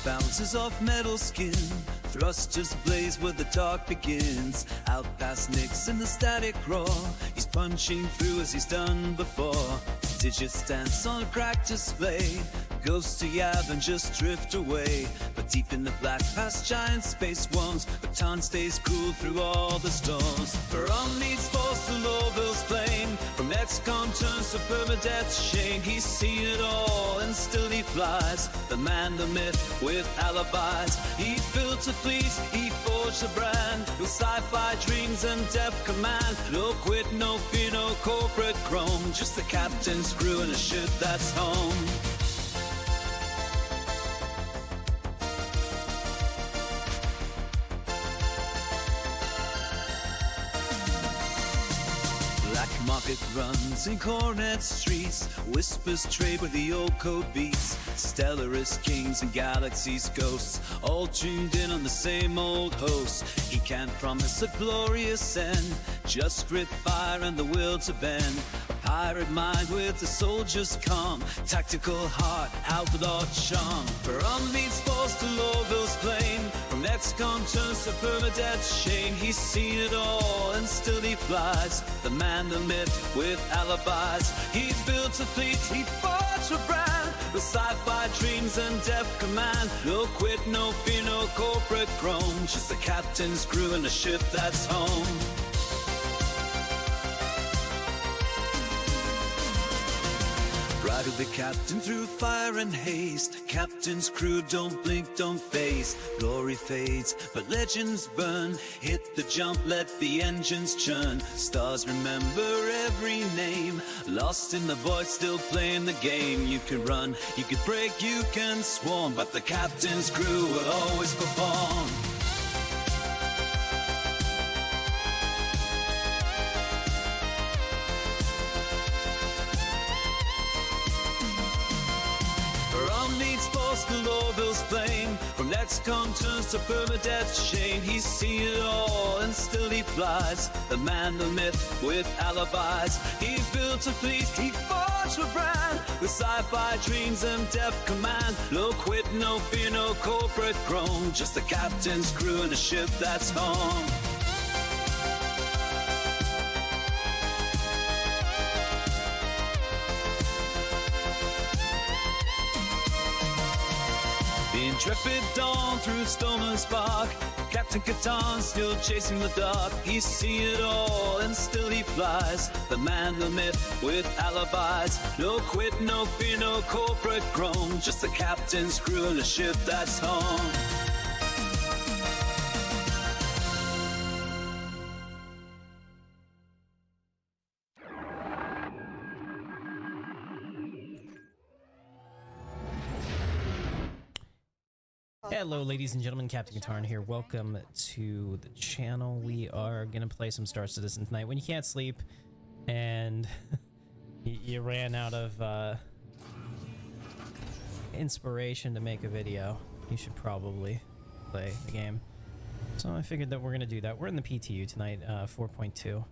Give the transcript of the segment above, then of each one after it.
bounces off metal skin. Thrusters blaze where the dark begins. Out past Nyx in the static roar. He's punching through as he's done before. Digits dance on a cracked display. Ghosts to Yavin just drift away. But deep in the black past giant space worms, Baton stays cool through all the storms. Veron meets falls to Lorville's flame. From XCOM turns to permadeath's shame. He's seen it all and still he flies. The man, the myth with alibis. He built a fleet, he forged a brand. With sci-fi dreams and depth command. No quit, no fear, no corporate chrome. Just the captain's crew and a ship that's home. Market runs in cornet streets. Whispers trade where the old code beats. Stellarist kings and galaxies ghosts, all tuned in on the same old host. He can't promise a glorious end, just grit fire and the will to bend. A pirate mind with a soldier's calm, tactical heart, outlaw charm. Veron meets falls to Lorville's flame. From XCOM turns to permadeath's shame. He's seen it all and still he flies. The man, the myth with alibis. He built a fleet, he forged a brand. With sci-fi dreams and depth command. No quit, no fear, no corporate groan. Just the captain's crew and a ship that's home. Ride with the captain through fire and haste. Captain's crew don't blink, don't face. Glory fades, but legends burn. Hit the jump, let the engines churn. Stars remember every name. Lost in the void, still playing the game. You can run, you can break, you can swarm, but the captain's crew will always perform. To Lorville's flame. From XCOM turns to permadeath's shame. He's seen it all and still he flies. The man, the myth with alibis. He built a fleet, he forged a brand. With sci-fi dreams and depth command. No quit, no fear, no corporate groan. Just the captain's crew and a ship that's home. The Intrepid dawn through storm and spark. Captain Katarn still chasing the dark. He's seen it all and still he flies. The man, the myth with alibis. No quit, no fear, no corporate groan. Just the captain's crew and a ship that's home. Hello ladies and gentlemen, Captain Katarn here. Welcome to the channel. We are gonna play some Star Citizen tonight. When you can't sleep and you ran out of inspiration to make a video, you should probably play the game. So I figured that we're gonna do that. We're in the PTU tonight, 4.2.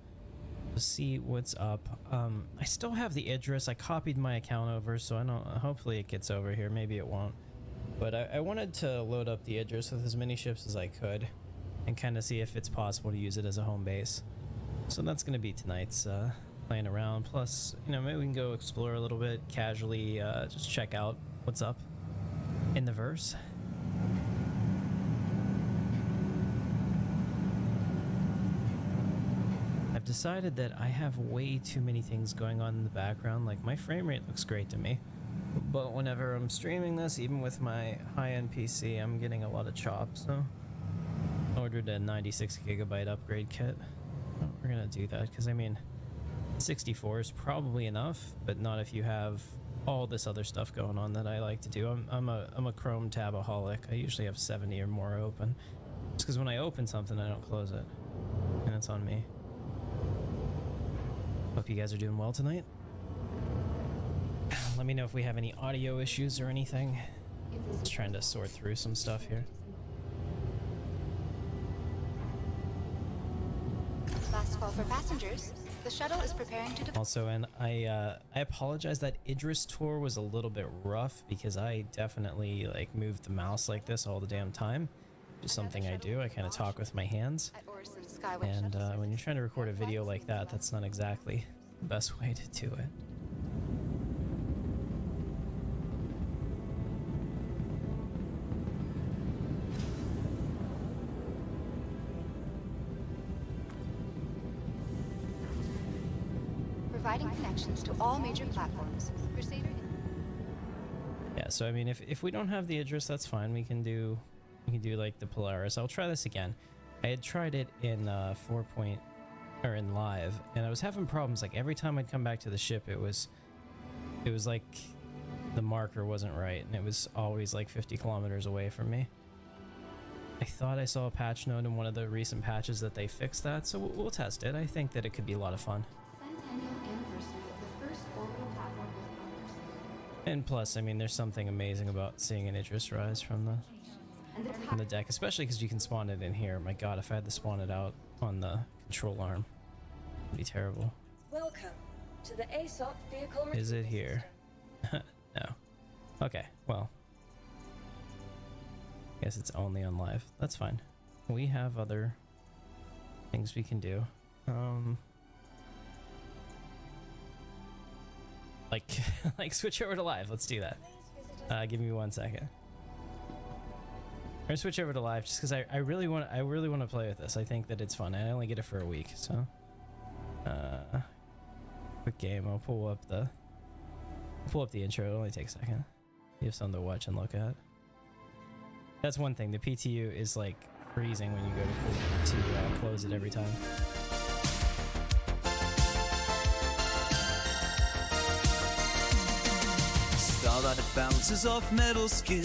Let's see what's up. I still have the Idris. I copied my account over, so I don't. Hopefully it gets over here. Maybe it won't. But I wanted to load up the Idris with as many ships as I could and kind of see if it's possible to use it as a home base. So that's going to be tonight's playing around. Plus, you know, maybe we can go explore a little bit casually, just check out what's up in the verse. I've decided that I have way too many things going on in the background. Like, my frame rate looks great to me. But whenever I'm streaming this, even with my high-end PC, I'm getting a lot of chop, so I ordered a 96GB upgrade kit. We're gonna do that, because I mean, 64 is probably enough, but not if you have all this other stuff going on that I like to do. I'm a Chrome tabaholic. I usually have 70 or more open. Just because when I open something, I don't close it. And it's on me. Hope you guys are doing well tonight. Let me know if we have any audio issues or anything. Just trying to sort through some stuff here. Last call for passengers. The shuttle is preparing to depart. Also, and I apologize that Idris tour was a little bit rough because I definitely like moved the mouse like this all the damn time. Just something I do. I kind of talk with my hands, and when you're trying to record a video like that, that's not exactly the best way to do it. Providing connections to all major platforms. Crusader. Yeah, so I mean, if we don't have the Idris, that's fine. We can do like the Polaris. I'll try this again. I had tried it in in live, and I was having problems. Like every time I'd come back to the ship, it was like the marker wasn't right, and it was always like 50 kilometers away from me. I thought I saw a patch note in one of the recent patches that they fixed that, so we'll test it. I think that it could be a lot of fun. Centennial anniversary of the first orbital platform built on Earth. And plus, I mean, there's something amazing about seeing an Idris rise from the deck, especially because you can spawn it in here. My god, if I had to spawn it out on the control arm, it'd be terrible. Welcome to the ASOP vehicle. Is it here? No. Okay, well. Guess it's only on live. That's fine. We have other things we can do. Like switch over to live. Let's do that. Give me 1 second. I'm gonna switch over to live just because I really want to play with this. I think that it's fun. I only get it for a week, so quick game. I'll pull up the intro. It only takes a second. You have something to watch and look at. That's one thing. The PTU is like freezing when you go to close it every time. Starlight bounces off metal skin.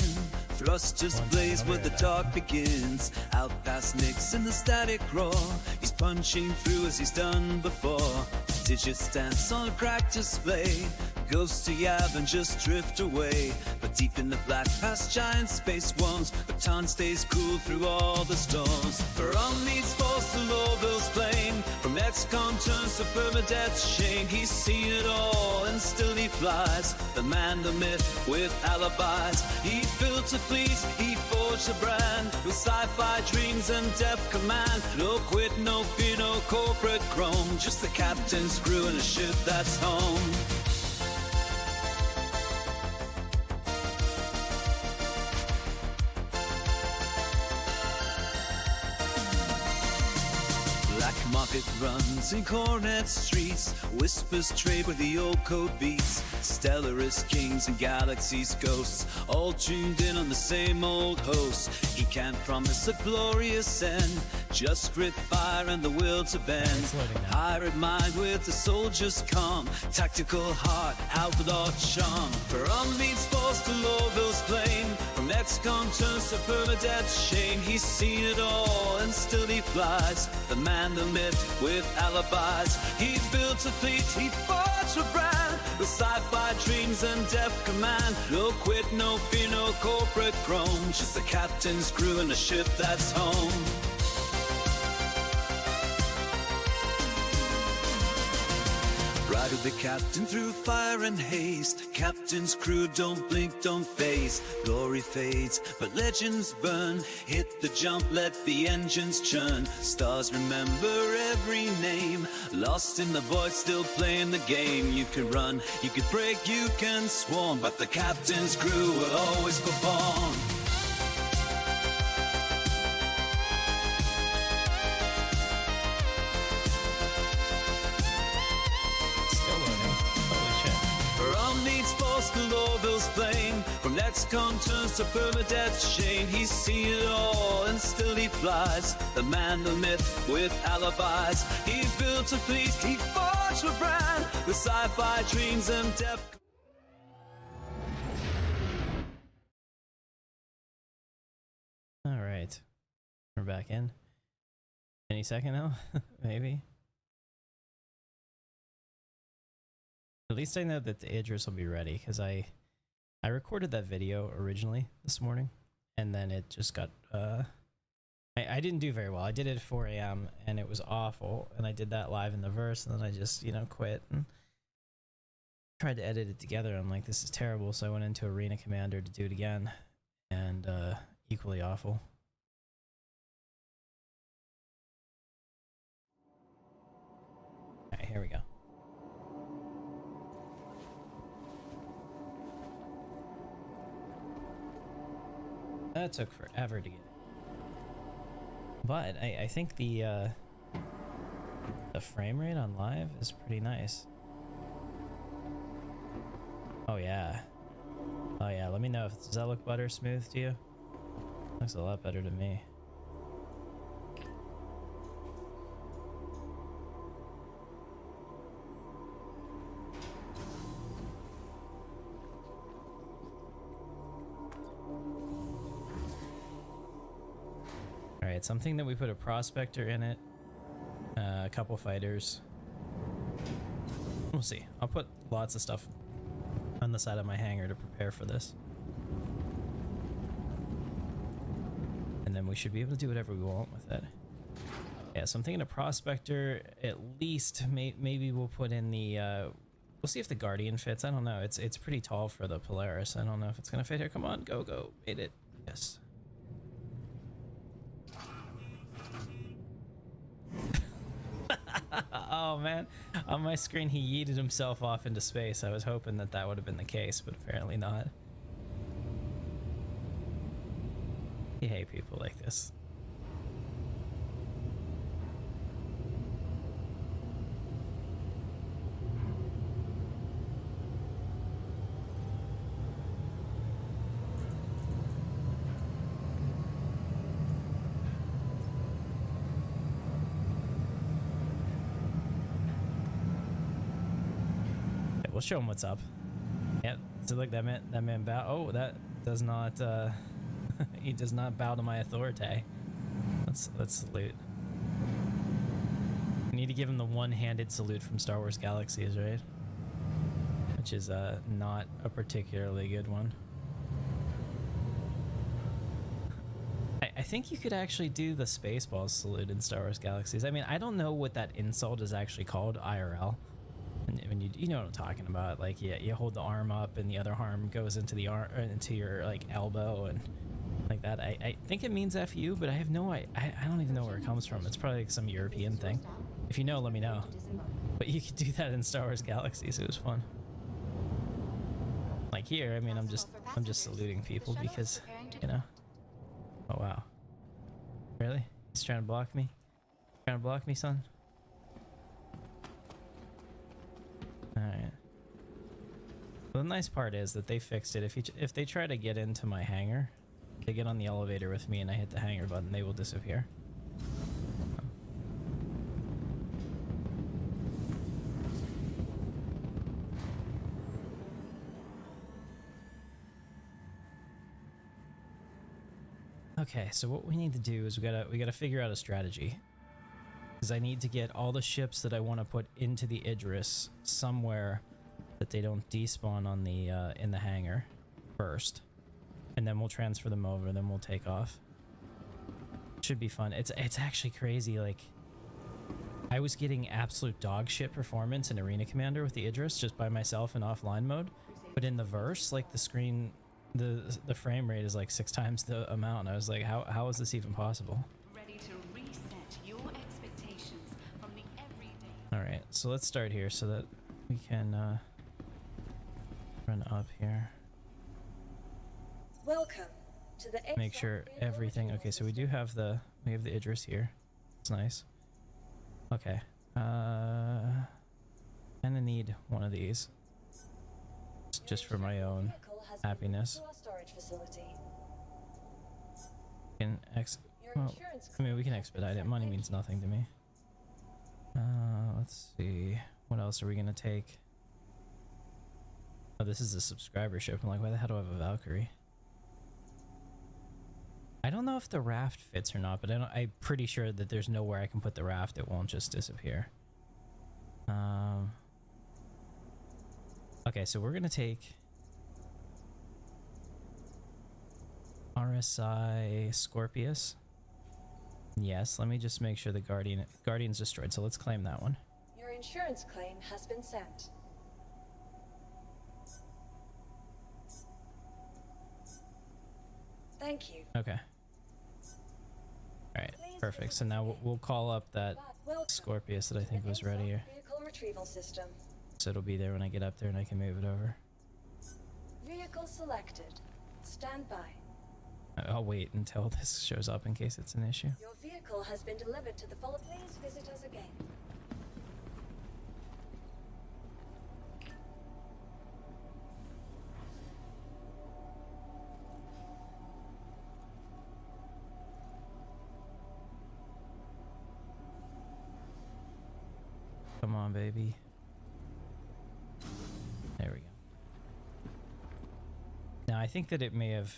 Thrusters blaze where the dark begins. Out past Nix in the static roar. He's punching through as he's done before. Digits dance on a cracked display. Ghosts to Yav and just drift away. But deep in the black past giant space ones, Baton stays cool through all the storms. From needs falls to Lowville's plane. From ex-con turns to permadeath's shame. He's seen it all and still he flies. The man, the myth with alibis. He built a fleet, he forged a brand. With sci-fi dreams and depth command. No quit, no fear, no corporate chrome. Just the captain's crew and a ship that's home. Market runs in cornet streets. Whispers trade where the old code beats. Stellarist kings and galaxies ghosts, all tuned in on the same old host. He can't promise a glorious end, just grit fire and the will to bend. Pirate mind with the soldier's calm, tactical heart, outlaw charm. From Leeds falls to Lowville's plain. From ex-con turns to permadeath's shame. He's seen it all and still he flies. The man, the myth with alibis. He built a fleet, he forged a brand. With sci-fi dreams and depth command. No quit, no fear, no corporate chrome. Just the captain's crew and a ship that's home. Ride with the captain through fire and haste. Captain's crew don't blink, don't phase. Glory fades, but legends burn. Hit the jump, let the engines churn. Stars remember every name. Lost in the void, still playing the game. You can run, you can break, you can swarm, but the captain's crew will always perform. To Lowville's flame. From ex-con turns to permadeath's shame. He's seen it all and still he flies. The man, the myth with alibis. He built a fleet, he forged a brand. With sci-fi dreams and depth. Alright. We're back in. Any second now? Maybe. At least I know that the Idris will be ready, because I recorded that video originally this morning, and then it just got I didn't do very well. I did it at 4 a.m. and it was awful, and I did that live in the verse, and then I just, you know, quit and tried to edit it together. I'm like, this is terrible, so I went into Arena Commander to do it again, and equally awful. Alright, here we go. That took forever to get it. But I think the frame rate on live is pretty nice. Oh yeah. Oh yeah, let me know. Does that look butter smooth to you? Looks a lot better to me. Alright, something that we put a prospector in it, a couple fighters. We'll see. I'll put lots of stuff on the side of my hangar to prepare for this. And then we should be able to do whatever we want with it. Yeah, so I'm thinking a prospector, at least. Maybe we'll put in the, we'll see if the Guardian fits. I don't know. It's pretty tall for the Polaris. I don't know if it's gonna fit here. Come on, go, go. Made it. Yes. Oh man, on my screen he yeeted himself off into space. I was hoping that that would have been the case, but apparently not. You hate people like this. We'll show him what's up. Yep. So look, that man bow. Oh, that does not. He does not bow to my authority. Let's salute. We need to give him the one-handed salute from Star Wars Galaxies, right? Which is not a particularly good one. I think you could actually do the Spaceballs salute in Star Wars Galaxies. I mean, I don't know what that insult is actually called IRL. When you know what I'm talking about, like you hold the arm up and the other arm goes into the arm into your like elbow and like that. I think it means FU, but I have no I don't even know where it comes from. It's probably like some European thing. If you know, let me know. But you could do that in Star Wars Galaxies. It was fun. Like here, I mean, I'm just saluting people because, you know. Oh wow. Really? He's trying to block me? Trying to block me, son? Alright. Well, the nice part is that they fixed it. If they try to get into my hangar, they get on the elevator with me and I hit the hangar button, they will disappear. Okay, so what we need to do is we gotta figure out a strategy. Because I need to get all the ships that I want to put into the Idris somewhere that they don't despawn on the in the hangar first, and then we'll transfer them over. Then we'll take off. Should be fun. It's actually crazy. Like I was getting absolute dog shit performance in Arena Commander with the Idris just by myself in offline mode, but in the verse, like the screen, the frame rate is like 6 times the amount. And I was like, how is this even possible? Alright, so let's start here so that we can run up here. Welcome to the Make sure everything. Okay, so we have the Idris here. It's nice. Okay. Kinda need one of these. Just for my own happiness. Well, I mean, we can expedite it. Money means nothing to me. Let's see. What else are we gonna take? Oh, this is a subscriber ship. I'm like, why the hell do I have a Valkyrie? I don't know if the raft fits or not, but I'm pretty sure that there's nowhere I can put the raft. It won't just disappear. Okay, so we're gonna take RSI Scorpius. Yes, let me just make sure the Guardian's destroyed, so let's claim that one. Your insurance claim has been sent. Thank you. Okay. Alright, perfect. So now we'll call up that Scorpius that I think was ready here. Vehicle retrieval system. So it'll be there when I get up there and I can move it over. Vehicle selected. Stand by. I'll wait until this shows up in case it's an issue. Your vehicle has been delivered to the follow. Please visit us again. Come on, baby. There we go. Now, I think that it may have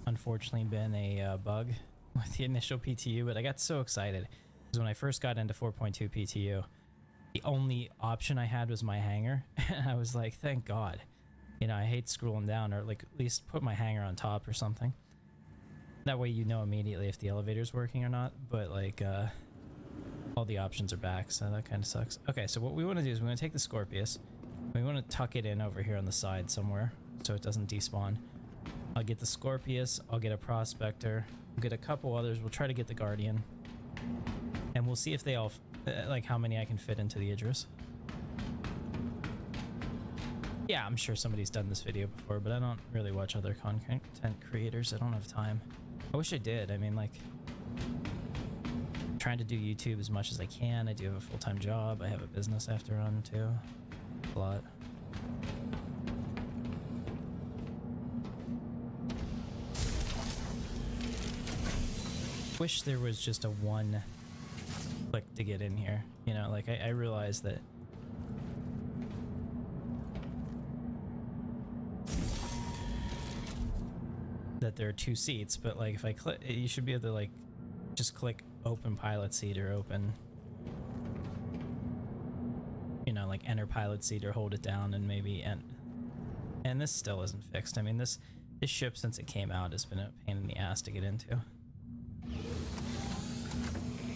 unfortunately been a bug with the initial PTU, but I got so excited because when I first got into 4.2 PTU, the only option I had was my hangar, and I was like, thank God. You know, I hate scrolling down, or like at least put my hangar on top or something. That way you know immediately if the elevator's working or not, but like all the options are back, so that kind of sucks. Okay, so what we want to do is we want to take the Scorpius. We want to tuck it in over here on the side somewhere so it doesn't despawn. I'll get the Scorpius, I'll get a Prospector, we'll get a couple others, we'll try to get the Guardian. And we'll see if they all, like how many I can fit into the Idris. Yeah, I'm sure somebody's done this video before, but I don't really watch other content creators. I don't have time. I wish I did. I mean, like, I'm trying to do YouTube as much as I can. I do have a full-time job. I have a business I have to run too. A lot. Wish there was just a one click to get in here. You know, like I realize that there are 2 seats, but like if I click, you should be able to like just click open pilot seat or open, you know, like enter pilot seat or hold it down and maybe and this still isn't fixed. I mean, this ship since it came out has been a pain in the ass to get into.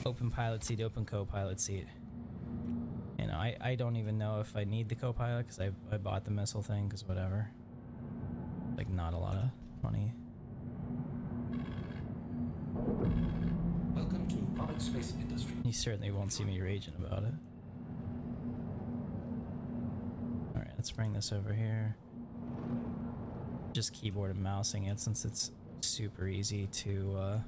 Open pilot seat, open co-pilot seat. You know, I don't even know if I need the co-pilot because I bought the missile thing because whatever. Like not a lot of money. Welcome to public space industry. You certainly won't see me raging about it. Alright, let's bring this over here. Just keyboard and mousing it since it's super easy to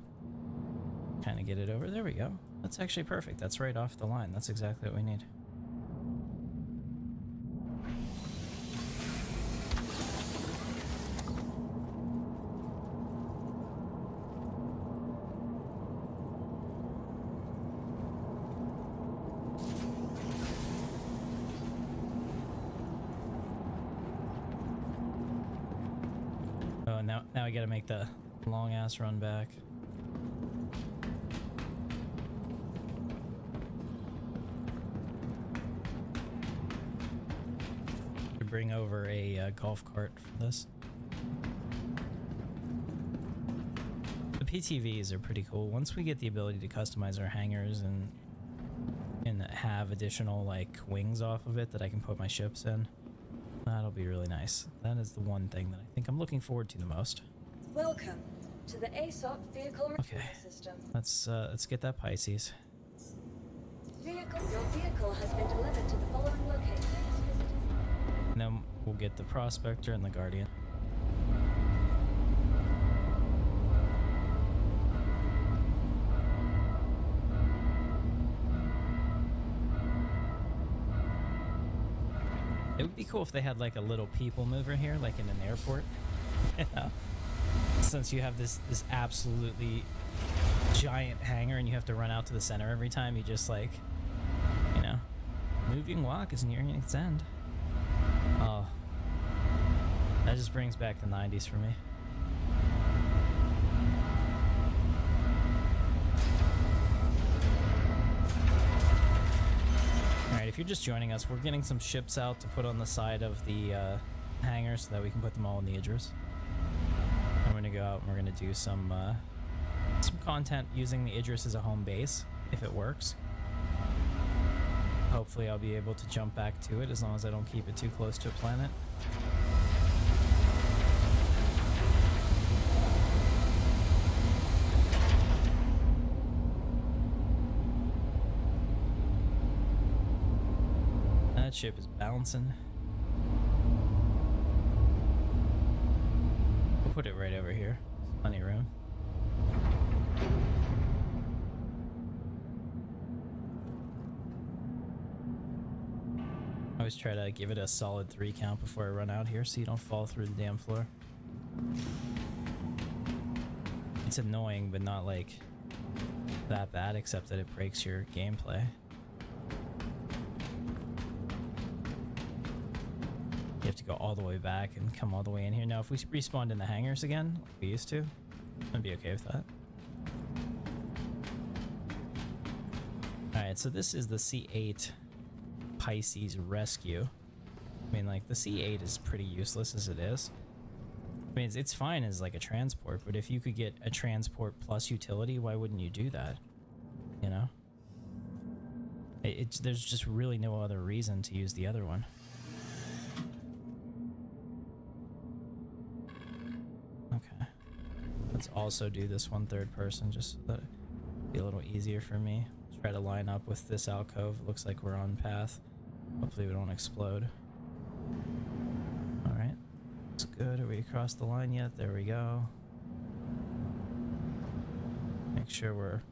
kind of get it over. There we go. That's actually perfect. That's right off the line. That's exactly what we need. Oh, now I gotta make the long ass run back. Bring over a golf cart for this. The PTVs are pretty cool. Once we get the ability to customize our hangars and have additional like wings off of it that I can put my ships in, that'll be really nice. That is the one thing that I think I'm looking forward to the most. Welcome to the ASOP vehicle retrieval system. Let's get that Pisces. Your vehicle has been delivered to the following locations. And then we'll get the Prospector and the Guardian. It would be cool if they had like a little people mover here, like in an airport. You know? Since you have this absolutely giant hangar and you have to run out to the center every time, you just like, you know, moving walk is nearing its end. Oh, that just brings back the 90s for me. Alright, if you're just joining us, we're getting some ships out to put on the side of the hangar so that we can put them all in the Idris. And we're gonna go out and we're gonna do some some content using the Idris as a home base, if it works. Hopefully I'll be able to jump back to it as long as I don't keep it too close to a planet. That ship is bouncing. We'll put it right over here. There's plenty of room. I always try to give it a solid 3 count before I run out here so you don't fall through the damn floor. It's annoying, but not like that bad, except that it breaks your gameplay. You have to go all the way back and come all the way in here. Now, if we respawned in the hangars again, like we used to, I'd be okay with that. Alright, so this is the C8 Pisces Rescue. I mean, like, the C8 is pretty useless as it is. I mean, it's fine as, like, a transport, but if you could get a transport plus utility, why wouldn't you do that? You know? There's just really no other reason to use the other one. Okay. Let's also do this one third person, just so that it'll be a little easier for me. Try to line up with this alcove. Looks like we're on path. Hopefully we don't explode. Alright. Looks good. Are we across the line yet? There we go. Make sure we're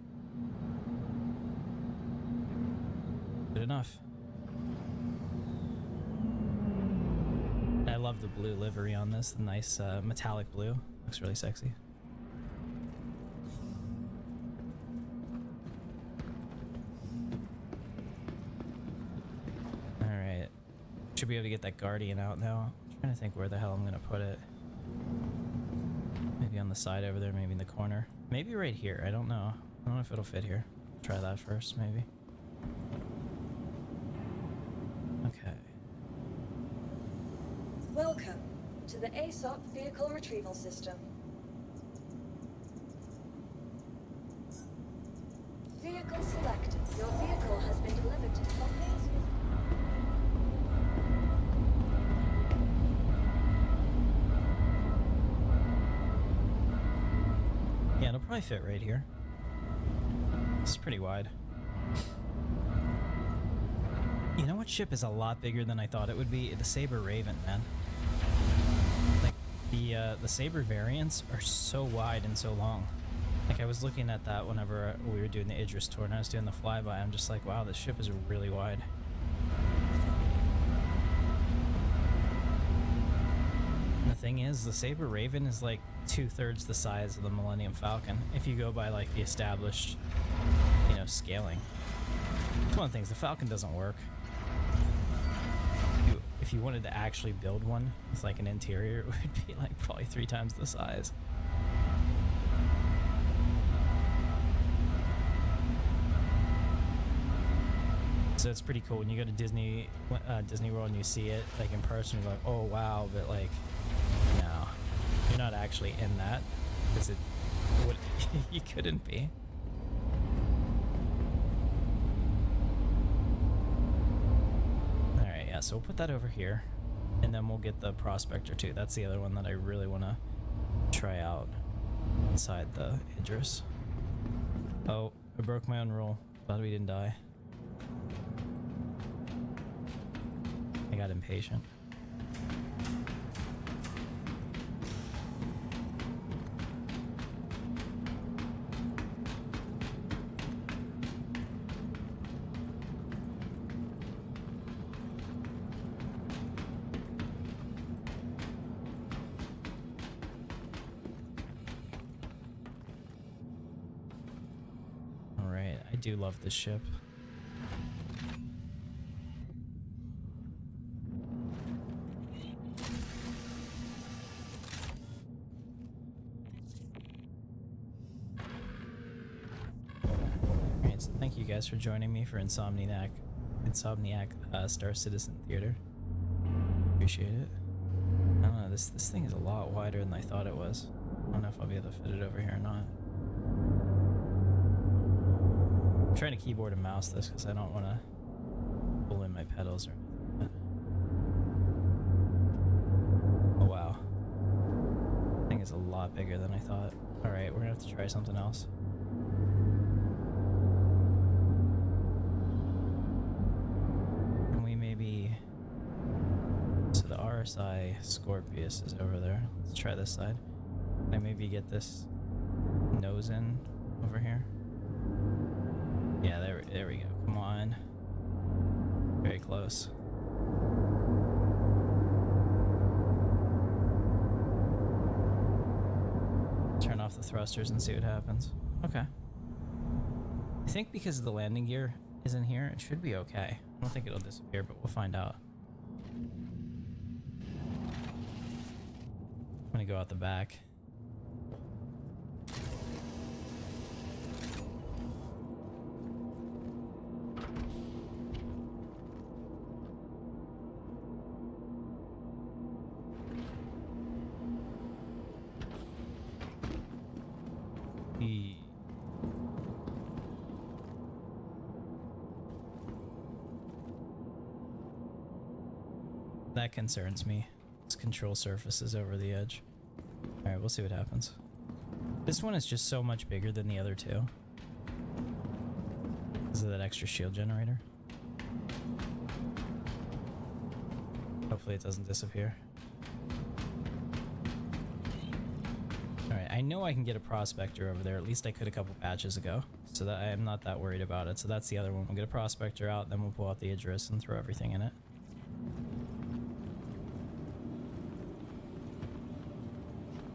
good enough. I love the blue livery on this. The nice metallic blue. Looks really sexy. Alright. Should be able to get that Guardian out now. I'm trying to think where the hell I'm going to put it. Maybe on the side over there, maybe in the corner. Maybe right here. I don't know. I don't know if it'll fit here. Try that first, maybe. Okay. Welcome to the ASOP Vehicle Retrieval System. Vehicle selected. Your vehicle has been delivered to the following. Yeah, it'll probably fit right here. It's pretty wide. You know what ship is a lot bigger than I thought it would be? The Saber Raven, man. Like, the Saber variants are so wide and so long. Like, I was looking at that whenever we were doing the Idris tour and I was doing the flyby. I'm just like, wow, this ship is really wide. And the thing is, the Saber Raven is like 2/3 the size of the Millennium Falcon if you go by like the established, you know, scaling. It's one of the things, the Falcon doesn't work. If you wanted to actually build one with like an interior, it would be like probably 3 times the size. So it's pretty cool when you go to Disney World and you see it like in person. You're like, oh wow, but like, no, you're not actually in that because it would you couldn't be. All right, yeah. So we'll put that over here, and then we'll get the Prospector too. That's the other one that I really want to try out inside the Idris. Oh, I broke my own rule. Glad we didn't die. I got impatient. All right, I do love this ship. Thank you guys for joining me for Insomniac Star Citizen Theater. Appreciate it. I don't know, this thing is a lot wider than I thought it was. I don't know if I'll be able to fit it over here or not. trying to keyboard and mouse this because I don't want to pull in my pedals or anything. Oh wow. This thing is a lot bigger than I thought. Alright, we're gonna have to try something else. Can we maybe... So the RSI Scorpius is over there. Let's try this side. Can I maybe get this nose in over here? Yeah, there we go. Come on. Very close. Turn off the thrusters and see what happens. Okay. I think because the landing gear is in here, it should be okay. I don't think it'll disappear, but we'll find out. I'm gonna go out the back. That concerns me. This control surface is over the edge. Alright, we'll see what happens. This one is just so much bigger than the other two. Because of that extra shield generator. Hopefully it doesn't disappear. Alright, I know I can get a prospector over there. At least I could a couple patches ago. So that I am not that worried about it. So that's the other one. We'll get a prospector out, then we'll pull out the Idris and throw everything in it.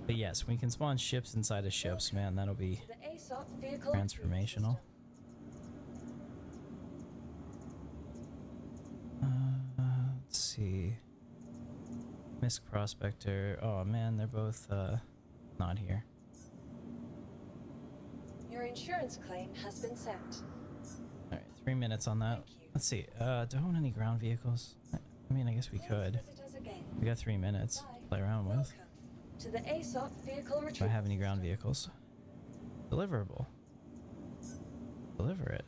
But yes, we can spawn ships inside of ships, man. That'll be transformational. Let's see. Misk Prospector. Oh man, they're both not here. Your insurance claim has been sent. Alright, 3 minutes on that. Let's see. Do I own any ground vehicles? I mean, I guess we could. We got 3 minutes to play around with. To the ASOP vehicle Do I have any ground vehicles? Deliverable. Deliver it.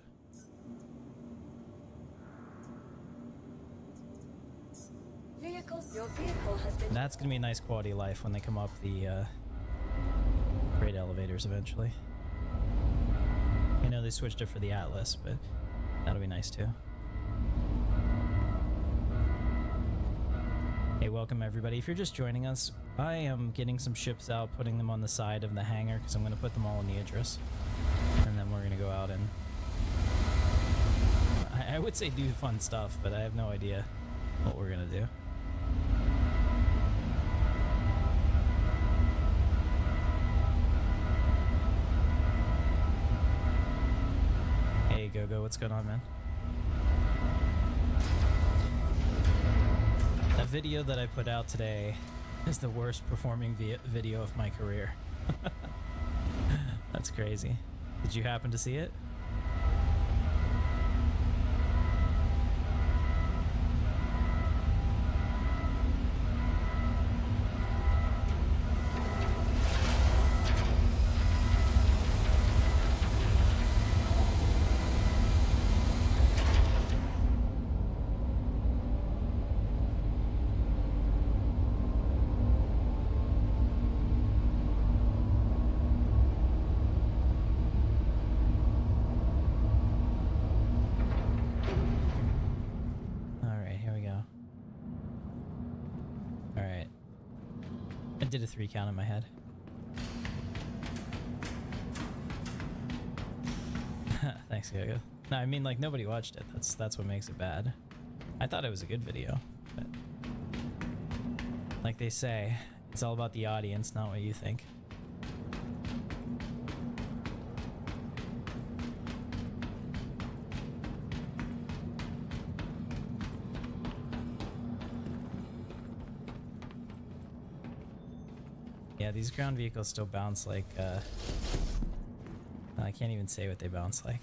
Your vehicle has been... That's gonna be a nice quality of life when they come up the freight elevators eventually. I know they switched it for the Atlas, but that'll be nice too. Hey, welcome everybody. If you're just joining us, I am getting some ships out, putting them on the side of the hangar because I'm going to put them all in the Idris. And then we're going to go out and... I would say do fun stuff, but I have no idea what we're going to do. Hey, Go-Go, what's going on, man? That video that I put out today is the worst performing video of my career. That's crazy. Did you happen to see it? I did a 3 count in my head. Thanks, Gogo. No, I mean, like, nobody watched it. That's what makes it bad. I thought it was a good video, but like they say, it's all about the audience, not what you think. Yeah, these ground vehicles still bounce like, I can't even say what they bounce like.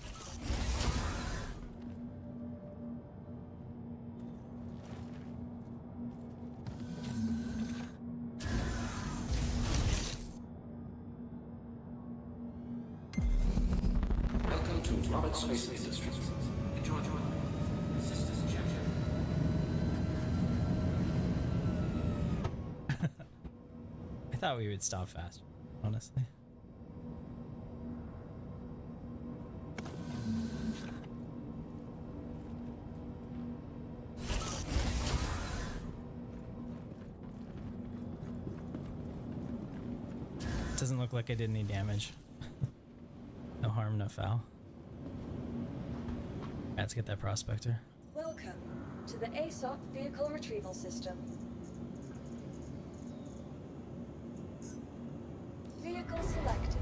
Welcome to Robert Space Industries. Enjoy. Systems check. I thought we would stop faster, honestly. Doesn't look like I did any damage. No harm, no foul. Let's get that prospector. Welcome to the ASOP Vehicle Retrieval System. Vehicle selected.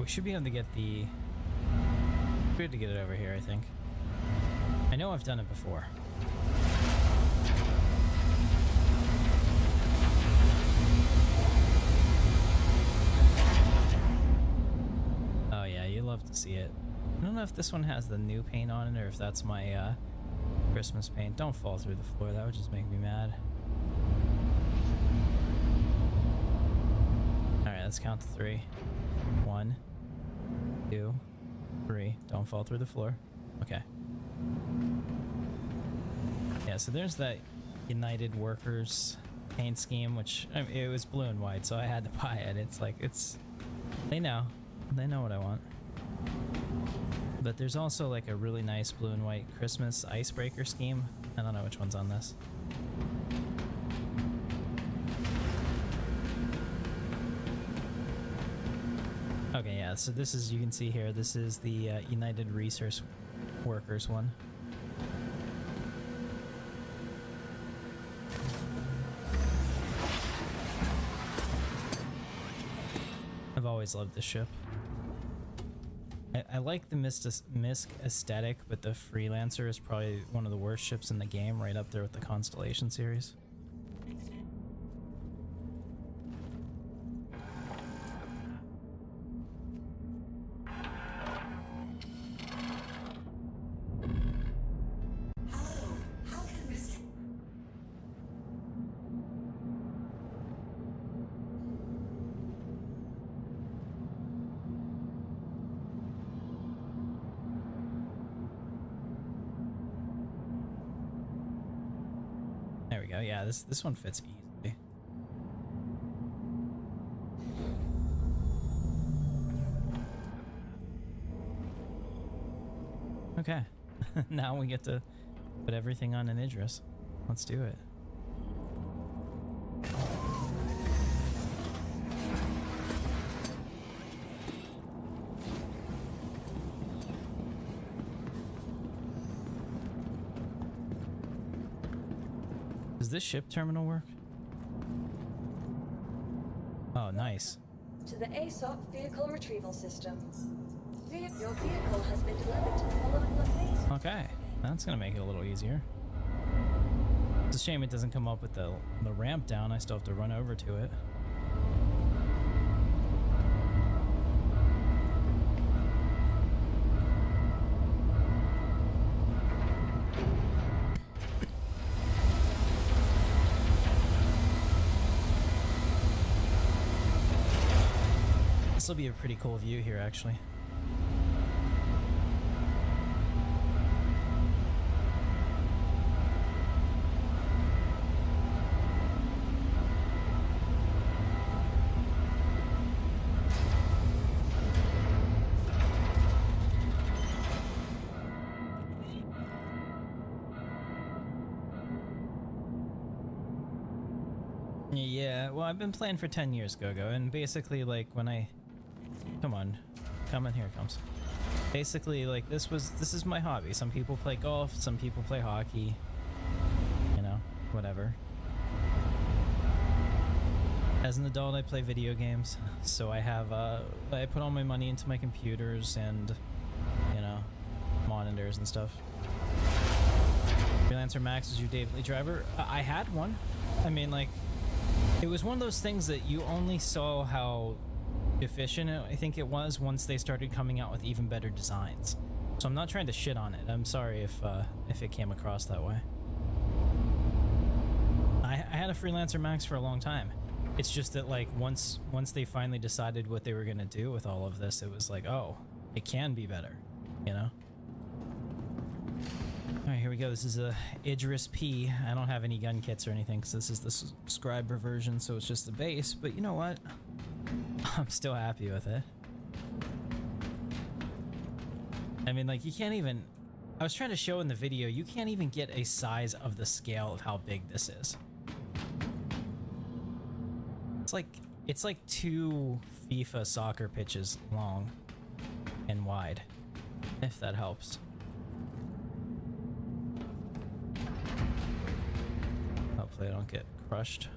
Should be able to get the... Good to get it over here, I think. I know I've done it before. Oh yeah, you love to see it. I don't know if this one has the new paint on it or if that's my Christmas paint. Don't fall through the floor, that would just make me mad. Alright, let's count to 3. 1, 2, 3. Don't fall through the floor. Okay. Yeah, so there's that United Workers paint scheme, which I mean, it was blue and white, so I had to buy it. It's like, they know what I want. But there's also like a really nice blue and white Christmas icebreaker scheme. I don't know which one's on this. Okay, yeah, so this is, you can see here, this is the United Resource Workers one. I've always loved this ship. I like the Misk aesthetic, but the Freelancer is probably one of the worst ships in the game, right up there with the Constellation series. There we go. Yeah, this one fits easily. Okay. Now we get to put everything on an Idris. Let's do it. Does this ship terminal work? Oh, nice. To the ASOP Vehicle Retrieval System. Your vehicle has been delivered to the following location. Okay, that's gonna make it a little easier. It's a shame it doesn't come up with the ramp down. I still have to run over to it. This will be a pretty cool view here, actually. Yeah, well, I've been playing for 10 years, Gogo, and basically, like, when I... Come on. Come in, here it comes. Basically, like, this is my hobby. Some people play golf, some people play hockey. You know, whatever. As an adult, I play video games, so I have, I put all my money into my computers and, you know, monitors and stuff. Freelancer Max is your daily driver? I had one. I mean, like, it was one of those things that you only saw how efficient I think it was once they started coming out with even better designs. So I'm not trying to shit on it. I'm sorry if it came across that way. I had a Freelancer Max for a long time. It's just that, like, once they finally decided what they were gonna do with all of this, it was like, oh, it can be better, you know? Alright, here we go. This is a Idris P. I don't have any gun kits or anything because this is the subscriber version, so it's just the base, but you know what? I'm still happy with it. I mean, like, you can't even... I was trying to show in the video, you can't even get a size of the scale of how big this is. It's like 2 FIFA soccer pitches long and wide, if that helps. Hopefully I don't get crushed.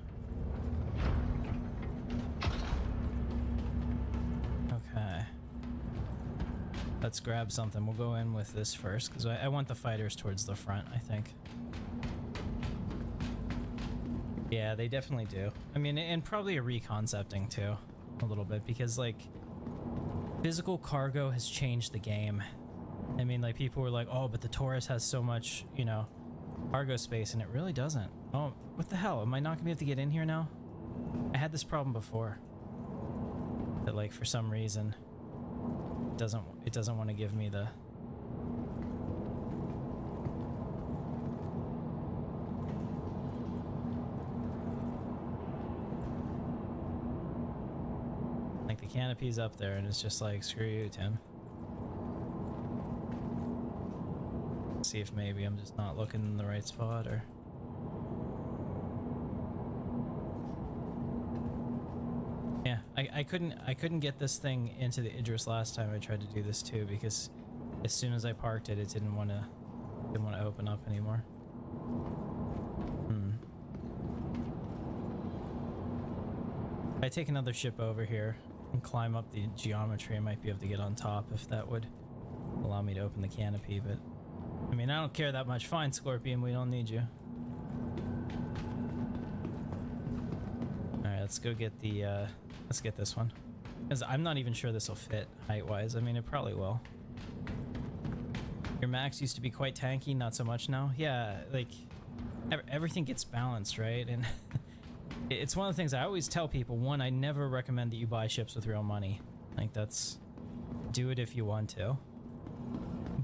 Okay. Let's grab something. We'll go in with this first, because I want the fighters towards the front, I think. Yeah, they definitely do. I mean, and probably a reconcepting too, a little bit, because, like, physical cargo has changed the game. I mean, like, people were like, oh, but the Taurus has so much, you know, cargo space, and it really doesn't. Oh, what the hell? Am I not gonna be able to get in here now? I had this problem before. That, like, for some reason, it doesn't want to give me the... Like, the canopy's up there, and it's just like, screw you, Tim. See if maybe I'm just not looking in the right spot, or... Yeah, I couldn't get this thing into the Idris last time I tried to do this too, because as soon as I parked it, it didn't want to open up anymore. If I take another ship over here and climb up the geometry, I might be able to get on top if that would allow me to open the canopy, but I mean, I don't care that much. Fine, Scorpion, we don't need you. Alright, let's go get the, let's get this one. Because I'm not even sure this will fit height-wise. I mean, it probably will. Your Max used to be quite tanky, not so much now. Yeah, like, everything gets balanced, right? And it's one of the things I always tell people. One, I never recommend that you buy ships with real money. Like, that's... do it if you want to.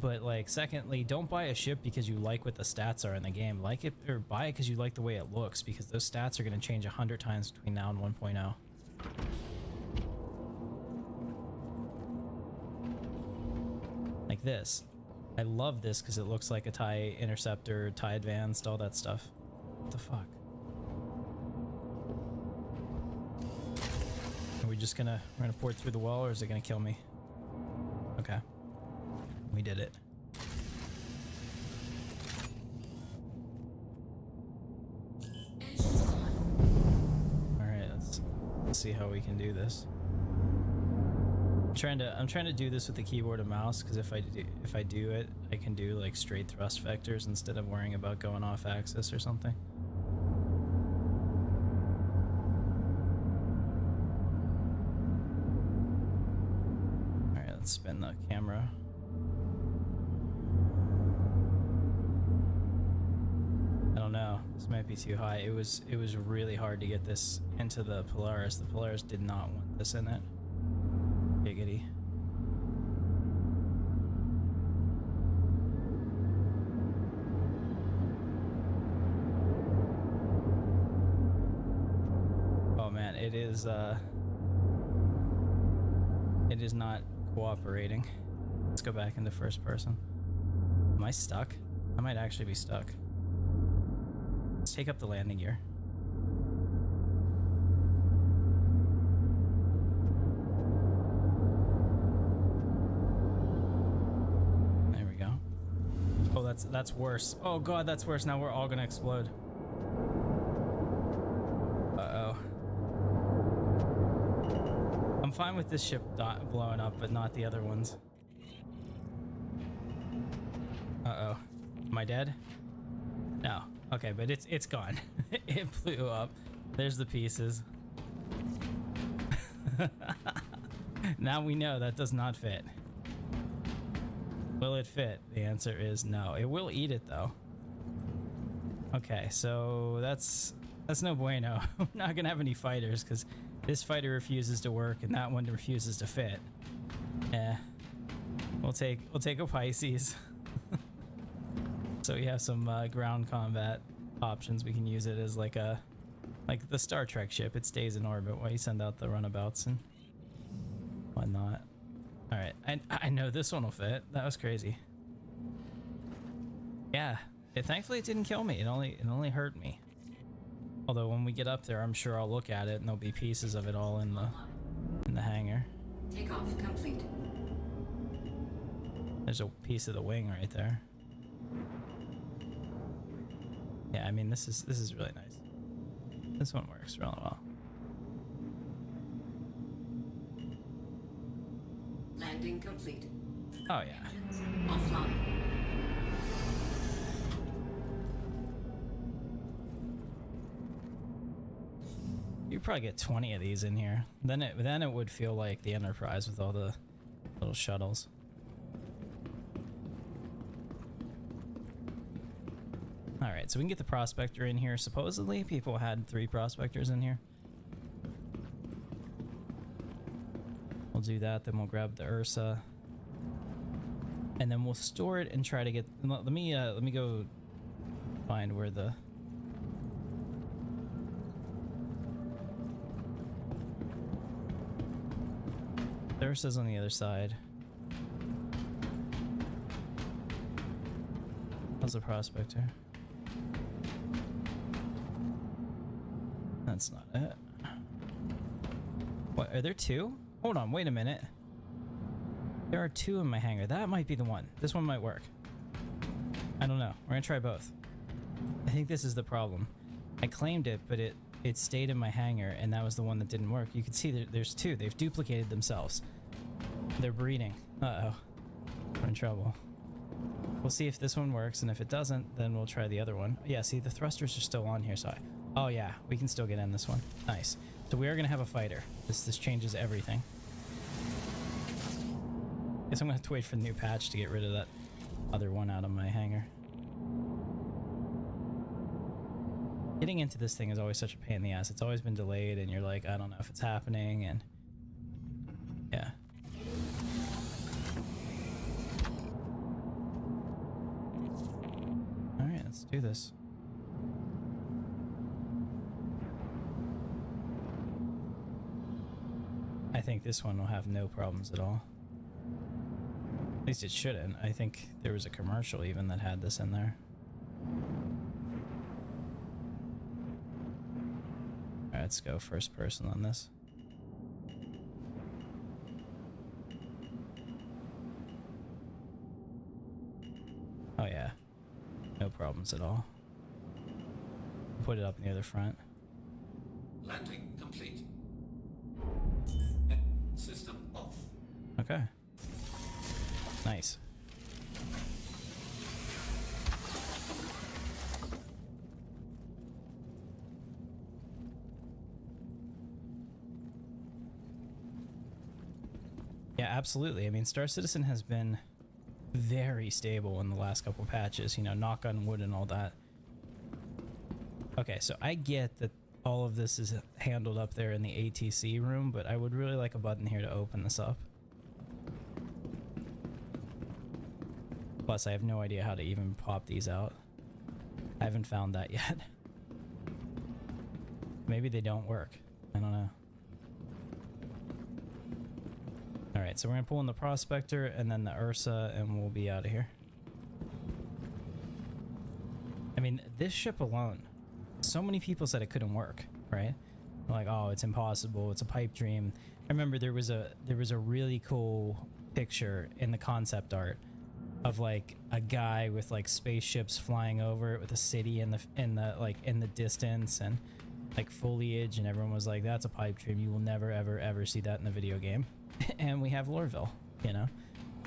But, like, secondly, don't buy a ship because you like what the stats are in the game. Like it, or buy it because you like the way it looks, because those stats are going to change 100 times between now and 1.0. Like this. I love this because it looks like a TIE Interceptor, TIE Advanced, all that stuff. What the fuck? Are we just gonna... we're gonna port through the wall, or is it gonna kill me? Okay. We did it. Alright, let's see how we can do this. I'm trying to do this with the keyboard and mouse, because if I do it, I can do, like, straight thrust vectors instead of worrying about going off axis or something. Alright, let's spin the camera. I don't know. This might be too high. It was really hard to get this into the Polaris. The Polaris did not want this in it. Giggity. Oh man, it is not cooperating. Let's go back into first person. Am I stuck? I might actually be stuck. Let's take up the landing gear. that's worse. Oh god, that's worse. Now we're all gonna explode. Uh-oh. I'm fine with this ship blowing up, but not the other ones. Uh-oh. Am I dead? No. Okay, but it's gone. It blew up. There's the pieces. Now we know that does not fit. Will it fit? The answer is no. It will eat it though. Okay, so that's no bueno. We're not gonna have any fighters because this fighter refuses to work and that one refuses to fit. Yeah, we'll take a Pisces. So we have some ground combat options. We can use it as like the Star Trek ship. It stays in orbit while you send out the runabouts and whatnot. All right, I know this one will fit. That was crazy. Yeah, thankfully it didn't kill me. It only hurt me. Although when we get up there, I'm sure I'll look at it and there'll be pieces of it all in the hangar. Takeoff complete. There's a piece of the wing right there. Yeah, I mean this is really nice. This one works really well. Landing complete. Oh yeah. Engines offline. You probably get 20 of these in here. Then it would feel like the Enterprise with all the little shuttles. All right, so we can get the prospector in here. Supposedly, people had 3 prospectors in here. We'll do that. Then we'll grab the Ursa, and then we'll store it and try to get. Let me go find where the. The Ursa's on the other side. How's the prospector? That's not it. What, are there 2? Hold on, wait a minute. There are 2 in my hangar. That might be the one. This one might work. I don't know. We're gonna try both. I think this is the problem. I claimed it, but it stayed in my hangar, and that was the one that didn't work. You can see there's 2. They've duplicated themselves. They're breeding. Uh-oh. We're in trouble. We'll see if this one works, and if it doesn't, then we'll try the other one. Yeah, see, the thrusters are still on here, so oh yeah, we can still get in this one. Nice. So we are gonna have a fighter. This changes everything. Guess I'm gonna have to wait for the new patch to get rid of that other one out of my hangar. Getting into this thing is always such a pain in the ass. It's always been delayed, and you're like, I don't know if it's happening, and yeah. All right, let's do this. I think this one will have no problems at all. At least it shouldn't. I think there was a commercial even that had this in there. Alright, let's go first person on this. Oh yeah. No problems at all. Put it up near the front. Landing complete. System off. Okay. Nice. Yeah, absolutely. I mean, Star Citizen has been very stable in the last couple patches, you know, knock on wood and all that. Okay, so I get that all of this is handled up there in the ATC room, but I would really like a button here to open this up. Plus, I have no idea how to even pop these out. I haven't found that yet. Maybe they don't work. I don't know. Alright, so we're gonna pull in the Prospector and then the Ursa, and we'll be out of here. I mean, this ship alone, so many people said it couldn't work, right? Like, oh, it's impossible, it's a pipe dream. I remember there was a really cool picture in the concept art of like a guy with like spaceships flying over it with a city in the distance and like foliage, and everyone was like, that's a pipe dream. You will never ever see that in the video game. And we have Lorville, you know,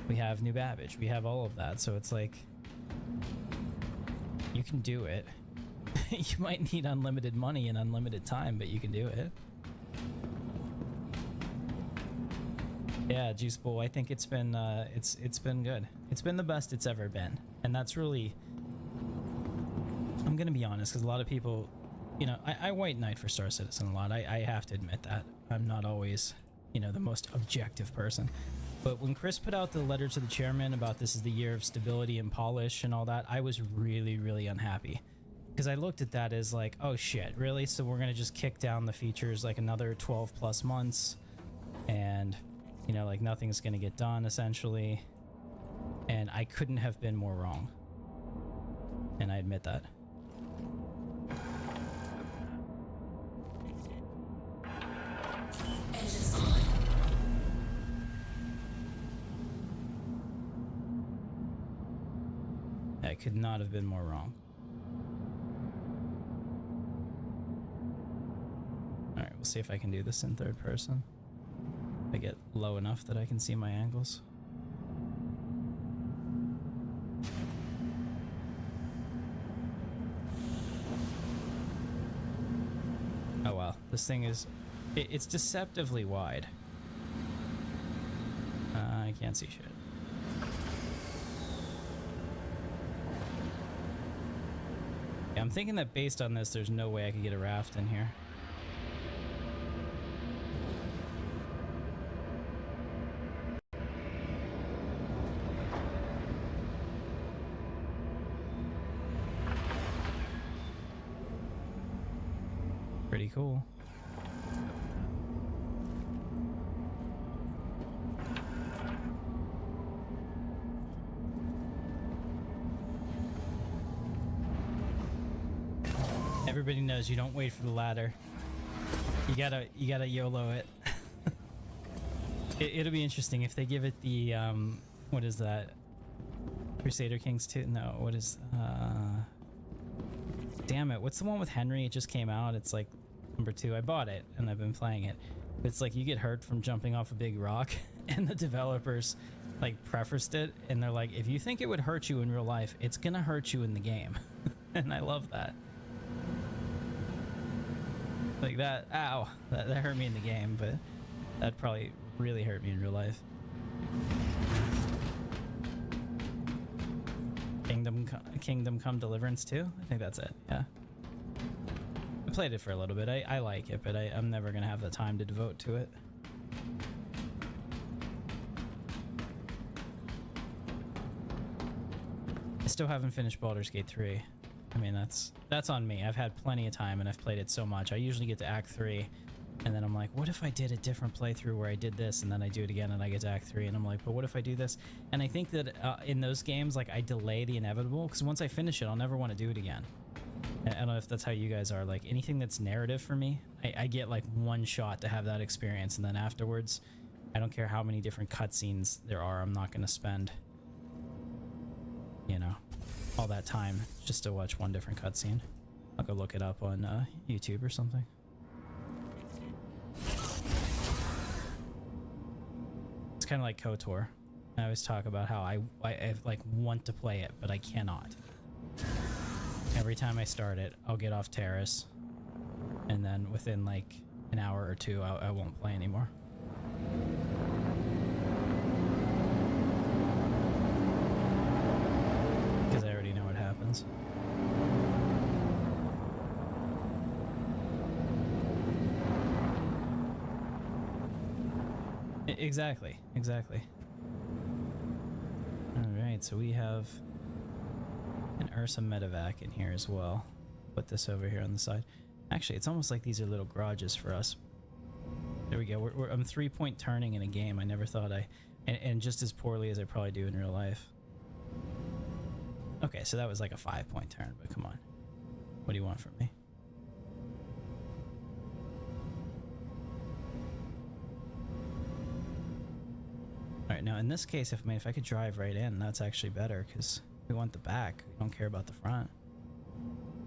we have New Babbage, we have all of that, so it's like you can do it. You might need unlimited money and unlimited time, but you can do it. Yeah, Juice Bowl, I think it's been it's been good. It's been the best it's ever been. And that's really, I'm gonna be honest, because a lot of people, you know, I white knight for Star Citizen a lot. I have to admit that. I'm not always, you know, the most objective person. But when Chris put out the letter to the chairman about this is the year of stability and polish and all that, I was really unhappy. Because I looked at that as like, oh shit, really? So we're gonna just kick down the features like another 12 plus months, and you know, like nothing's gonna get done essentially. And I couldn't have been more wrong. And I admit that. Engines on. I could not have been more wrong. Alright, we'll see if I can do this in third person. I get low enough that I can see my angles. Oh wow, this thing is... It's deceptively wide. I can't see shit. Yeah, I'm thinking that based on this, there's no way I could get a raft in here. Pretty cool. Everybody knows you don't wait for the ladder. You gotta YOLO it. It'll be interesting if they give it the what is that? Crusader Kings 2? No, what is damn it, what's the one with Henry? It just came out. It's like number 2. I bought it and I've been playing it. It's like you get hurt from jumping off a big rock, and the developers like prefaced it, and they're like, if you think it would hurt you in real life, it's gonna hurt you in the game. And I love that. Like that, ow, that hurt me in the game, but that'd probably really hurt me in real life. Kingdom Come Deliverance 2? I think that's it, yeah. I played it for a little bit. I like it, but I'm never gonna have the time to devote to it. I still haven't finished Baldur's Gate 3. I mean, that's on me. I've had plenty of time and I've played it so much. I usually get to Act 3 and then I'm like, what if I did a different playthrough where I did this, and then I do it again and I get to Act 3 and I'm like, but what if I do this? And I think that in those games, like, I delay the inevitable, because once I finish it, I'll never want to do it again. I don't know if that's how you guys are. Like, anything that's narrative for me, I get like one shot to have that experience, and then afterwards, I don't care how many different cutscenes there are, I'm not going to spend, you know, all that time just to watch one different cutscene. I'll go look it up on YouTube or something. It's kind of like KOTOR. I always talk about how I like want to play it, but I cannot. Every time I start it, I'll get off Terrace, and then within like an hour or two, I won't play anymore. Because I already know what happens. Exactly. Alright, so we have an Ursa medevac in here as well. Put this over here on the side. Actually, it's almost like these are little garages for us. There we go. I'm 3-point turning in a game. I never thought and just as poorly as I probably do in real life. Okay, so that was like a 5-point turn, but come on. What do you want from me? Alright, now in this case, if I could drive right in, that's actually better, because we want the back. We don't care about the front.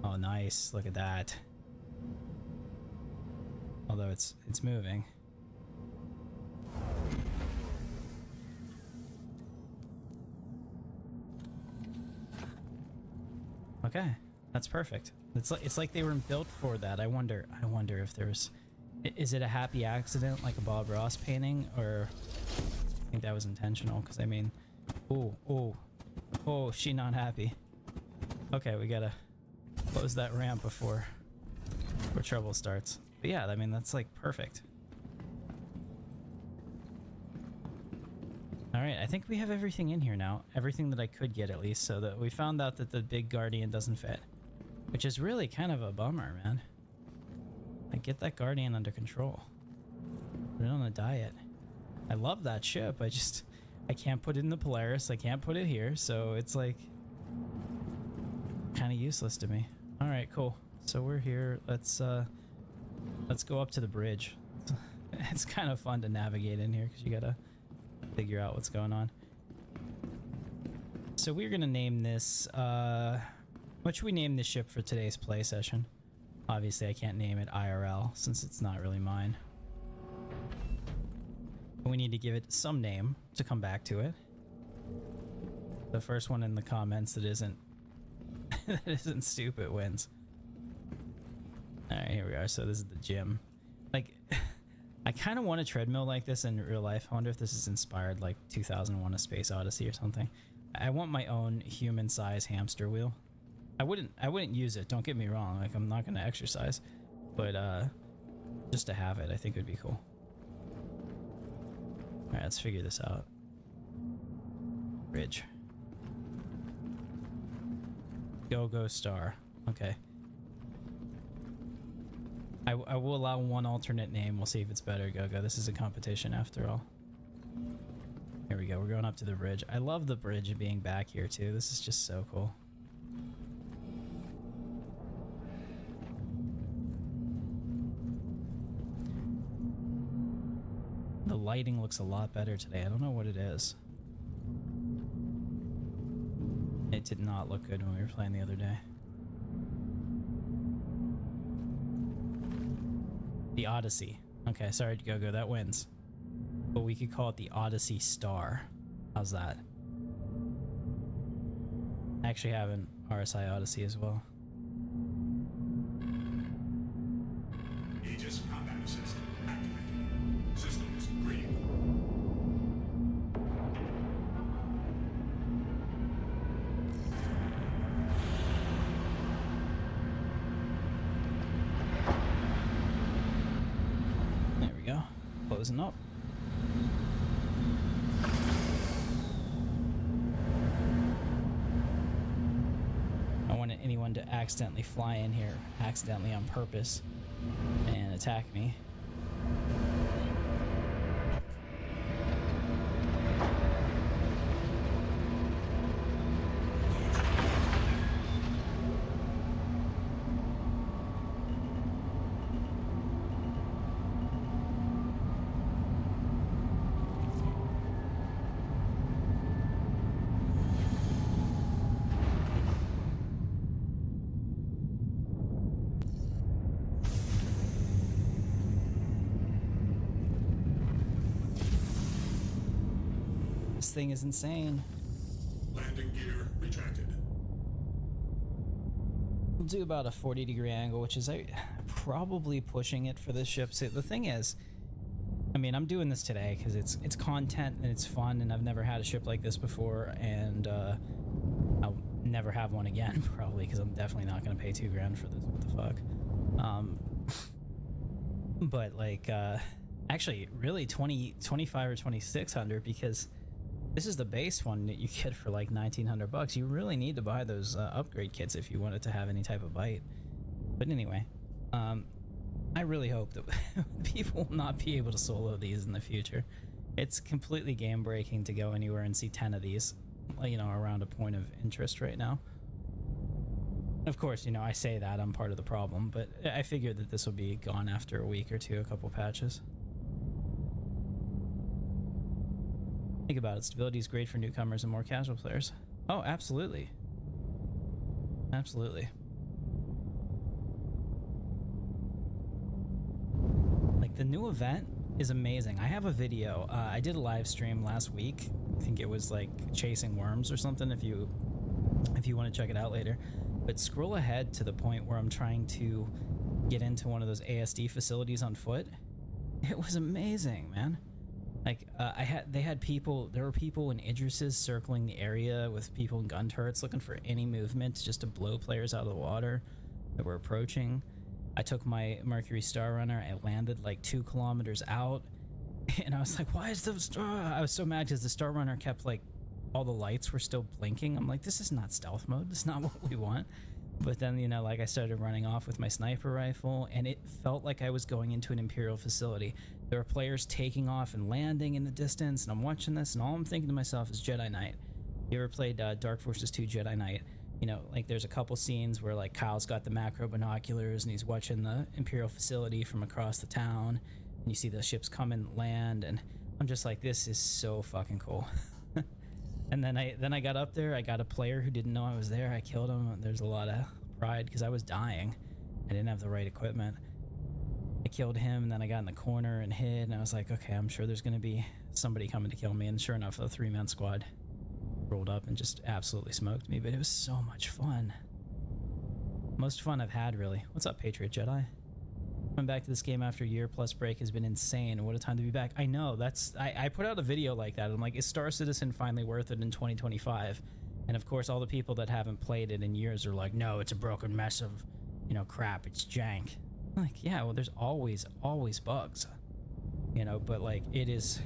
Oh, nice. Look at that. Although it's moving. Okay, that's perfect. It's like they were built for that. I wonder if there's... Is it a happy accident like a Bob Ross painting, or... I think that was intentional, because I mean... Oh, she not happy. Okay, we gotta close that ramp before trouble starts. But yeah, I mean, that's like perfect. Alright, I think we have everything in here now. Everything that I could get, at least, so that we found out that the big Guardian doesn't fit. Which is really kind of a bummer, man. Like, get that Guardian under control. Put it on a diet. I love that ship, I can't put it in the Polaris, I can't put it here, so it's like... kind of useless to me. Alright, cool. So we're here, let's go up to the bridge. It's kind of fun to navigate in here, because you gotta figure out what's going on. So we're gonna name this, what should we name this ship for today's play session? Obviously I can't name it IRL, since it's not really mine. But we need to give it some name to come back to it. The first one in the comments that isn't that isn't stupid wins. Alright, here we are. So this is the gym. Like, I kind of want a treadmill like this in real life. I wonder if this is inspired like 2001: A Space Odyssey or something. I want my own human-size hamster wheel. I wouldn't use it, don't get me wrong. Like, I'm not gonna exercise, but just to have it, I think would be cool. Alright, let's figure this out. Bridge. Go Star. Okay. I will allow one alternate name. We'll see if it's better. Go. This is a competition after all. Here we go. We're going up to the bridge. I love the bridge being back here too. This is just so cool. The lighting looks a lot better today. I don't know what it is. It did not look good when we were playing the other day. The Odyssey. Okay, sorry, Go. That wins. But we could call it the Odyssey Star. How's that? I actually have an RSI Odyssey as well. Aegis combat assist activated. Systems green. There we go. Closing up. I don't want anyone to accidentally fly in here, accidentally on purpose, and attack me. This thing is insane. Landing gear retracted. We'll do about a 40-degree angle, which is probably pushing it for this ship. So the thing is, I mean, I'm doing this today because it's content and it's fun, and I've never had a ship like this before, and I'll never have one again probably, because I'm definitely not going to pay $2 grand for this. What the fuck? But like, actually, really 25 or 2600, because this is the base one that you get for like 1900 bucks. You really need to buy those upgrade kits if you want it to have any type of bite. But anyway, I really hope that people will not be able to solo these in the future. It's completely game breaking to go anywhere and see 10 of these, you know, around a point of interest right now. Of course, you know, I say that I'm part of the problem, but I figured that this will be gone after a week or two, a couple patches. Think about it. Stability is great for newcomers and more casual players. Oh, absolutely. Absolutely. Like, the new event is amazing. I have a video. I did a live stream last week. I think it was like chasing worms or something, if you want to check it out later. But scroll ahead to the point where I'm trying to get into one of those ASD facilities on foot. It was amazing, man. Like, there were people in Idrises circling the area with people in gun turrets looking for any movement just to blow players out of the water that were approaching. I took my Mercury Star Runner, I landed like 2 kilometers out, and I was like, why is the Star... I was so mad because the Star Runner kept like, all the lights were still blinking. I'm like, this is not stealth mode, this is not what we want. But then, you know, like, I started running off with my sniper rifle, and it felt like I was going into an Imperial facility. There were players taking off and landing in the distance, and I'm watching this, and all I'm thinking to myself is Jedi Knight. You ever played Dark Forces 2 Jedi Knight? You know, like, there's a couple scenes where, like, Kyle's got the macro binoculars, and he's watching the Imperial facility from across the town, and you see the ships come and land, and I'm just like, this is so fucking cool. And then I got up there, I got a player who didn't know I was there, I killed him. There's a lot of pride because I was dying. I didn't have the right equipment. I killed him, and then I got in the corner and hid, and I was like, okay, I'm sure there's gonna be somebody coming to kill me, and sure enough, a 3-man squad rolled up and just absolutely smoked me, but it was so much fun. Most fun I've had, really. What's up, Patriot Jedi? Coming back to this game after a year plus break has been insane. What a time to be back. I know, I put out a video like that. I'm like, is Star Citizen finally worth it in 2025? And of course, all the people that haven't played it in years are like, no, it's a broken mess of, you know, crap, it's jank. I'm like, yeah, well, there's always bugs, you know, but like, it is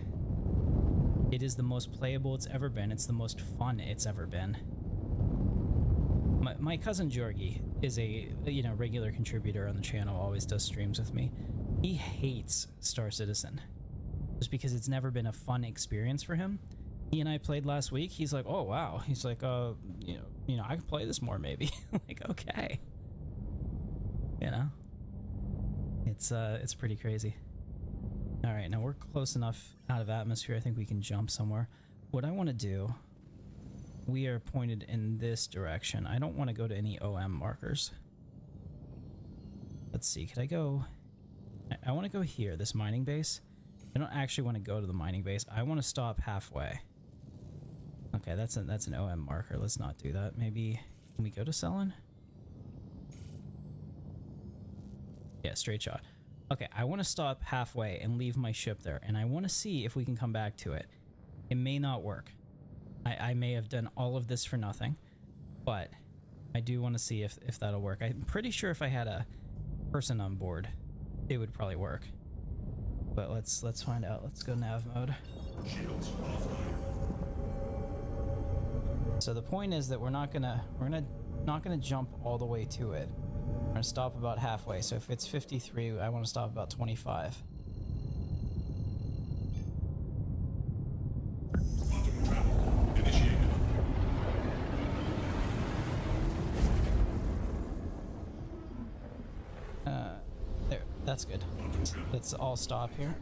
the most playable it's ever been. It's the most fun it's ever been. My cousin Georgie is a, you know, regular contributor on the channel, always does streams with me. He hates Star Citizen just because it's never been a fun experience for him. He and I played last week. He's like, oh wow. He's like, you know, I can play this more maybe. Like, okay. You know? It's pretty crazy. All right, now we're close enough out of atmosphere. I think we can jump somewhere. What I want to do, we are pointed in this direction. I don't want to go to any OM markers. Let's see, could I go... I want to go here, this mining base. I don't actually want to go to the mining base. I want to stop halfway. Okay, that's an OM marker. Let's not do that. Maybe... Can we go to Selin? Yeah, straight shot. Okay, I want to stop halfway and leave my ship there, and I want to see if we can come back to it. It may not work. I may have done all of this for nothing, but I do want to see if that'll work. I'm pretty sure if I had a person on board, it would probably work. But let's find out. Let's go nav mode. So the point is that we're not gonna jump all the way to it. We're gonna stop about halfway. So if it's 53, I want to stop about 25. There, that's good. Let's all stop here.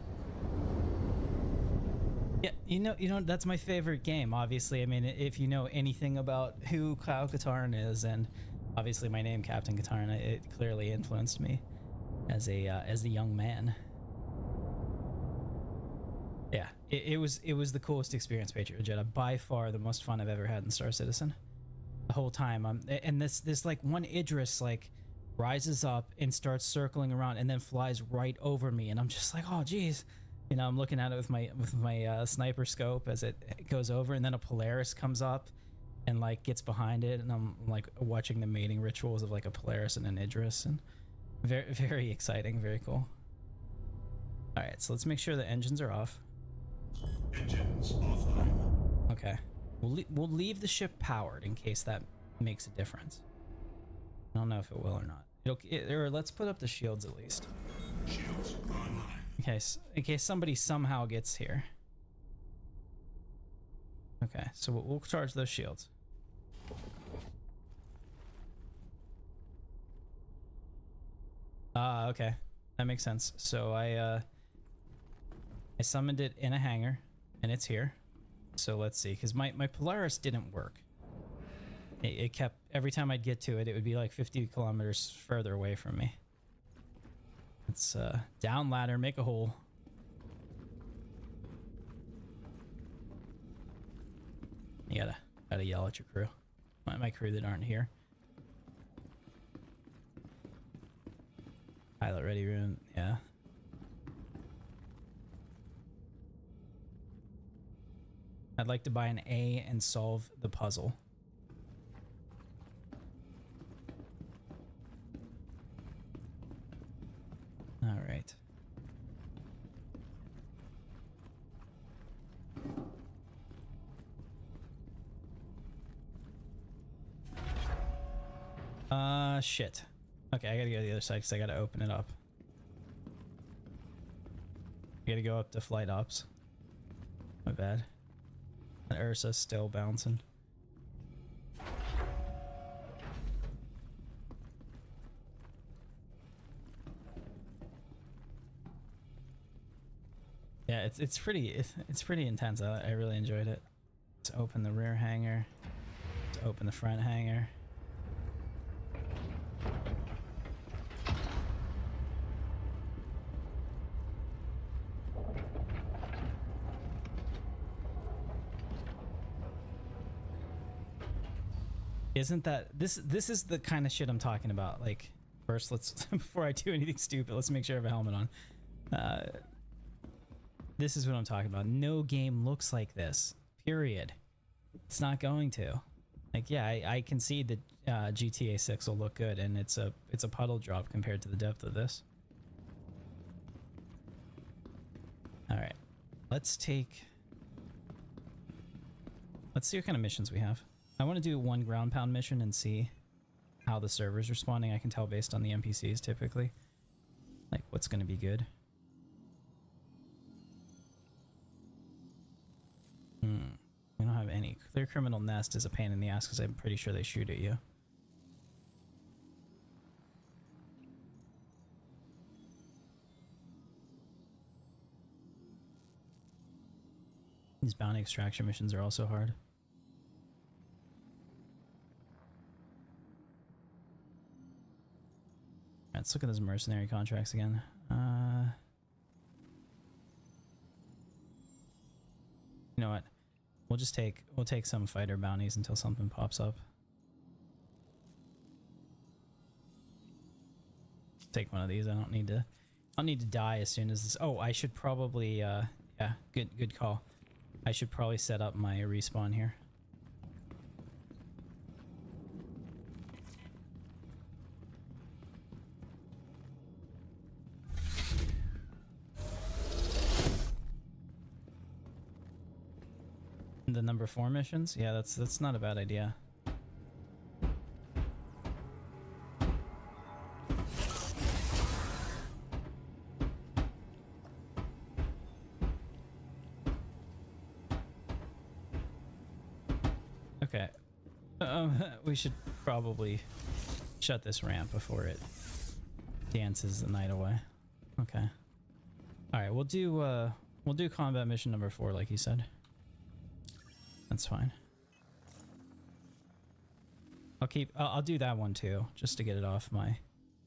Yeah, you know, that's my favorite game, obviously. I mean, if you know anything about who Captain Katarn is, and obviously my name, Captain Katarn, it clearly influenced me as a young man. Yeah, it was the coolest experience, Patriot Jedi. By far the most fun I've ever had in Star Citizen. The whole time, and this like one Idris like rises up and starts circling around and then flies right over me, and I'm just like, oh geez. You know, I'm looking at it with my sniper scope as it goes over, and then a Polaris comes up and like gets behind it, and I'm like watching the mating rituals of like a Polaris and an Idris, and very, very exciting, very cool. All right, so let's make sure the engines are off. Engines offline. Okay, we'll leave the ship powered in case that makes a difference. I don't know if it will or not. Or let's put up the shields at least. Shields online. In case somebody somehow gets here. Okay, so we'll charge those shields. Okay, that makes sense. So I summoned it in a hangar, and it's here. So let's see, because my Polaris didn't work. It kept, every time I'd get to it, it would be like 50 kilometers further away from me. It's down ladder, make a hole. You gotta yell at your crew. My crew that aren't here. Pilot ready room, yeah. I'd like to buy an A and solve the puzzle. All right. Shit. Okay, I gotta go to the other side because I gotta open it up. I gotta go up to flight ops. My bad. And Ursa's still bouncing. Yeah, it's pretty intense. I really enjoyed it. Let's open the rear hangar. Let's open the front hangar. Isn't that this is the kind of shit I'm talking about? Like, first let's before I do anything stupid, let's make sure I have a helmet on. This is what I'm talking about. No game looks like this. Period. It's not going to. Like, yeah, I concede that GTA 6 will look good, and it's a puddle drop compared to the depth of this. All right, let's see what kind of missions we have. I want to do one ground pound mission and see how the server's responding. I can tell based on the NPCs typically, like what's going to be good. We don't have any. Clear criminal nest is a pain in the ass because I'm pretty sure they shoot at you. These bounty extraction missions are also hard. Let's look at those mercenary contracts again. You know what? We'll take some fighter bounties until something pops up. Take one of these. I don't need to die as soon as this. Oh, I should probably yeah, good call. I should probably set up my respawn here. The number 4 missions? Yeah, that's not a bad idea. Okay. We should probably shut this ramp before it dances the night away. Okay. All right, we'll do combat mission number 4 like you said. That's fine. I'll do that one too, just to get it off my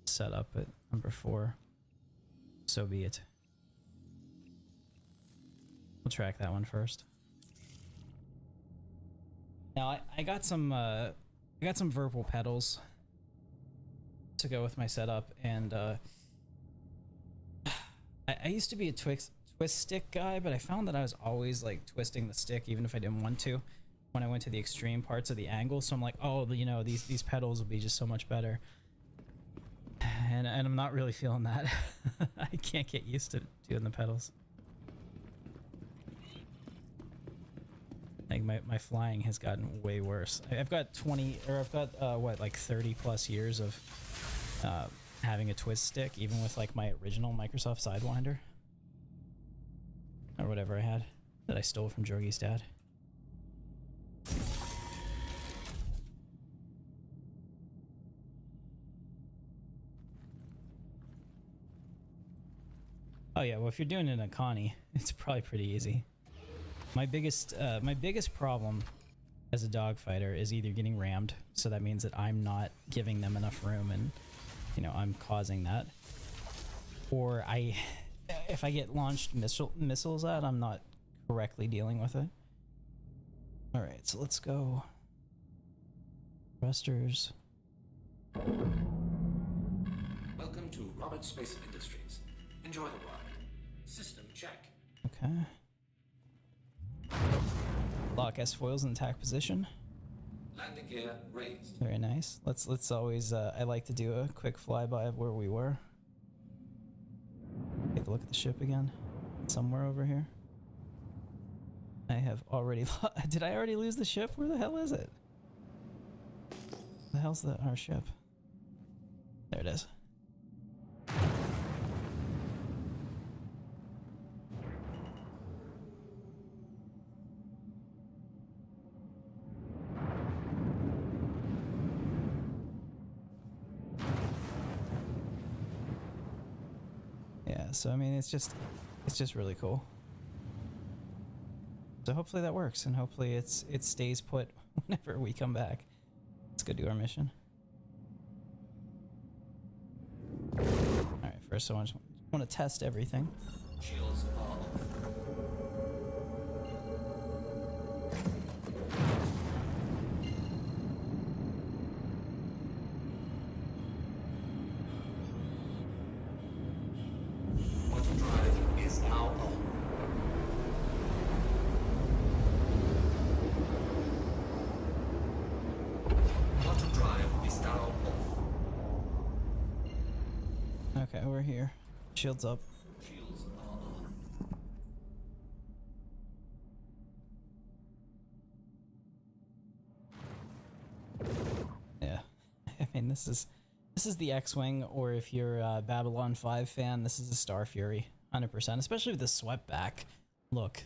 setup at number 4. So be it. We'll track that one first. Now I got some Verpal pedals to go with my setup, and I used to be a twist stick guy, but I found that I was always like twisting the stick even if I didn't want to when I went to the extreme parts of the angle. So I'm like, oh, you know, these pedals will be just so much better, and I'm not really feeling that. I can't get used to doing the pedals. Like my flying has gotten way worse. I've got what, like 30 plus years of having a twist stick, even with like my original Microsoft Sidewinder. Or whatever I had that I stole from Jorgie's dad. Oh yeah, well if you're doing it in a Connie, it's probably pretty easy. My biggest problem as a dogfighter is either getting rammed, so that means that I'm not giving them enough room and, you know, I'm causing that. Or if I get launched missiles at, I'm not correctly dealing with it. Alright, so let's go. Thrusters. Welcome to Robert Space Industries. Enjoy the ride. System check. Okay. Lock S foils in attack position. Landing gear raised. Very nice. Let's always I like to do a quick flyby of where we were. Take a look at the ship again. Somewhere over here. I have already did I already lose the ship? Where the hell is it? The hell's our ship? There it is. Yeah, so I mean it's just really cool. So hopefully that works, and hopefully it stays put whenever we come back. Let's go do our mission. Alright, first I want to test everything. Shields are off. Quantum drive is now on. Quantum drive is now off. Okay, we're here. Shields up. Shields are on. Yeah, I mean this is the X-Wing, or if you're a Babylon 5 fan, this is a Star Fury, 100%. Especially with the swept back look.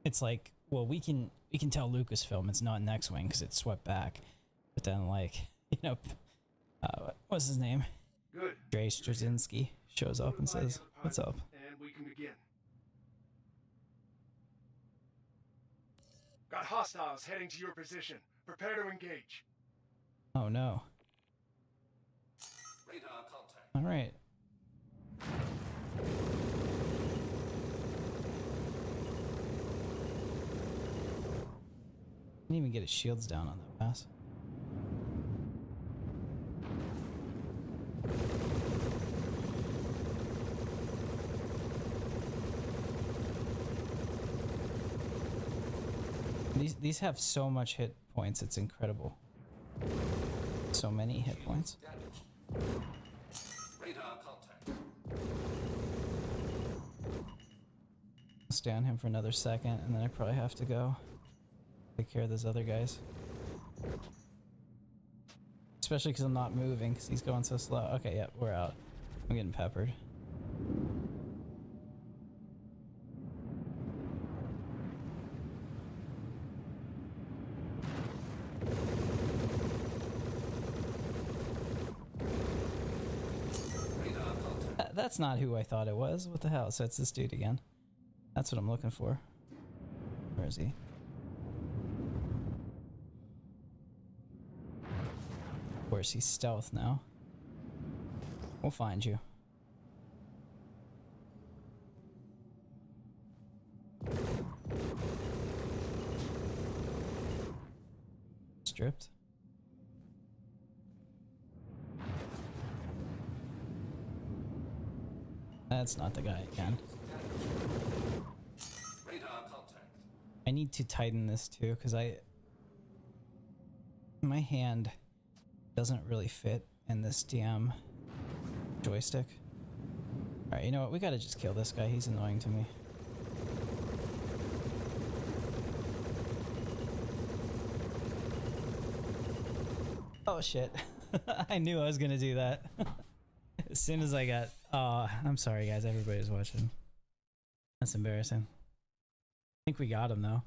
It's like, well, we can tell Lucasfilm it's not an X-Wing because it's swept back, but then like, you know, what's his name? Good. Dre Straczynski shows up and says, "What's up?" And we can begin. Got hostiles heading to your position. Prepare to engage. Oh no! Radar contact. All right. Didn't even get his shields down on that pass. These have so much hit points, it's incredible. So many hit points. Damaged. Radar contact. I'll stay on him for another second, and then I probably have to go take care of those other guys. Especially because I'm not moving, because he's going so slow. Okay, yeah, we're out. I'm getting peppered. That's not who I thought it was. What the hell? So it's this dude again. That's what I'm looking for. Where is he? Of course, he's stealth now. We'll find you. Stripped. That's not the guy again. Radar contact. I need to tighten this too, because my hand doesn't really fit in this damn joystick. Alright, you know what? We gotta just kill this guy. He's annoying to me. Oh shit. I knew I was gonna do that. As soon as I got... I'm sorry guys, everybody's watching. That's embarrassing. I think we got him though.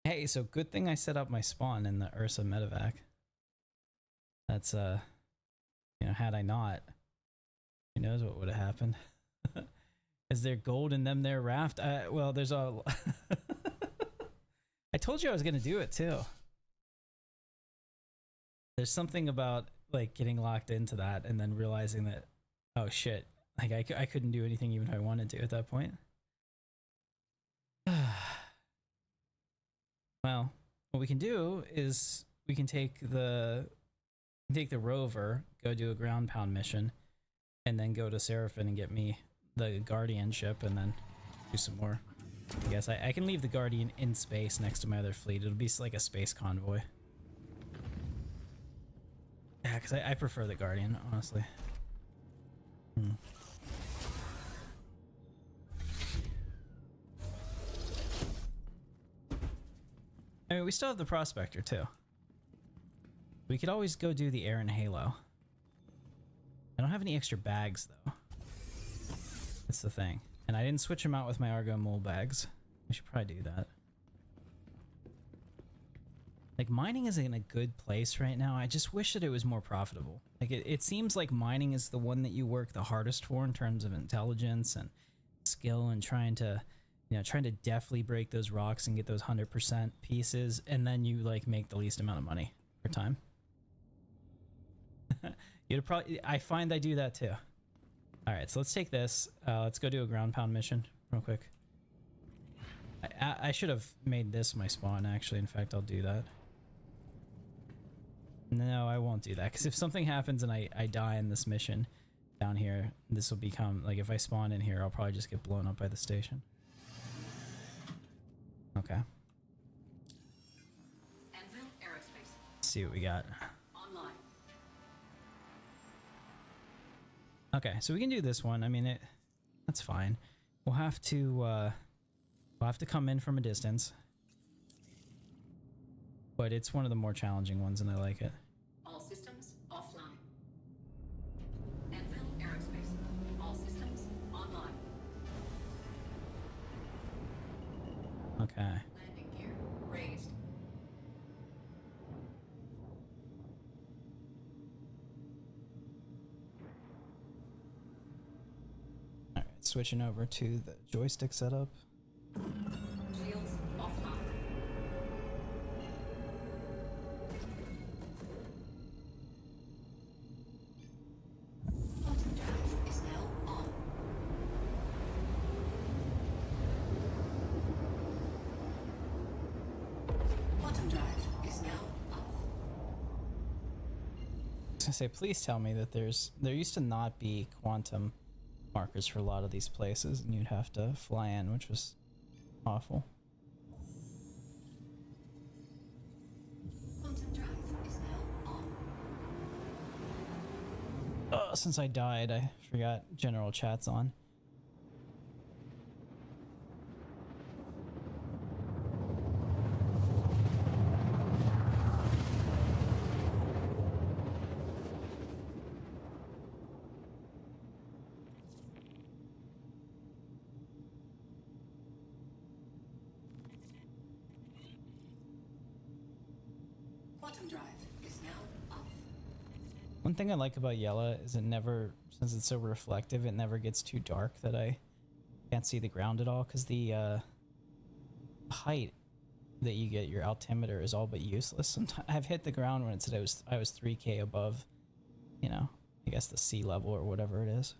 Hey, so good thing I set up my spawn in the Ursa medevac. That's, you know, had I not, who knows what would have happened. Is there gold in them there raft? Well, there's a... I told you I was going to do it too. There's something about like getting locked into that and then realizing that, oh shit, like I couldn't do anything even if I wanted to at that point. Well, what we can do is we can take the rover, go do a ground pound mission, and then go to Seraphim and get me the Guardian ship, and then do some more. I guess I can leave the Guardian in space next to my other fleet. It'll be like a space convoy. Yeah, because I prefer the Guardian, honestly. I mean, we still have the Prospector, too. We could always go do the Air and Halo. I don't have any extra bags, though. That's the thing. And I didn't switch them out with my Argo Mole bags. We should probably do that. Like, mining is in a good place right now. I just wish that it was more profitable. Like, it seems like mining is the one that you work the hardest for in terms of intelligence and skill and trying to, you know, trying to deftly break those rocks and get those 100% pieces, and then you, like, make the least amount of money per time. You'd probably... I find I do that, too. Alright, so let's take this. Let's go do a ground pound mission real quick. I should have made this my spawn, actually. In fact, I'll do that. No, I won't do that, because if something happens and I die in this mission down here, this will become... Like, if I spawn in here, I'll probably just get blown up by the station. Okay. Let's see what we got. Okay, so we can do this one. I mean, that's fine. We'll have to come in from a distance, but it's one of the more challenging ones, and I like it. All systems offline. Anvil Aerospace. All systems online. Okay. Landing gear raised. Switching over to the joystick setup. Shields offline. Quantum drive is now on. Quantum drive is now off. I was gonna say, please tell me that there used to not be quantum markers for a lot of these places, and you'd have to fly in, which was awful. Quantum drive is now on. Oh, since I died, I forgot general chat's on. Quantum drive is now off. One thing I like about Yella is it never, since it's so reflective, it never gets too dark that I can't see the ground at all, because the height that you get, your altimeter, is all but useless. Sometimes I've hit the ground when it said I was 3K above, you know, I guess the sea level or whatever it is.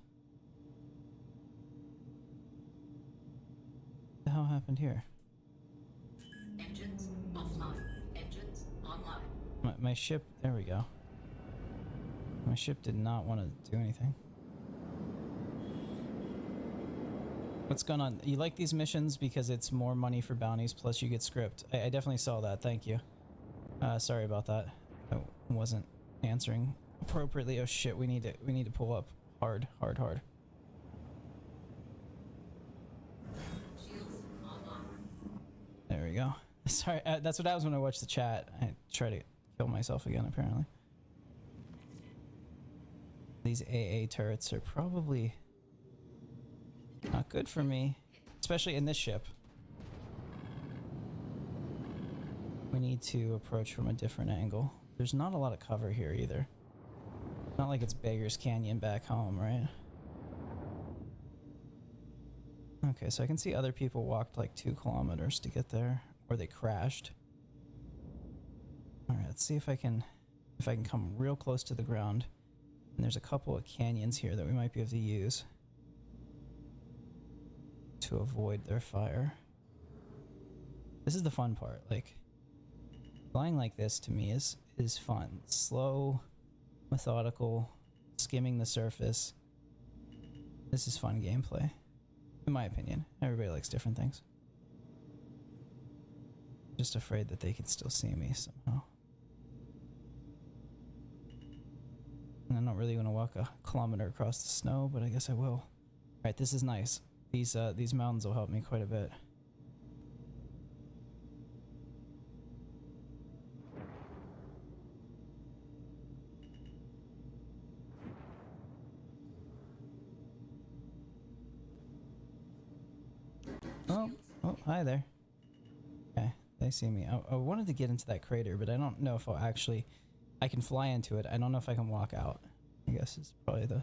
What the hell happened here? Engines offline. Engines online. My ship, there we go. My ship did not want to do anything. What's going on? You like these missions because it's more money for bounties, plus you get script. I definitely saw that, thank you. Sorry about that. I wasn't answering appropriately. Oh shit, we need to pull up hard. Shields online. There we go. Sorry, that's what I was when I watched the chat. I try to kill myself again, apparently. These AA turrets are probably not good for me, especially in this ship. We need to approach from a different angle. There's not a lot of cover here either. Not like it's Beggar's Canyon back home, right? Okay, so I can see other people walked like 2 kilometers to get there, or they crashed. All right, let's see if I can come real close to the ground. And there's a couple of canyons here that we might be able to use to avoid their fire. This is the fun part. Like, flying like this to me is fun. Slow, methodical, skimming the surface. This is fun gameplay, in my opinion. Everybody likes different things. Just afraid that they can still see me somehow. And I don't really want to walk a kilometer across the snow, but I guess I will. All right, this is nice. These mountains will help me quite a bit. Oh, hi there. Okay, they see me. I wanted to get into that crater, but I don't know if I'll actually... I can fly into it. I don't know if I can walk out. I guess is probably the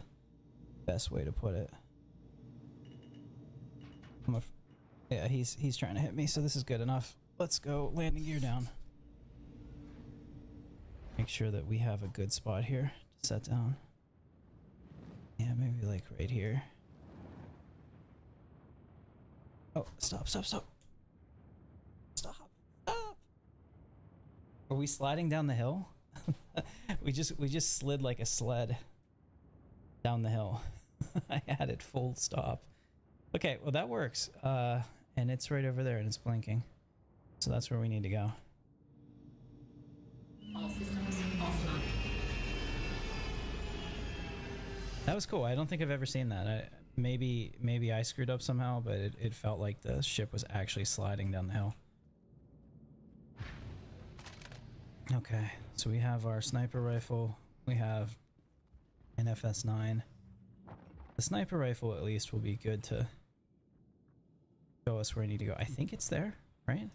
best way to put it. Yeah, he's trying to hit me, so this is good enough. Let's go landing gear down. Make sure that we have a good spot here to set down. Yeah, maybe like right here. Oh, stop. Stop. Are we sliding down the hill? we just slid like a sled down the hill. I had it full stop. Okay, well that works. And it's right over there and it's blinking. So that's where we need to go. All systems offline. That was cool. I don't think I've ever seen that. Maybe I screwed up somehow, but it felt like the ship was actually sliding down the hill. Okay, so we have our sniper rifle. We have an FS9. The sniper rifle at least will be good to show us where I need to go. I think it's there, right?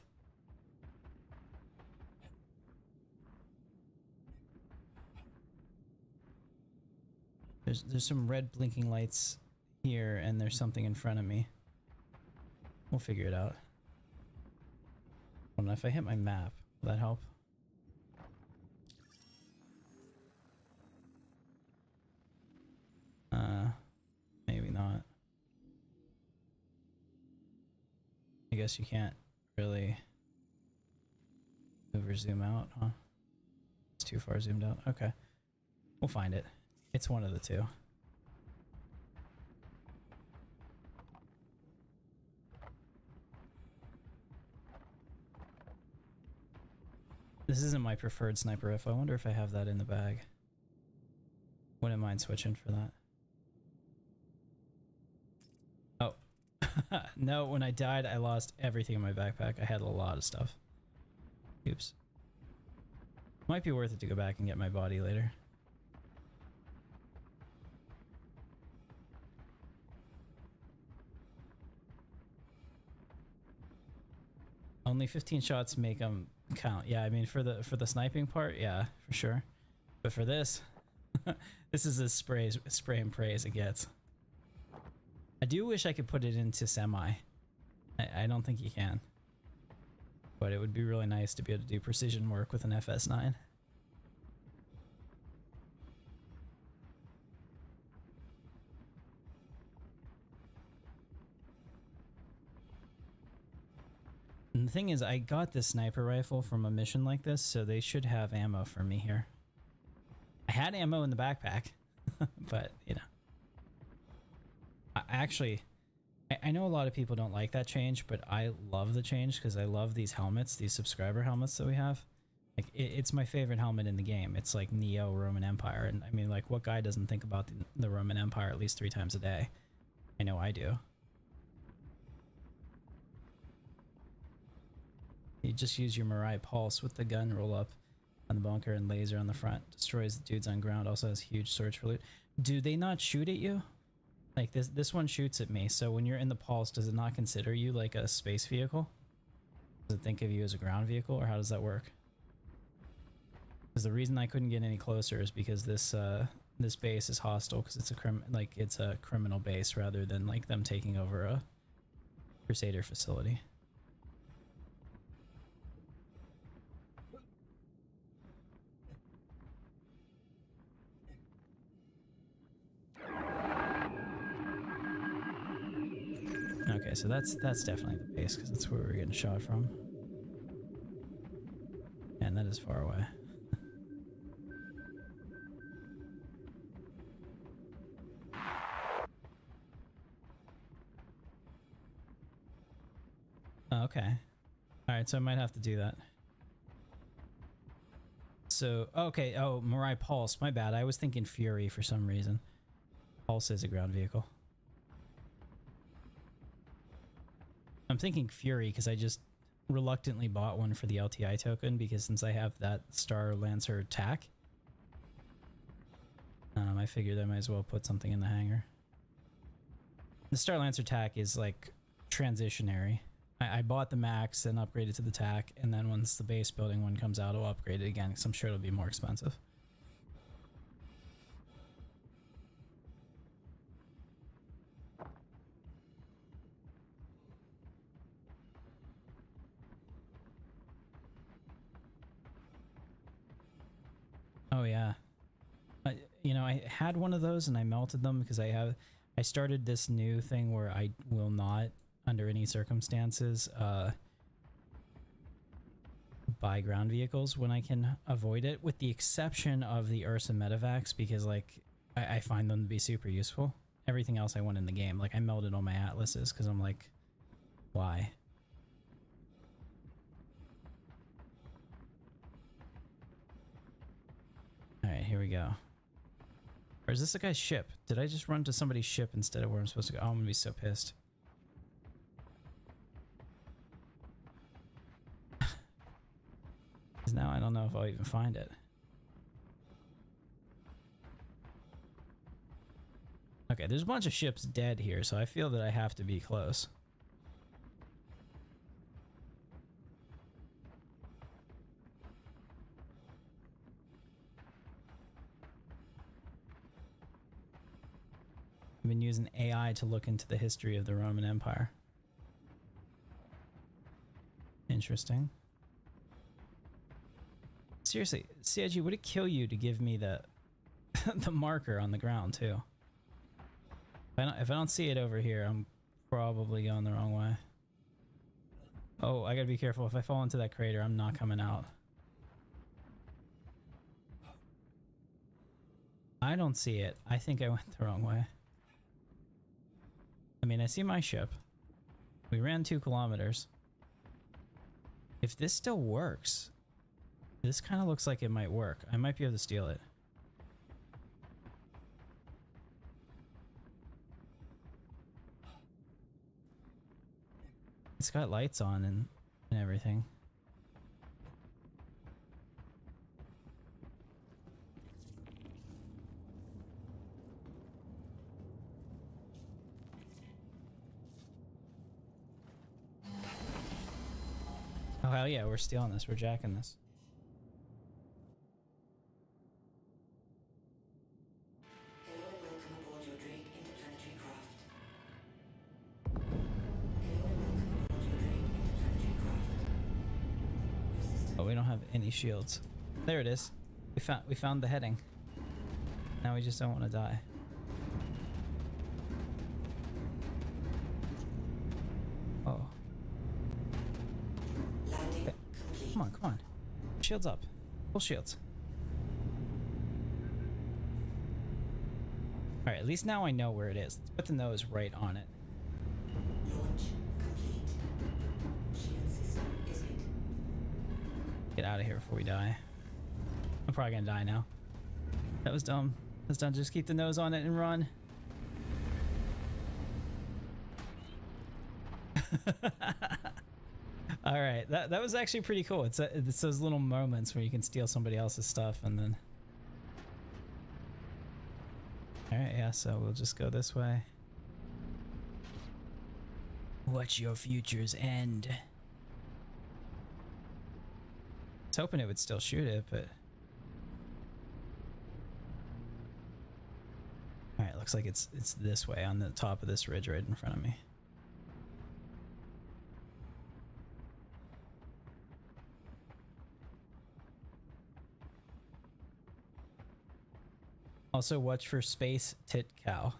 There's some red blinking lights here, and there's something in front of me. We'll figure it out. I don't know if I hit my map. Will that help? Maybe not. I guess you can't really move or zoom out, huh? It's too far zoomed out. Okay. We'll find it. It's one of the two. This isn't my preferred sniper rifle. I wonder if I have that in the bag. Wouldn't mind switching for that. Oh. No, when I died, I lost everything in my backpack. I had a lot of stuff. Oops. Might be worth it to go back and get my body later. Only 15 shots make them count. Yeah, I mean for the sniping part, yeah, for sure. But for this, this is as spray and pray as it gets. I do wish I could put it into semi. I don't think you can. But it would be really nice to be able to do precision work with an FS9. And the thing is, I got this sniper rifle from a mission like this, so they should have ammo for me here. I had ammo in the backpack, but, you know. I know a lot of people don't like that change, but I love the change because I love these helmets, these subscriber helmets that we have. Like, it's my favorite helmet in the game. It's like Neo Roman Empire, and I mean, like, what guy doesn't think about the Roman Empire at least 3 times a day? I know I do. You just use your Mirai Pulse with the gun roll up on the bunker and laser on the front. Destroys the dudes on ground. Also has huge search for loot. Do they not shoot at you? Like this one shoots at me. So when you're in the Pulse, does it not consider you like a space vehicle? Does it think of you as a ground vehicle, or how does that work? Because the reason I couldn't get any closer is because this base is hostile because it's a criminal base rather than like them taking over Crusader facility. Okay, so that's definitely the base because that's where we're getting shot from. And that is far away. Okay. Alright, so I might have to do that. So, okay, oh, Mirai Pulse. My bad. I was thinking Fury for some reason. Pulse is a ground vehicle. I'm thinking Fury because I just reluctantly bought one for the LTI token because since I have that Star Lancer attack, I figured I might as well put something in the hangar. The Star Lancer attack is like transitionary. I bought the max and upgraded to the tack, and then once the base building one comes out, I'll upgrade it again because I'm sure it'll be more expensive. Oh yeah, you know, I had one of those and I melted them because I started this new thing where I will not, under any circumstances, buy ground vehicles when I can avoid it, with the exception of the Ursa Medevacs because like I find them to be super useful. Everything else I want in the game, like I melted all my Atlases because I'm like, why? Alright, here we go. Or is this a guy's ship? Did I just run to somebody's ship instead of where I'm supposed to go? Oh, I'm gonna be so pissed. Because now I don't know if I'll even find it. Okay, there's a bunch of ships dead here, so I feel that I have to be close. I've been using AI to look into the history of the Roman Empire. Interesting. Seriously, CIG, would it kill you to give me the the marker on the ground too? If I don't see it over here, I'm probably going the wrong way. Oh, I gotta be careful. If I fall into that crater, I'm not coming out. I don't see it. I think I went the wrong way. I mean, I see my ship. We ran 2 kilometers. If this still works, this kind of looks like it might work. I might be able to steal it. It's got lights on and everything. Oh hell yeah, we're stealing this, we're jacking this. Hello and welcome aboard your Drake interplanetary craft. Oh, we don't have any shields. There it is. We found the heading. Now we just don't want to die. Oh. Okay. Come on, come on. Shields up. Full shields. Alright, at least now I know where it is. Let's put the nose right on it. Launch complete. Shield system is hit. Get out of here before we die. I'm probably gonna die now. That was dumb. That's done. Just keep the nose on it and run. All right, that was actually pretty cool. It's those little moments where you can steal somebody else's stuff and then. All right, yeah. So we'll just go this way. Watch your futures end. I was hoping it would still shoot it, but. All right, looks like it's this way on the top of this ridge right in front of me. Also, watch for space tit cow.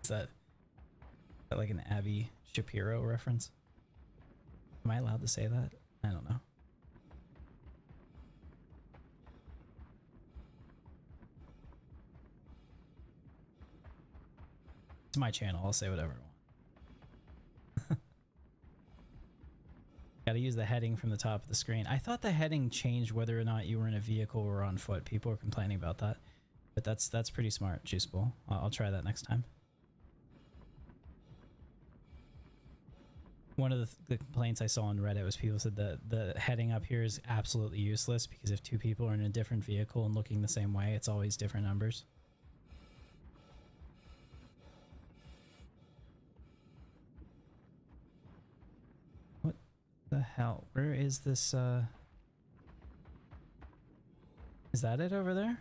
Is that like an Abby Shapiro reference? Am I allowed to say that? I don't know. It's my channel. I'll say whatever I want. Gotta use the heading from the top of the screen. I thought the heading changed whether or not you were in a vehicle or on foot. People were complaining about that. But that's pretty smart, Juiceable. I'll try that next time. One of the complaints I saw on Reddit was people said that the heading up here is absolutely useless because if two people are in a different vehicle and looking the same way, it's always different numbers. What the hell? Where is this, Is that it over there?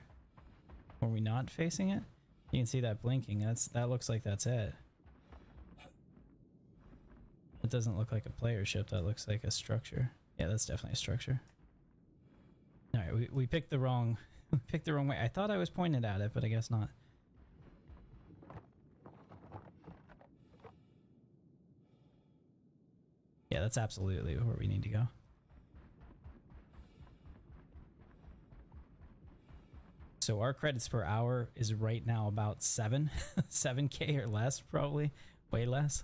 Are we not facing it? You can see that blinking. That looks like that's it. It doesn't look like a player ship. That looks like a structure. Yeah, that's definitely a structure. All right, we picked the wrong way. I thought I was pointed at it, but I guess not. Yeah, that's absolutely where we need to go. So our credits per hour is right now about 7K or less, probably way less.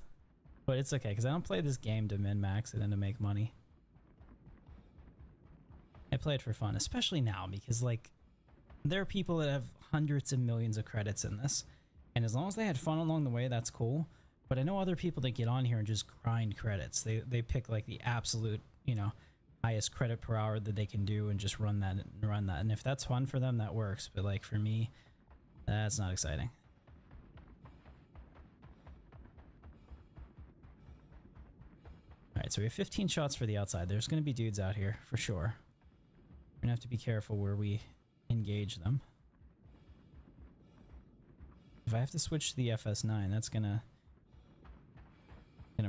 But it's okay because I don't play this game to min-max it and to make money. I play it for fun, especially now because like there are people that have hundreds of millions of credits in this, and as long as they had fun along the way, that's cool. But I know other people that get on here and just grind credits. They pick like the absolute, you know, highest credit per hour that they can do and just run that. And if that's fun for them, that works. But like for me, that's not exciting. All right, so we have 15 shots for the outside. There's going to be dudes out here for sure. We're going to have to be careful where we engage them. If I have to switch to the FS9, that's gonna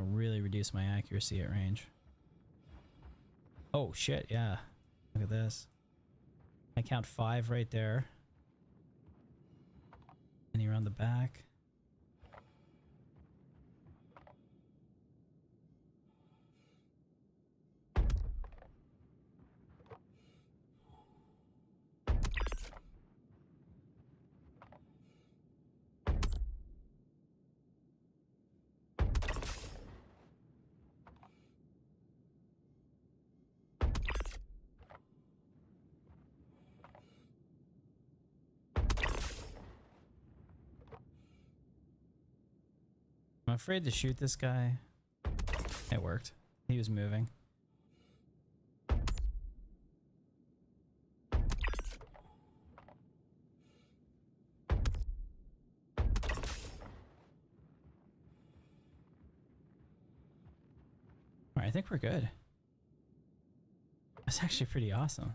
really reduce my accuracy at range. Oh shit, yeah. Look at this. I count 5 right there. Any around the back. I'm afraid to shoot this guy. It worked. He was moving. Alright, I think we're good. That's actually pretty awesome.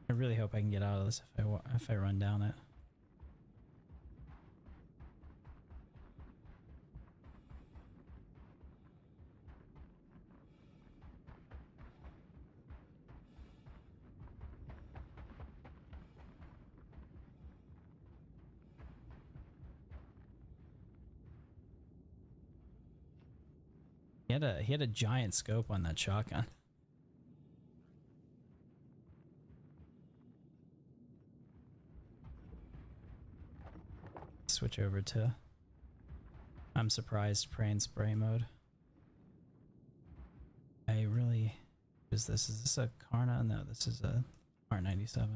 I really hope I can get out of this if I run down it. He had a giant scope on that shotgun. Switch over to I'm surprised pray and spray mode. I really is this a Karna? No, this is a R97.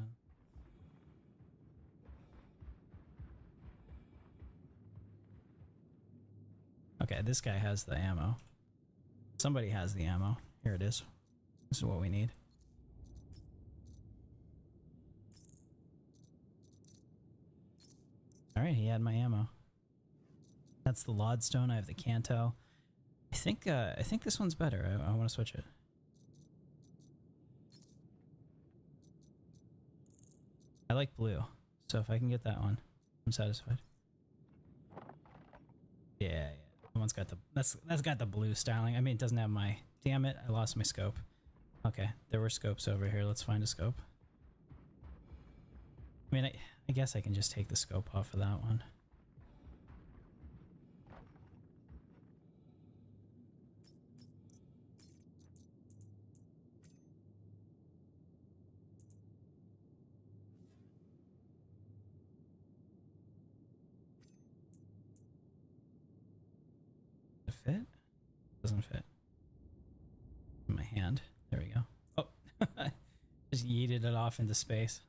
Okay, this guy has the ammo. Somebody has the ammo. Here it is. This is what we need. Alright, he had my ammo. That's the Lodstone. I have the Kanto. I think this one's better. I want to switch it. I like blue. So if I can get that one, I'm satisfied. Yeah. That one's got the that's got the blue styling. I mean, it doesn't have my. Damn it! I lost my scope. Okay, there were scopes over here. Let's find a scope. I mean, I guess I can just take the scope off of that one. Does it fit? Doesn't fit. In my hand. There we go. Oh, just yeeted it off into space.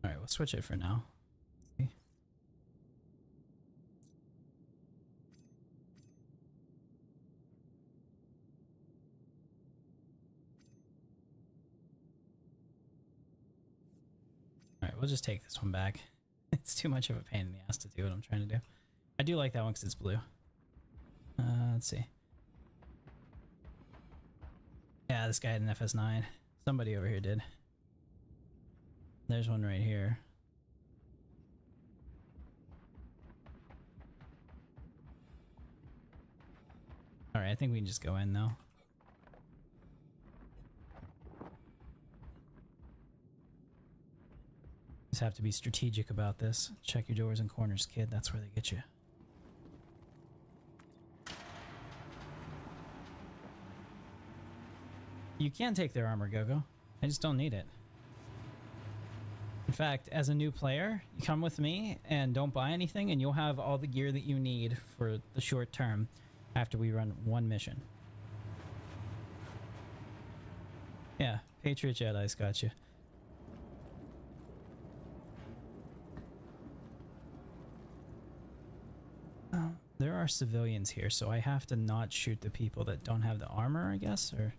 Alright, we'll switch it for now. Okay. Alright, we'll just take this one back. It's too much of a pain in the ass to do what I'm trying to do. I do like that one because it's blue. Let's see. Yeah, this guy had an FS9. Somebody over here did. There's one right here. Alright, I think we can just go in though. Just have to be strategic about this. Check your doors and corners, kid. That's where they get you. You can take their armor, Gogo. I just don't need it. In fact, as a new player, you come with me and don't buy anything and you'll have all the gear that you need for the short term after we run one mission. Yeah, Patriot Jedi's got you. There are civilians here, so I have to not shoot the people that don't have the armor, I guess? Or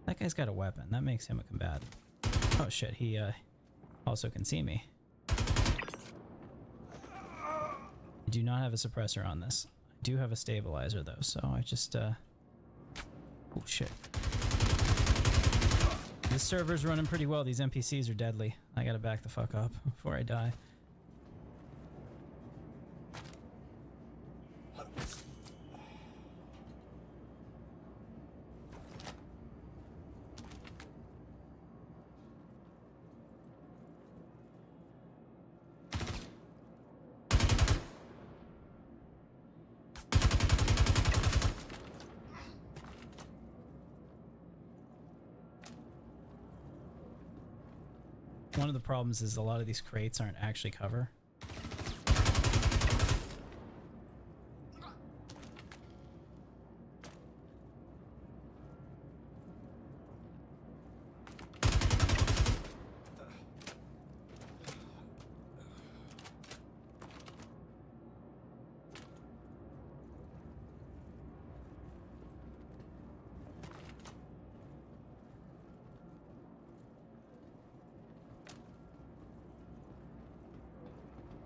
that guy's got a weapon. That makes him a combatant. Oh shit, he also can see me. I do not have a suppressor on this. I do have a stabilizer though, so I just oh shit. This server's running pretty well. These NPCs are deadly. I gotta back the fuck up before I die. One of the problems is a lot of these crates aren't actually cover.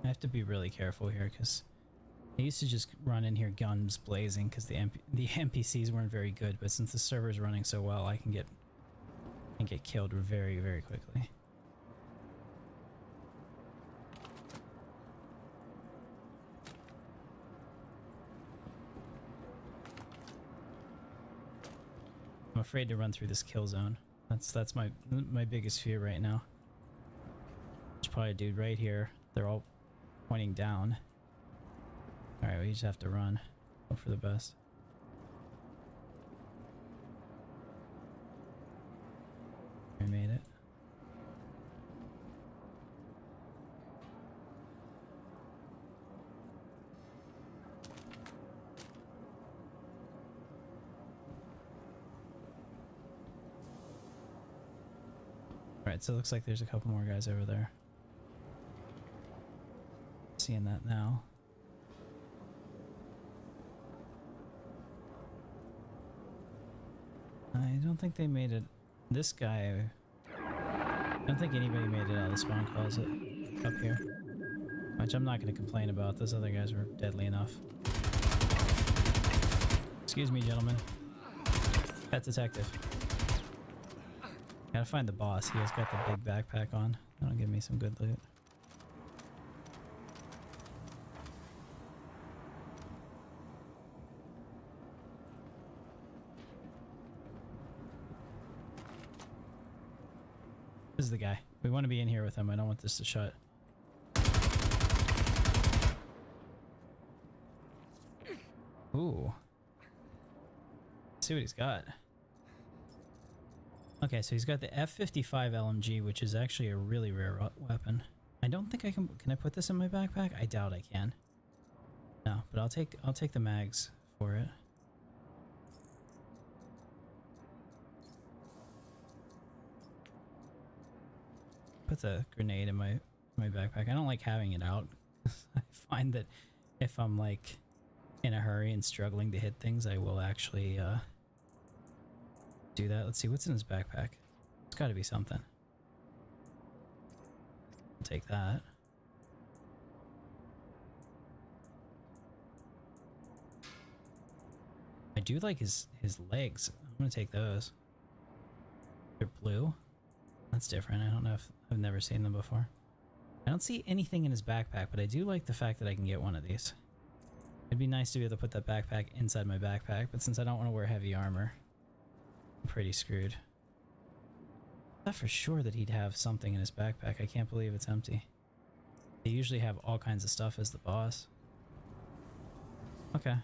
I have to be really careful here because I used to just run in here guns blazing because the NPCs weren't very good, but since the server's running so well, I can get killed very, very quickly. I'm afraid to run through this kill zone. That's my biggest fear right now. There's probably a dude right here. They're all pointing down. Alright, we just have to run. Hope for the best. We made it. Alright, so it looks like there's a couple more guys over there. Seeing that now. I don't think they made it. This guy. I don't think anybody made it out of the spawn closet up here. Which I'm not going to complain about. Those other guys were deadly enough. Excuse me, gentlemen. Pet detective. Gotta find the boss. He has got the big backpack on. That'll give me some good loot. This is the guy. We want to be in here with him. I don't want this to shut. Ooh. Let's see what he's got. Okay, so he's got the F-55 LMG, which is actually a really rare weapon. I don't think I can I put this in my backpack? I doubt I can. No, but I'll take the mags for it. Put the grenade in my backpack. I don't like having it out. I find that if I'm like in a hurry and struggling to hit things, I will actually do that. Let's see what's in his backpack. It's got to be something. I'll take that. I do like his legs. I'm gonna take those. They're blue. That's different. I don't know if I've never seen them before. I don't see anything in his backpack, but I do like the fact that I can get one of these. It'd be nice to be able to put that backpack inside my backpack, but since I don't want to wear heavy armor, I'm pretty screwed. I thought for sure that he'd have something in his backpack. I can't believe it's empty. They usually have all kinds of stuff as the boss. Okay.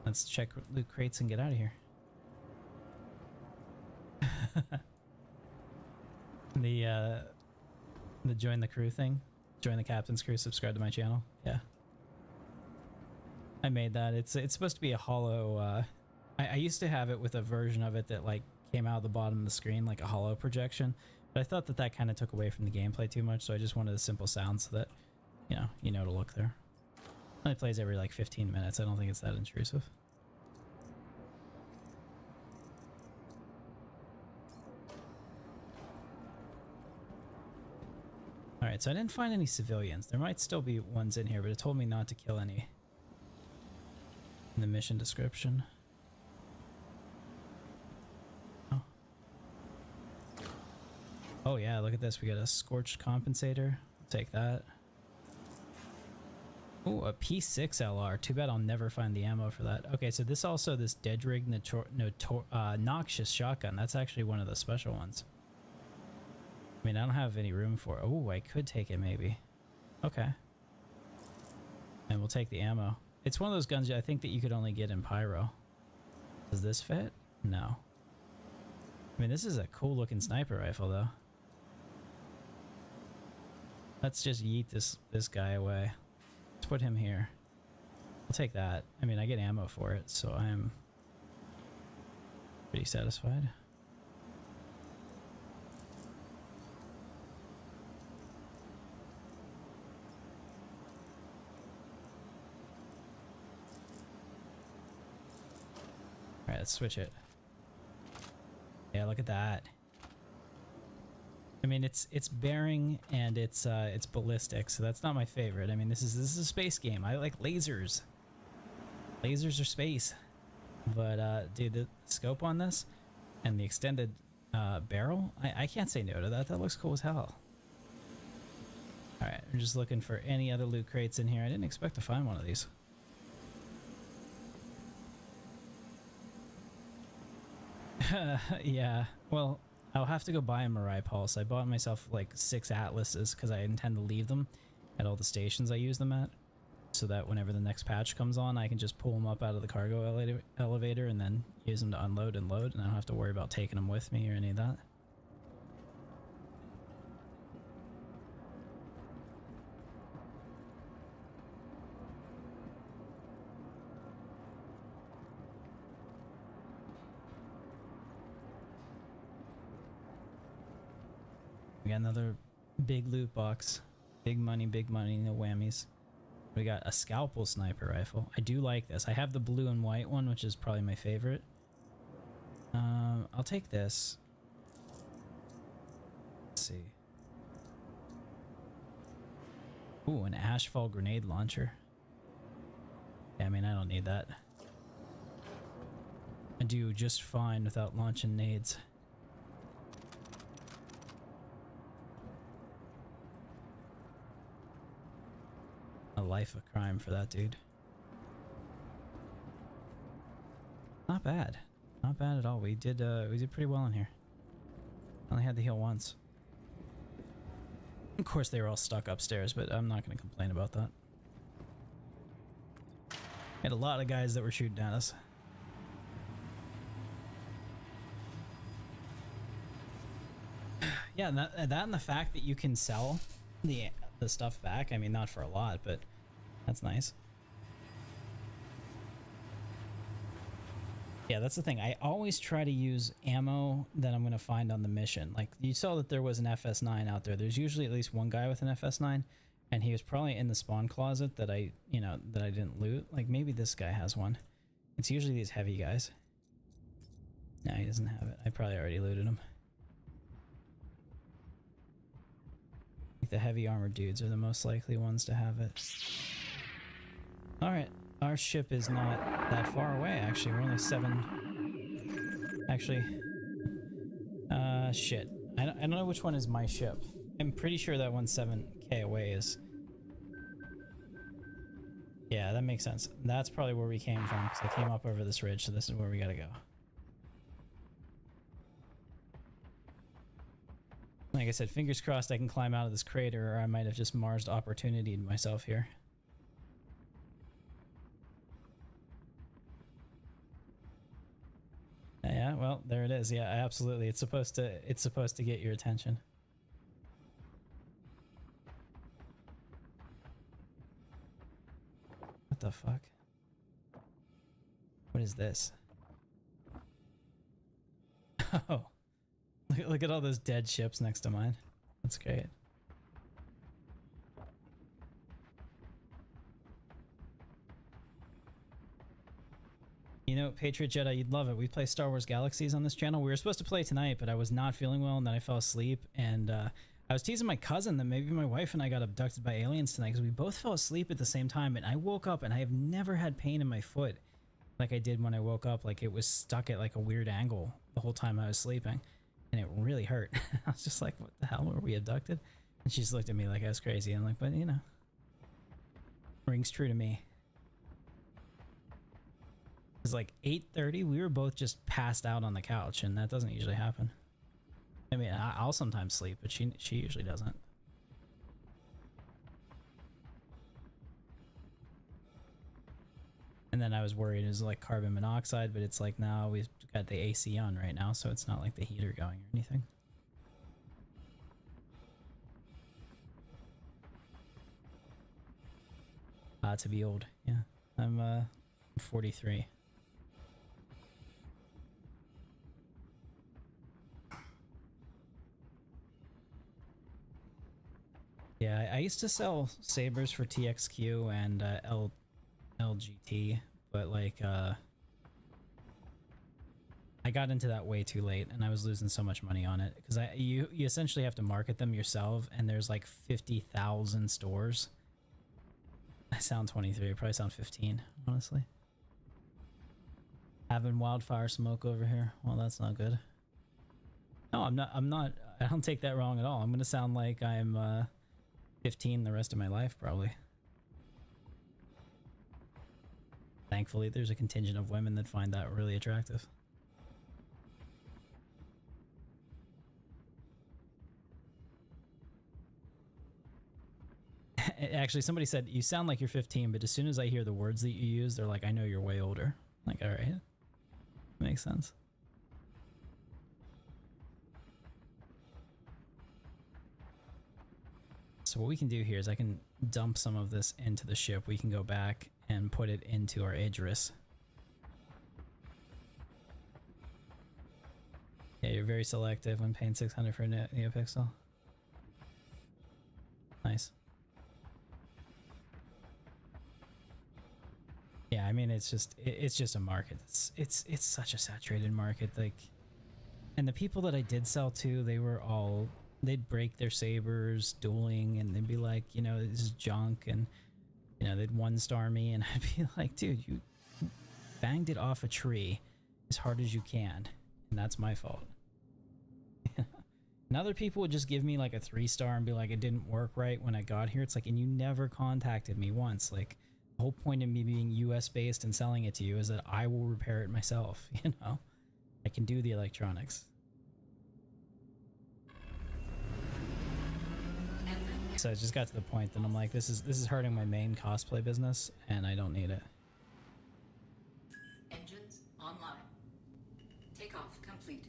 Let's check loot crates and get out of here. The join the crew thing, join the captain's crew, subscribe to my channel. Yeah, I made that. It's supposed to be a hollow. I used to have it with a version of it that like came out of the bottom of the screen like a hollow projection, but I thought that kind of took away from the gameplay too much, so I just wanted a simple sound so that you know to look there. It only plays every like 15 minutes. I don't think it's that intrusive. Alright, so I didn't find any civilians. There might still be ones in here, but it told me not to kill any in the mission description. Oh. Oh yeah, look at this. We got a scorched compensator. I'll take that. Oh, a P6 LR. Too bad I'll never find the ammo for that. Okay, so this dead rig noxious shotgun. That's actually one of the special ones. I mean, I don't have any room for it. Oh, I could take it maybe. Okay. And we'll take the ammo. It's one of those guns I think that you could only get in Pyro. Does this fit? No. I mean, this is a cool looking sniper rifle though. Let's just yeet this guy away. Let's put him here. I'll take that. I mean, I get ammo for it, so I'm pretty satisfied. Alright, let's switch it. Yeah, look at that. I mean, it's bearing and it's ballistic, so that's not my favorite. I mean, this is a space game. I like lasers. Lasers are space. But dude, the scope on this and the extended barrel, I can't say no to that. That looks cool as hell. Alright, I'm just looking for any other loot crates in here. I didn't expect to find one of these. Yeah, well, I'll have to go buy a Mirai Pulse. I bought myself like 6 Atlases because I intend to leave them at all the stations I use them at, so that whenever the next patch comes on, I can just pull them up out of the cargo elevator and then use them to unload and load, and I don't have to worry about taking them with me or any of that. We got another big loot box. Big money, no whammies. We got a scalpel sniper rifle. I do like this. I have the blue and white one, which is probably my favorite. I'll take this. Let's see. Ooh, an ashfall grenade launcher. Yeah, I mean, I don't need that. I do just fine without launching nades. A life of crime for that dude. Not bad. Not bad at all. We did pretty well in here. I only had to heal once. Of course, they were all stuck upstairs, but I'm not going to complain about that. Had a lot of guys that were shooting at us. Yeah, and that and the fact that you can sell the stuff back. I mean, not for a lot, but that's nice. Yeah, that's the thing. I always try to use ammo that I'm going to find on the mission. Like, you saw that there was an FS9 out there. There's usually at least one guy with an FS9, and he was probably in the spawn closet that I didn't loot. Like, maybe this guy has one. It's usually these heavy guys. No, he doesn't have it. I probably already looted him. Like, the heavy armored dudes are the most likely ones to have it. Alright. Our ship is not that far away, actually. We're only 7... Actually... shit. I don't know which one is my ship. I'm pretty sure that one's 7k away is... Yeah, that makes sense. That's probably where we came from, because I came up over this ridge, so this is where we gotta go. Like I said, fingers crossed I can climb out of this crater, or I might have just Mars'd opportunity'd myself here. Yeah, well, there it is. Yeah, absolutely. It's supposed to get your attention. What the fuck? What is this? Oh. Look at all those dead ships next to mine. That's great. You know, Patriot Jedi, you'd love it. We play Star Wars Galaxies on this channel. We were supposed to play tonight, but I was not feeling well, and then I fell asleep. And I was teasing my cousin that maybe my wife and I got abducted by aliens tonight, because we both fell asleep at the same time. And I woke up, and I have never had pain in my foot like I did when I woke up. Like, it was stuck at like a weird angle the whole time I was sleeping, and it really hurt. I was just like, what the hell, were we abducted? And she just looked at me like I was crazy. I'm like, but you know, rings true to me. It was like 8:30. We were both just passed out on the couch, and that doesn't usually happen. I mean, I'll sometimes sleep, but she usually doesn't. And then I was worried it was like carbon monoxide, but it's like, now we've got the AC on right now, so it's not like the heater going or anything. To be old, yeah. I'm 43. Yeah, I used to sell sabers for TXQ and LGT, but like I got into that way too late, and I was losing so much money on it, because you essentially have to market them yourself, and there's like 50,000 stores. I sound 23. I probably sound 15, honestly. Having wildfire smoke over here. Well, that's not good. No, I'm not. I don't take that wrong at all. I'm gonna sound like I'm 15 the rest of my life, probably. Thankfully, there's a contingent of women that find that really attractive. Actually, somebody said, you sound like you're 15, but as soon as I hear the words that you use, they're like, I know you're way older. I'm like, all right. Makes sense. So what we can do here is I can dump some of this into the ship. We can go back and put it into our Idris. Yeah, you're very selective when paying 600 for a NeoPixel. Nice. Yeah, I mean, it's just a market. It's such a saturated market. Like, and the people that I did sell to, they were all, they'd break their sabers dueling, and they'd be like, you know, this is junk, and you know, they'd one-star me, and I'd be like, dude, you banged it off a tree as hard as you can, and that's my fault. And other people would just give me like a 3-star and be like, it didn't work right when I got here. It's like, and you never contacted me once. Like, the whole point of me being US based and selling it to you is that I will repair it myself. You know, I can do the electronics. So I just got to the point that I'm like, this is hurting my main cosplay business, and I don't need it. Engines online. Takeoff complete.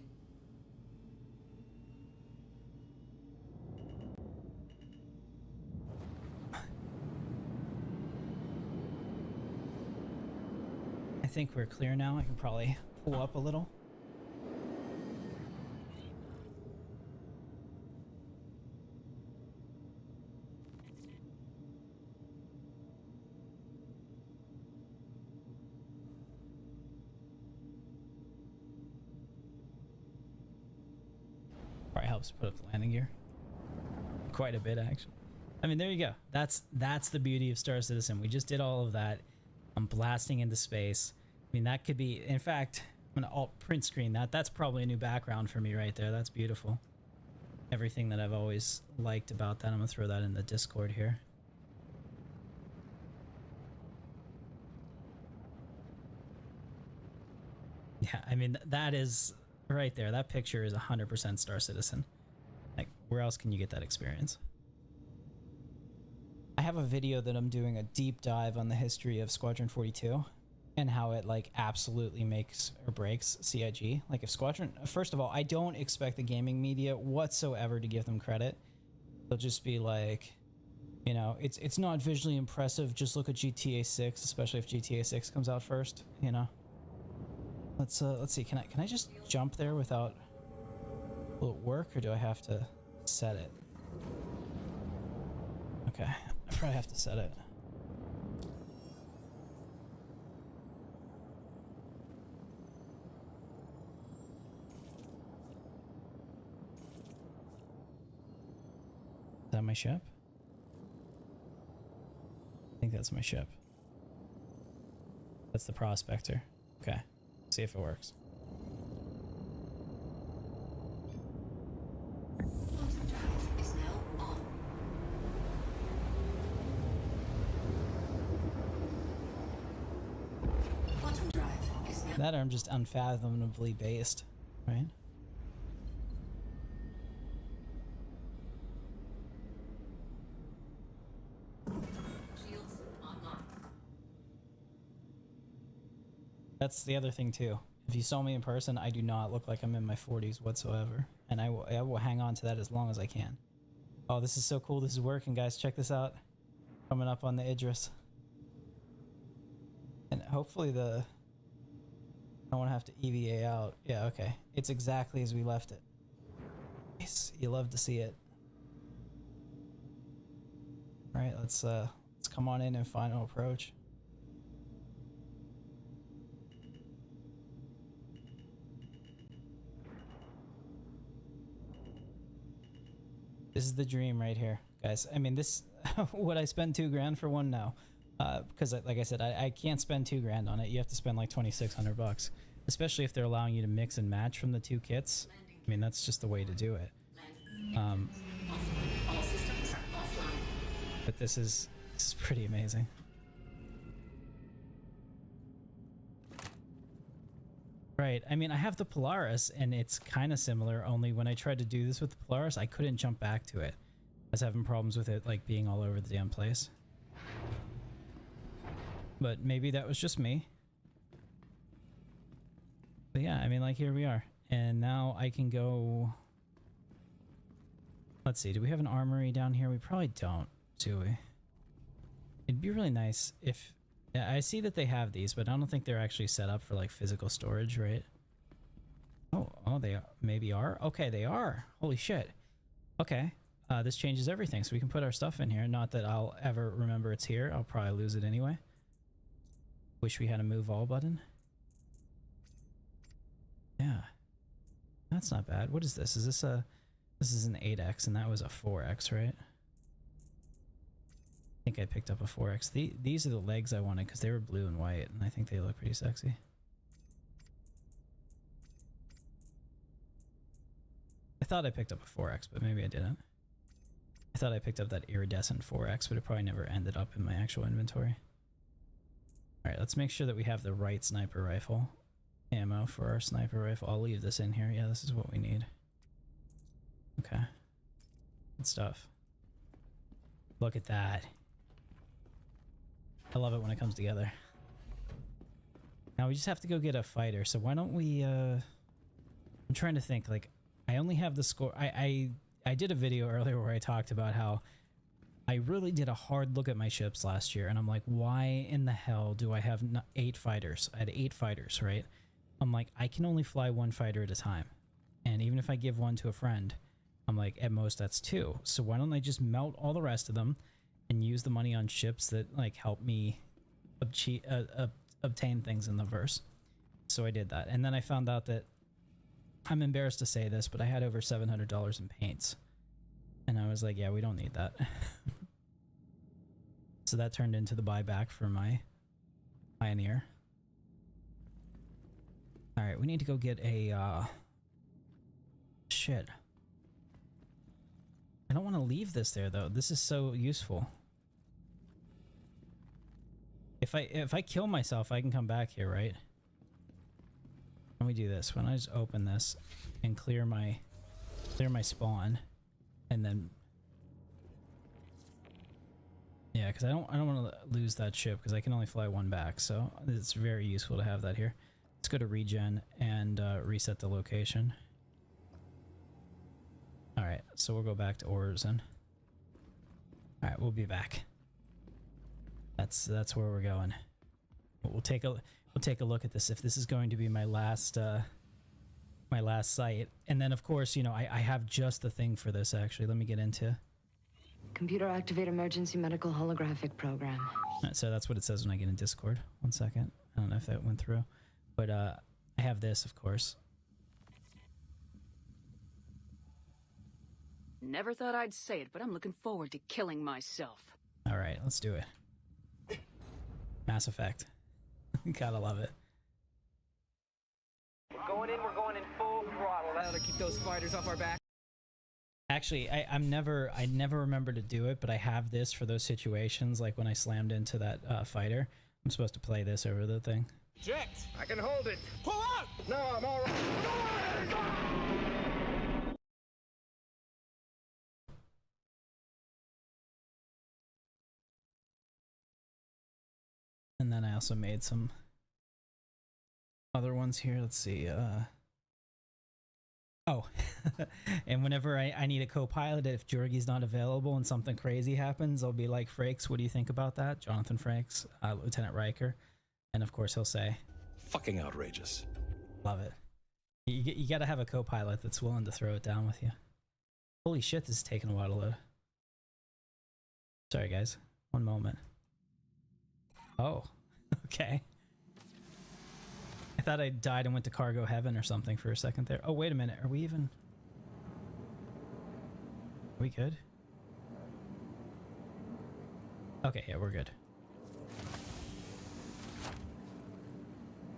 I think we're clear now. I can probably pull up a little. Probably helps put up the landing gear. Quite a bit, actually. I mean, there you go. That's the beauty of Star Citizen. We just did all of that. I'm blasting into space. I mean, that could be, in fact, I'm gonna alt print screen that. That's probably a new background for me right there. That's beautiful. Everything that I've always liked about that. I'm gonna throw that in the Discord here. Yeah, I mean, that is right there. That picture is 100% Star Citizen. Like, where else can you get that experience? I have a video that I'm doing a deep dive on the history of Squadron 42 and how it like absolutely makes or breaks CIG. Like if Squadron, first of all, I don't expect the gaming media whatsoever to give them credit. They'll just be like, you know, it's not visually impressive. Just look at GTA 6, especially if GTA 6 comes out first, you know. Let's see. Can I just jump there without, will it work or do I have to set it? Okay, I probably have to set it. Is that my ship? I think that's my ship. That's the Prospector. Okay, see if it works. Quantum drive is now on. Quantum drive is now. That or I'm just unfathomably based, right? Shields online. That's the other thing too. If you saw me in person, I do not look like I'm in my 40s whatsoever. And I will hang on to that as long as I can. Oh, this is so cool. This is working, guys. Check this out. Coming up on the Idris. And hopefully I don't want to have to EVA out. Yeah, okay. It's exactly as we left it. Nice. You love to see it. All right, let's come on in and final approach. This is the dream right here, guys. I mean, this would I spend $2 grand for one? No, because like I said, I can't spend $2 grand on it. You have to spend like $2,600, especially if they're allowing you to mix and match from the two kits. I mean, that's just the way to do it. All systems offline. But this is pretty amazing. Right. I mean, I have the Polaris, and it's kind of similar, only when I tried to do this with the Polaris, I couldn't jump back to it. I was having problems with it, like, being all over the damn place. But maybe that was just me. But yeah, I mean, like, here we are. And now I can go... Let's see, do we have an armory down here? We probably don't, do we? It'd be really nice if... Yeah, I see that they have these, but I don't think they're actually set up for like physical storage, right? Oh, they maybe are? Okay, they are. Holy shit. Okay, this changes everything, so we can put our stuff in here. Not that I'll ever remember it's here. I'll probably lose it anyway. Wish we had a move all button. Yeah. That's not bad. What is this? Is this a... This is an 8X, and that was a 4X, right? I think I picked up a 4X. These are the legs I wanted because they were blue and white, and I think they look pretty sexy. I thought I picked up a 4X, but maybe I didn't. I thought I picked up that iridescent 4X, but it probably never ended up in my actual inventory. Alright, let's make sure that we have the right sniper rifle ammo for our sniper rifle. I'll leave this in here. Yeah, this is what we need. Okay. Good stuff. Look at that. I love it when it comes together. Now we just have to go get a fighter. So why don't we, I'm trying to think, like, I only have the score. I did a video earlier where I talked about how I really did a hard look at my ships last year, and I'm like, why in the hell do I have 8 fighters? I had 8 fighters, right? I'm like, I can only fly 1 fighter at a time. And even if I give one to a friend, I'm like, at most that's 2. So why don't I just melt all the rest of them and use the money on ships that like help me obtain things in the verse? So I did that. And then I found out that, I'm embarrassed to say this, but I had over $700 in paints. And I was like, yeah, we don't need that. So that turned into the buyback for my Pioneer. Alright, we need to go get a, shit. I don't want to leave this there, though. This is so useful. If I kill myself, I can come back here, right? When we do this, when I just open this and clear my spawn, and then yeah, because I don't want to lose that ship because I can only fly 1 back, so it's very useful to have that here. Let's go to regen and reset the location. All right, so we'll go back to Orzen. All right, we'll be back. That's where we're going. We'll take a look at this if this is going to be my last site, and then of course, you know, I have just the thing for this. Actually, let me get into Computer activate emergency medical holographic program. So that's what it says when I get in Discord. 1 second. I don't know if that went through, but I have this, of course. Never thought I'd say it, but I'm looking forward to killing myself. All right, let's do it. Mass Effect. Gotta love it. We're going in full throttle. That'll keep those fighters off our back. Actually, I never remember to do it, but I have this for those situations, like when I slammed into that fighter. I'm supposed to play this over the thing. Jet, I can hold it. Pull out! No, I'm all right. And then I also made some other ones here. Let's see. Oh, and whenever I need a co-pilot, if Jorgie's not available and something crazy happens, I'll be like, Frakes, what do you think about that? Jonathan Frakes, Lieutenant Riker. And of course he'll say, Fucking outrageous. Love it. You gotta have a co-pilot that's willing to throw it down with you. Holy shit, this is taking a while to load. Sorry guys, 1 moment. Oh, okay. I thought I died and went to cargo heaven or something for a second there. Oh, wait a minute. Are we even... Are we good? Okay, yeah, we're good.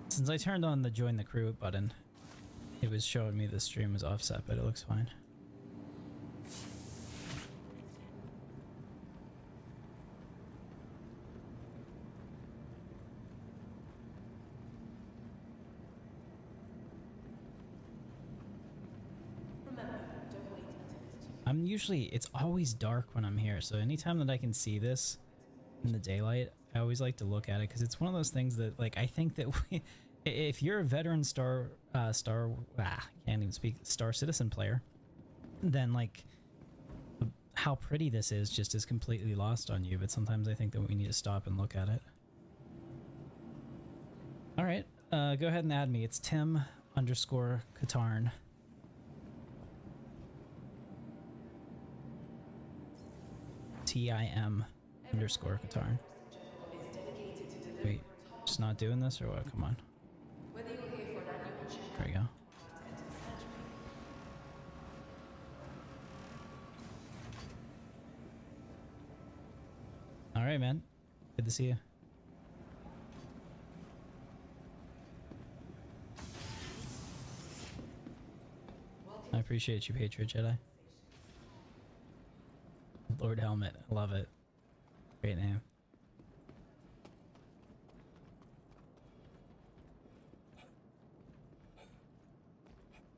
Since I turned on the join the crew button, it was showing me the stream was offset, but it looks fine. It's always dark when I'm here, so anytime that I can see this in the daylight, I always like to look at it, because it's one of those things that, like, I think that if you're a veteran Star Citizen player, then, like, how pretty this is just is completely lost on you, but sometimes I think that we need to stop and look at it. Alright, go ahead and add me. It's Tim_Katarn. TIM_Katarn. Wait, just not doing this or what? Come on. There we go. Alright, man. Good to see you. I appreciate you, Patriot Jedi. Lord Helmet, I love it. Great name.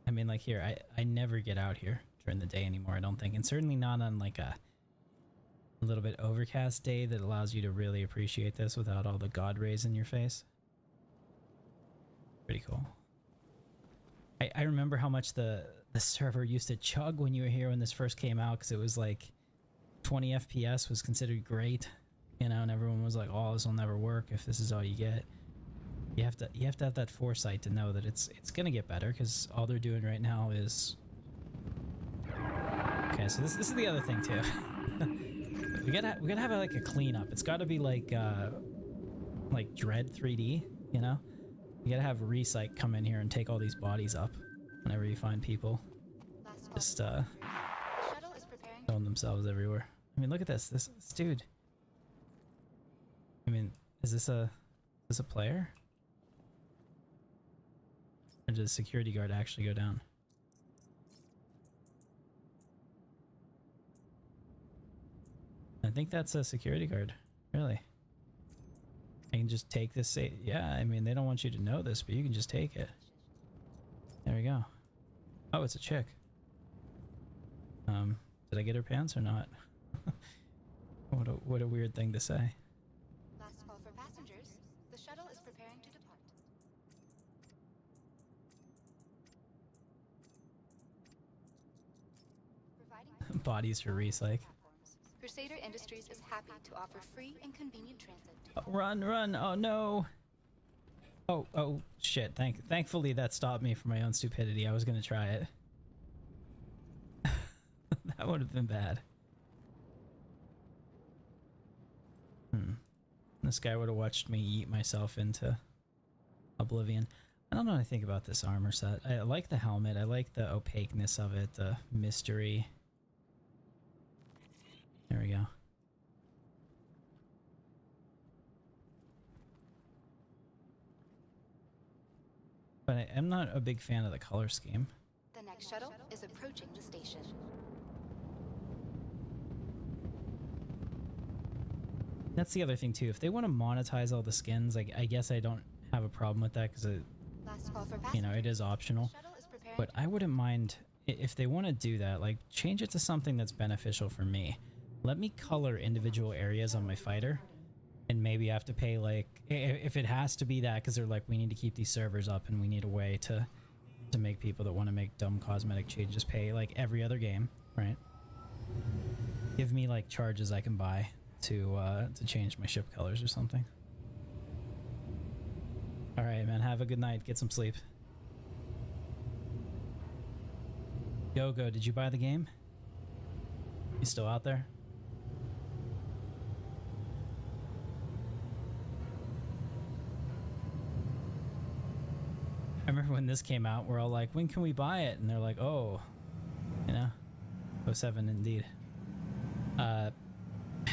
I mean, like, here, I never get out here during the day anymore, I don't think, and certainly not on like a little bit overcast day that allows you to really appreciate this without all the god rays in your face. Pretty cool. I remember how much the server used to chug when you were here when this first came out, because it was like 20 FPS was considered great, you know, and everyone was like, oh, this will never work if this is all you get. You have to have that foresight to know that it's gonna get better, because all they're doing right now is... Okay, so this is the other thing too. we gotta have like a cleanup. It's gotta be like Dread 3D, you know? You gotta have Recyc come in here and take all these bodies up whenever you find people just throwing themselves everywhere. I mean, look at this dude. I mean, is this a player? Or did the security guard actually go down? I think that's a security guard. Really. I can just take this. Yeah, I mean, they don't want you to know this, but you can just take it. There we go. Oh, it's a chick. Did I get her pants or not? What a weird thing to say. Last call for passengers. The shuttle is preparing to depart. Providing Bodies for Recyc. Crusader Industries is happy to offer free and convenient transit. Oh, run! Oh no! Oh shit! Thankfully that stopped me from my own stupidity. I was gonna try it. That would have been bad. This guy would have watched me eat myself into oblivion. I don't know what I think about this armor set. I like the helmet. I like the opaqueness of it, the mystery. There we go. But I'm not a big fan of the color scheme. The next shuttle is approaching the station. That's the other thing too. If they want to monetize all the skins, like, I guess I don't have a problem with that, because Last call for you know, it is optional. Shuttle is preparing. But I wouldn't mind if they want to do that. Like, change it to something that's beneficial for me. Let me color individual areas on my fighter, and maybe I have to pay, like, if it has to be that, because they're like, we need to keep these servers up and we need a way to make people that want to make dumb cosmetic changes pay like every other game, right? Give me like charges I can buy to change my ship colors or something. All right, man. Have a good night. Get some sleep. Go. Did you buy the game? You still out there? I remember when this came out, we're all like, when can we buy it? And they're like, oh, you know, 07 indeed.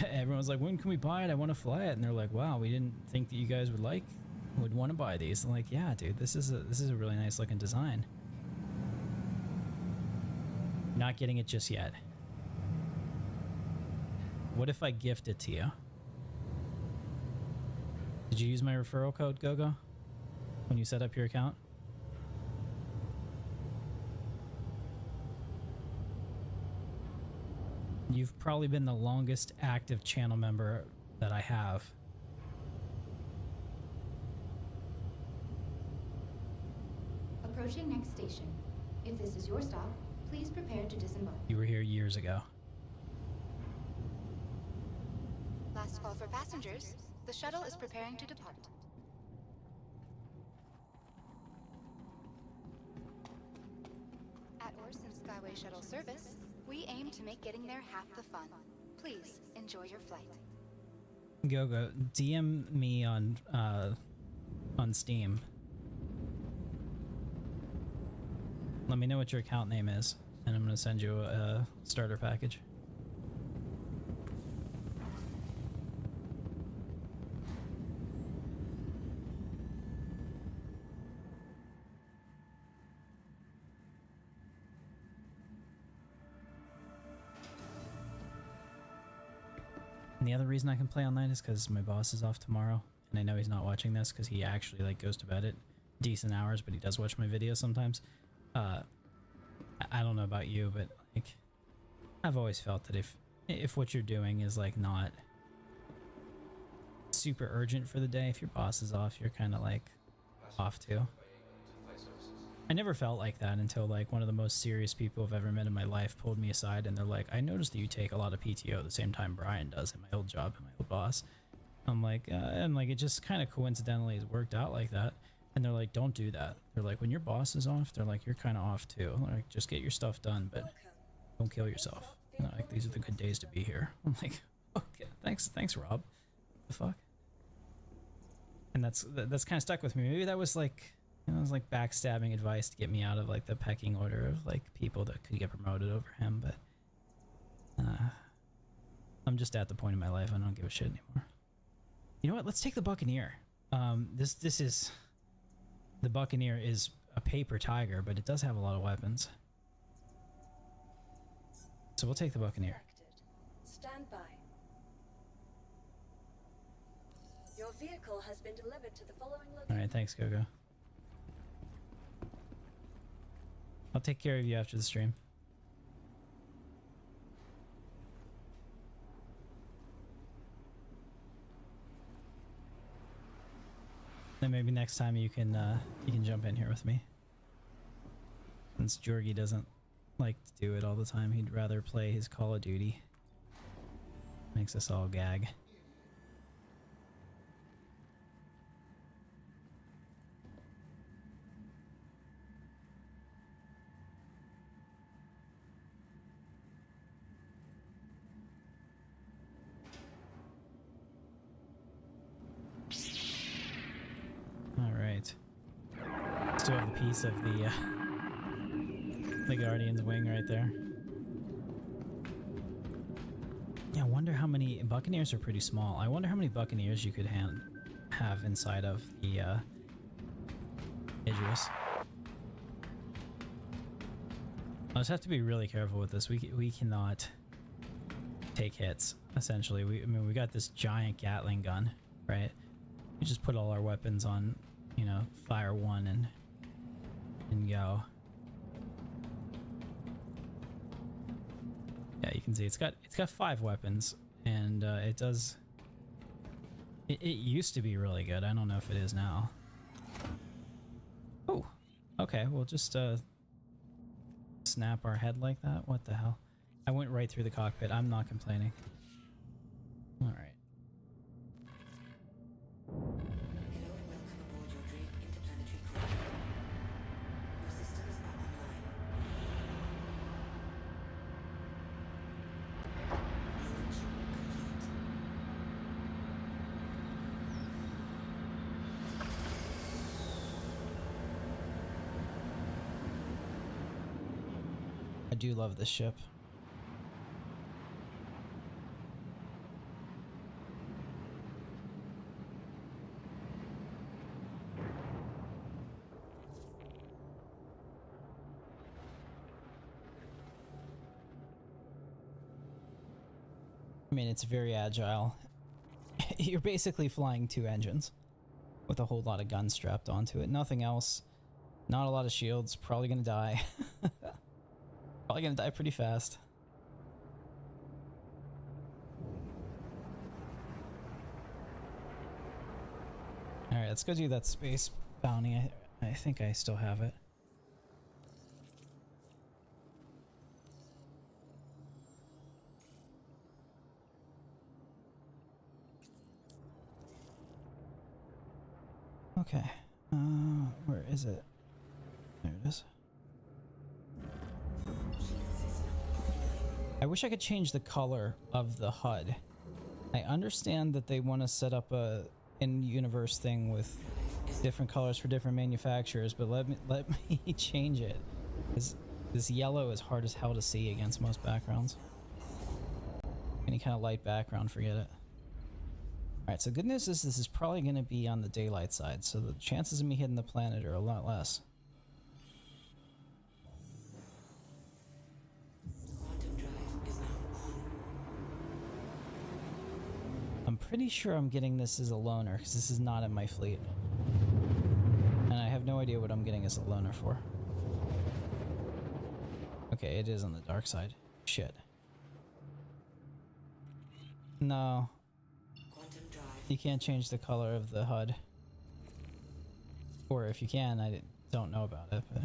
Everyone's like, when can we buy it? I want to fly it. And they're like, wow, we didn't think that you guys would want to buy these. I'm like, yeah, dude, this is a really nice looking design. Not getting it just yet. What if I gift it to you? Did you use my referral code, GoGo, when you set up your account? You've probably been the longest active channel member that I have. Approaching next station. If this is your stop, please prepare to disembark. You were here years ago. Last call for passengers. The shuttle is preparing to depart. At Orson Skyway Shuttle Service, we aim to make getting there half the fun. Please enjoy your flight. Go. DM me on Steam. Let me know what your account name is, and I'm gonna send you a starter package. And the other reason I can play online is because my boss is off tomorrow, and I know he's not watching this because he actually like goes to bed at decent hours, but he does watch my videos sometimes. I don't know about you, but like, I've always felt that if if what you're doing is like not super urgent for the day, if your boss is off, you're kind of like off too. I never felt like that until like one of the most serious people I've ever met in my life pulled me aside and they're like, I noticed that you take a lot of PTO at the same time Brian does in my old job and my old boss. I'm like, and like it just kind of coincidentally has worked out like that. And they're like, don't do that. They're like, when your boss is off, they're like, you're kind of off too. Like, just get your stuff done, but don't kill yourself. You know, like, these are the good days to be here. I'm like, okay, thanks, Rob. The fuck? And that's kind of stuck with me. Maybe that was like, you know, it was like backstabbing advice to get me out of like the pecking order of like people that could get promoted over him. But I'm just at the point in my life I don't give a shit anymore. You know what? Let's take the Buccaneer. This is. The Buccaneer is a paper tiger, but it does have a lot of weapons. So we'll take the Buccaneer. Stand by. Your vehicle has been delivered to the following location. Alright, thanks, Gogo. I'll take care of you after the stream. Then maybe next time you can jump in here with me. Since Jorgie doesn't like to do it all the time, he'd rather play his Call of Duty. Makes us all gag. Alright. Still have a piece of the Guardian's wing right there. Yeah, I wonder how many... Buccaneers are pretty small. I wonder how many Buccaneers you could have inside of the Idris. I just have to be really careful with this. We cannot take hits, essentially. I mean, we got this giant Gatling gun, right? We just put all our weapons on, you know, fire one and go. Yeah, you can see it's got 5 weapons, and it does. It used to be really good. I don't know if it is now. Oh, okay. We'll just snap our head like that. What the hell? I went right through the cockpit. I'm not complaining. All right. I do love this ship. I mean, it's very agile. You're basically flying 2 engines with a whole lot of guns strapped onto it. Nothing else. Not a lot of shields. Probably gonna die. Probably gonna die pretty fast. Alright, let's go do that space bounty. I think I still have it. Okay. Where is it? There it is. I wish I could change the color of the HUD. I understand that they want to set up a in-universe thing with different colors for different manufacturers, but let me change it. This yellow is hard as hell to see against most backgrounds. Any kind of light background, forget it. Alright, so good news is this is probably going to be on the daylight side, so the chances of me hitting the planet are a lot less. I'm pretty sure I'm getting this as a loaner, because this is not in my fleet. And I have no idea what I'm getting as a loaner for. Okay, it is on the dark side. Shit. No. Quantum drive. You can't change the color of the HUD. Or if you can, I don't know about it, but...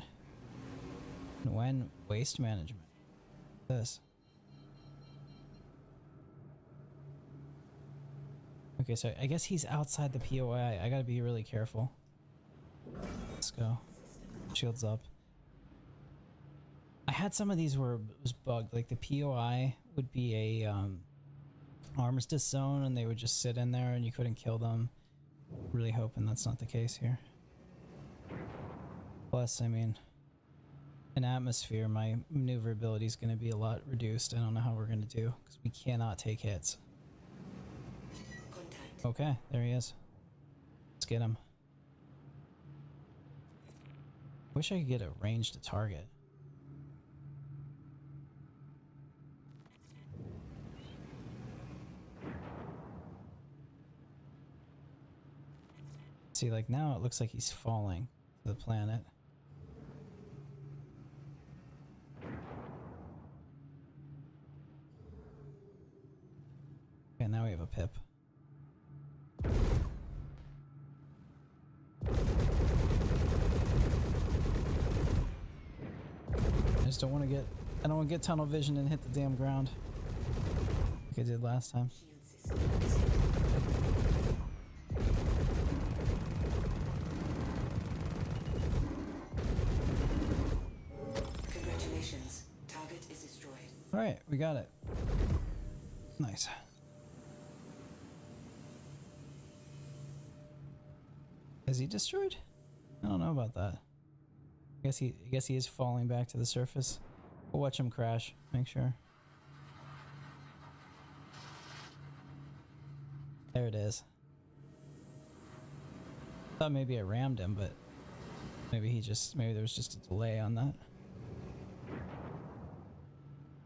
When waste management. This. Okay, so I guess he's outside the POI. I gotta be really careful. Let's go. Shields up. I had some of these where it was bugged. Like the POI would be a armistice zone and they would just sit in there and you couldn't kill them. Really hoping that's not the case here. Plus, I mean, in atmosphere, my maneuverability is going to be a lot reduced. I don't know how we're going to do because we cannot take hits. Contact. Okay, there he is. Let's get him. Wish I could get a range to target. See, like now it looks like he's falling to the planet. Okay, now we have a pip. I just don't want to get, I don't want to get tunnel vision and hit the damn ground like I did last time. Shield system is hit. Congratulations. Target is destroyed. Alright, we got it. Nice. Is he destroyed? I don't know about that. I guess he is falling back to the surface. We'll watch him crash, make sure. There it is. Thought maybe I rammed him, but maybe there was just a delay on that.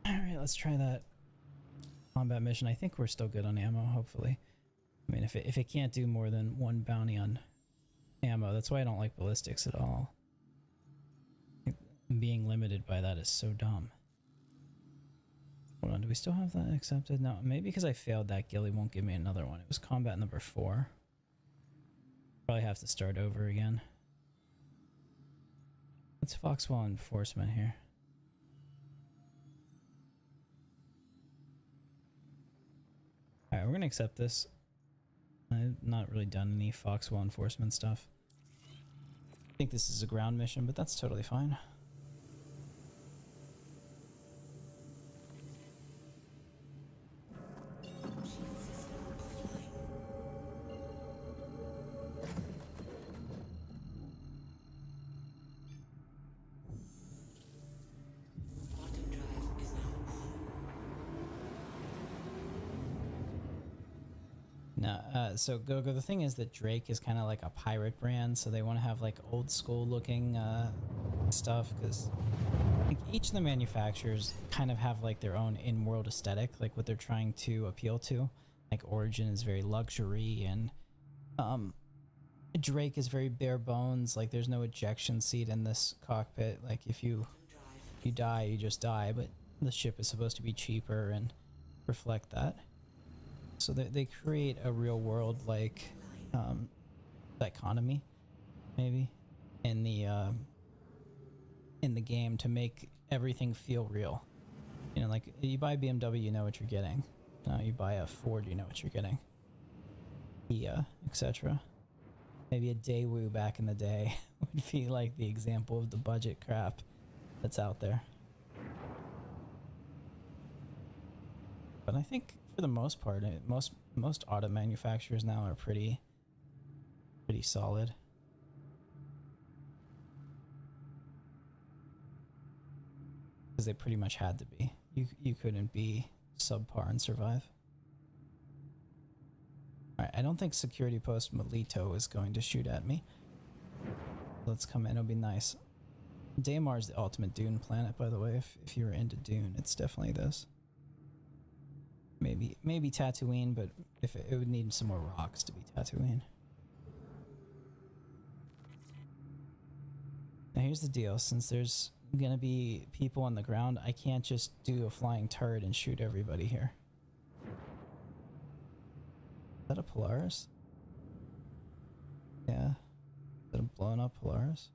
Alright, let's try that combat mission. I think we're still good on ammo, hopefully. I mean, if it can't do more than one bounty on ammo, that's why I don't like ballistics at all. Being limited by that is so dumb. Hold on, do we still have that accepted? No, maybe because I failed that Gilly won't give me another one. It was combat number 4. Probably have to start over again. Let's Foxwell enforcement here. Alright, we're gonna accept this. I've not really done any Foxwell enforcement stuff. I think this is a ground mission, but that's totally fine. Shield system offline. Quantum drive is now on. No, so Gogo, the thing is that Drake is kind of like a pirate brand, so they want to have like old school looking stuff, because like each of the manufacturers kind of have like their own in-world aesthetic, like what they're trying to appeal to. Like Origin is very luxury, and Drake is very bare bones. Like there's no ejection seat in this cockpit. Like if you die, you just die, but the ship is supposed to be cheaper and reflect that. So they create a real world like dichotomy, maybe, in the game to make everything feel real. You know, like you buy BMW, you know what you're getting. You buy a Ford, you know what you're getting. Kia, etc. Maybe a Daewoo back in the day would be like the example of the budget crap that's out there. But I think for the most part, most auto manufacturers now are pretty solid. Because they pretty much had to be. You couldn't be subpar and survive. Alright, I don't think security post Melito is going to shoot at me. Let's come in, it'll be nice. Daymar is the ultimate Dune planet, by the way. If you're into Dune, it's definitely this. Maybe Tatooine, but if it would need some more rocks to be Tatooine. Now here's the deal, since there's gonna be people on the ground, I can't just do a flying turret and shoot everybody here. that a Polaris? Yeah. Is that a blown up Polaris?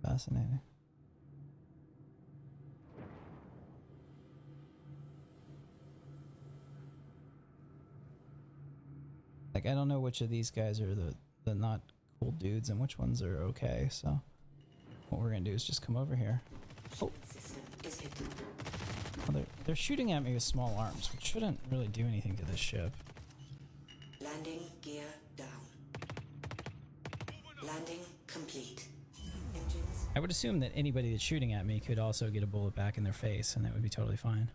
Fascinating. Like, I don't know which of these guys are the not cool dudes and which ones are okay, so what we're gonna do is just come over here. Oh. Well, they're shooting at me with small arms, which shouldn't really do anything to this ship. Landing gear down. Landing complete. Engines. I would assume that anybody that's shooting at me could also get a bullet back in their face, and that would be totally fine.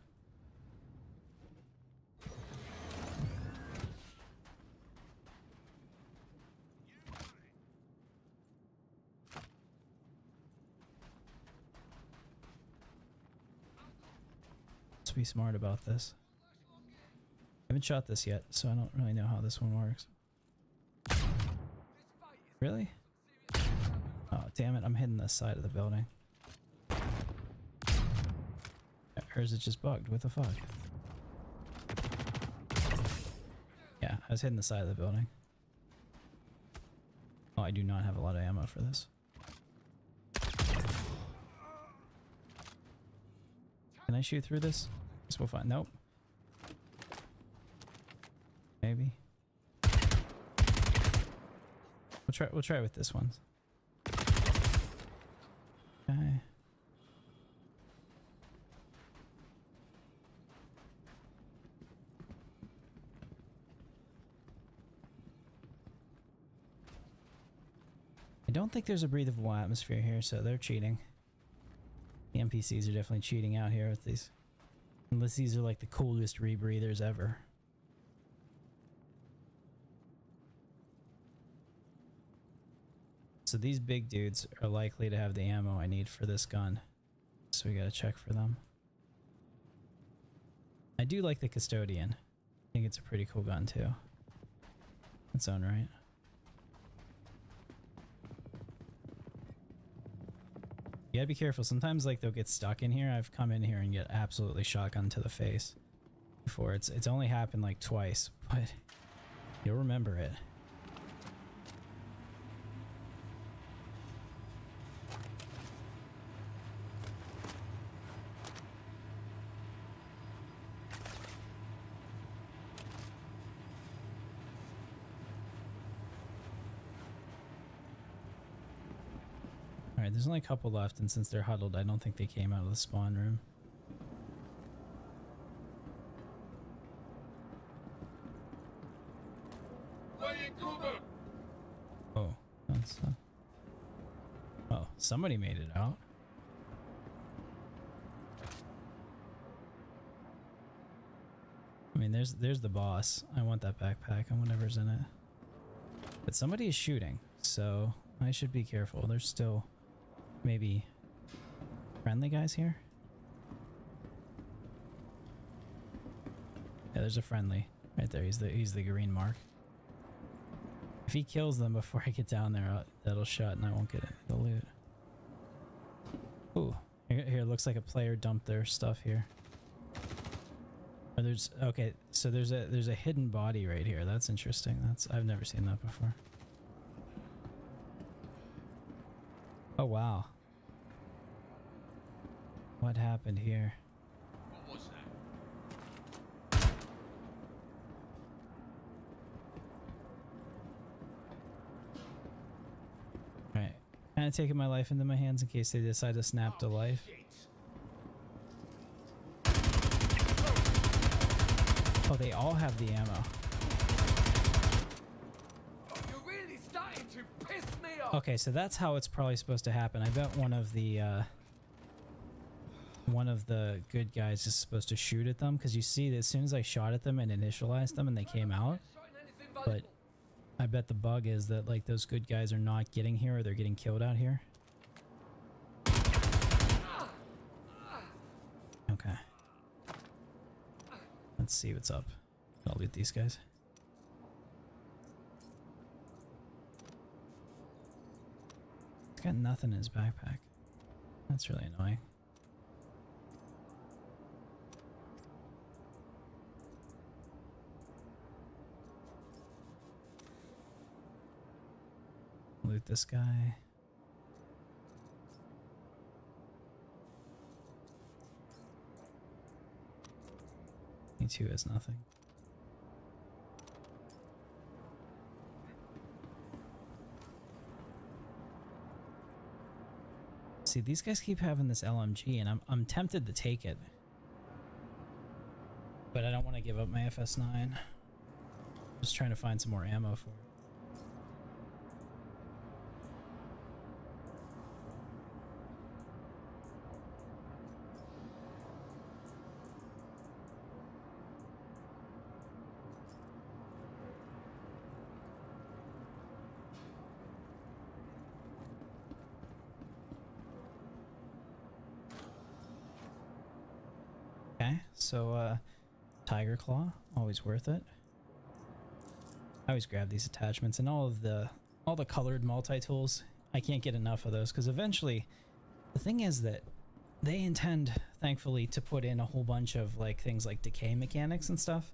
Let's be smart about this. I haven't shot this yet, so I don't really know how this one works. Really? Oh, damn it, I'm hitting the side of the building. Or is it just bugged? What the fuck? Yeah, I was hitting the side of the building. Oh, I do not have a lot of ammo for this. Can I shoot through this? Guess we'll find. Nope. Maybe. We'll try with this one. Okay. I don't think there's a breathable atmosphere here, so they're cheating. The NPCs are definitely cheating out here with these. Unless these are like the coolest rebreathers ever. So these big dudes are likely to have the ammo I need for this gun. So we gotta check for them. I do like the Custodian. I think it's a pretty cool gun too. In its own right. You gotta be careful. Sometimes like they'll get stuck in here. I've come in here and get absolutely shotgun to the face before. It's only happened like twice, but you'll remember it. Alright, there's only a couple left, and since they're huddled, I don't think they came out of the spawn room. Oh, that's oh, somebody made it out. I mean, there's the boss. I want that backpack and whatever's in it. But somebody is shooting, so I should be careful. There's still maybe friendly guys here. Yeah, there's a friendly right there. He's the green mark. If he kills them before I get down there, that'll shut and I won't get the loot. Ooh, here looks like a player dumped their stuff here. Oh, there's okay. So there's a hidden body right here. That's interesting. I've never seen that before. Oh wow. What happened here? What was that? Alright. Kind of taking my life into my hands in case they decide to snap to life. Oh, they all have the ammo. You're really starting to piss me off. Okay, so that's how it's probably supposed to happen. I bet one of the good guys is supposed to shoot at them, because you see that as soon as I shot at them and initialized them and they came out. But I bet the bug is that like those good guys are not getting here, or they're getting killed out here. Okay. Let's see what's up. I'll loot these guys. He's got nothing in his backpack. That's really annoying. loot this guy. Me2 has nothing. See, these guys keep having this LMG, and I'm tempted to take it, but I don't want to give up my FS9. Just trying to find some more ammo for it. Okay, so Tiger Claw, always worth it. I always grab these attachments and all the colored multi-tools. I can't get enough of those because eventually the thing is that they intend, thankfully, to put in a whole bunch of like things like decay mechanics and stuff,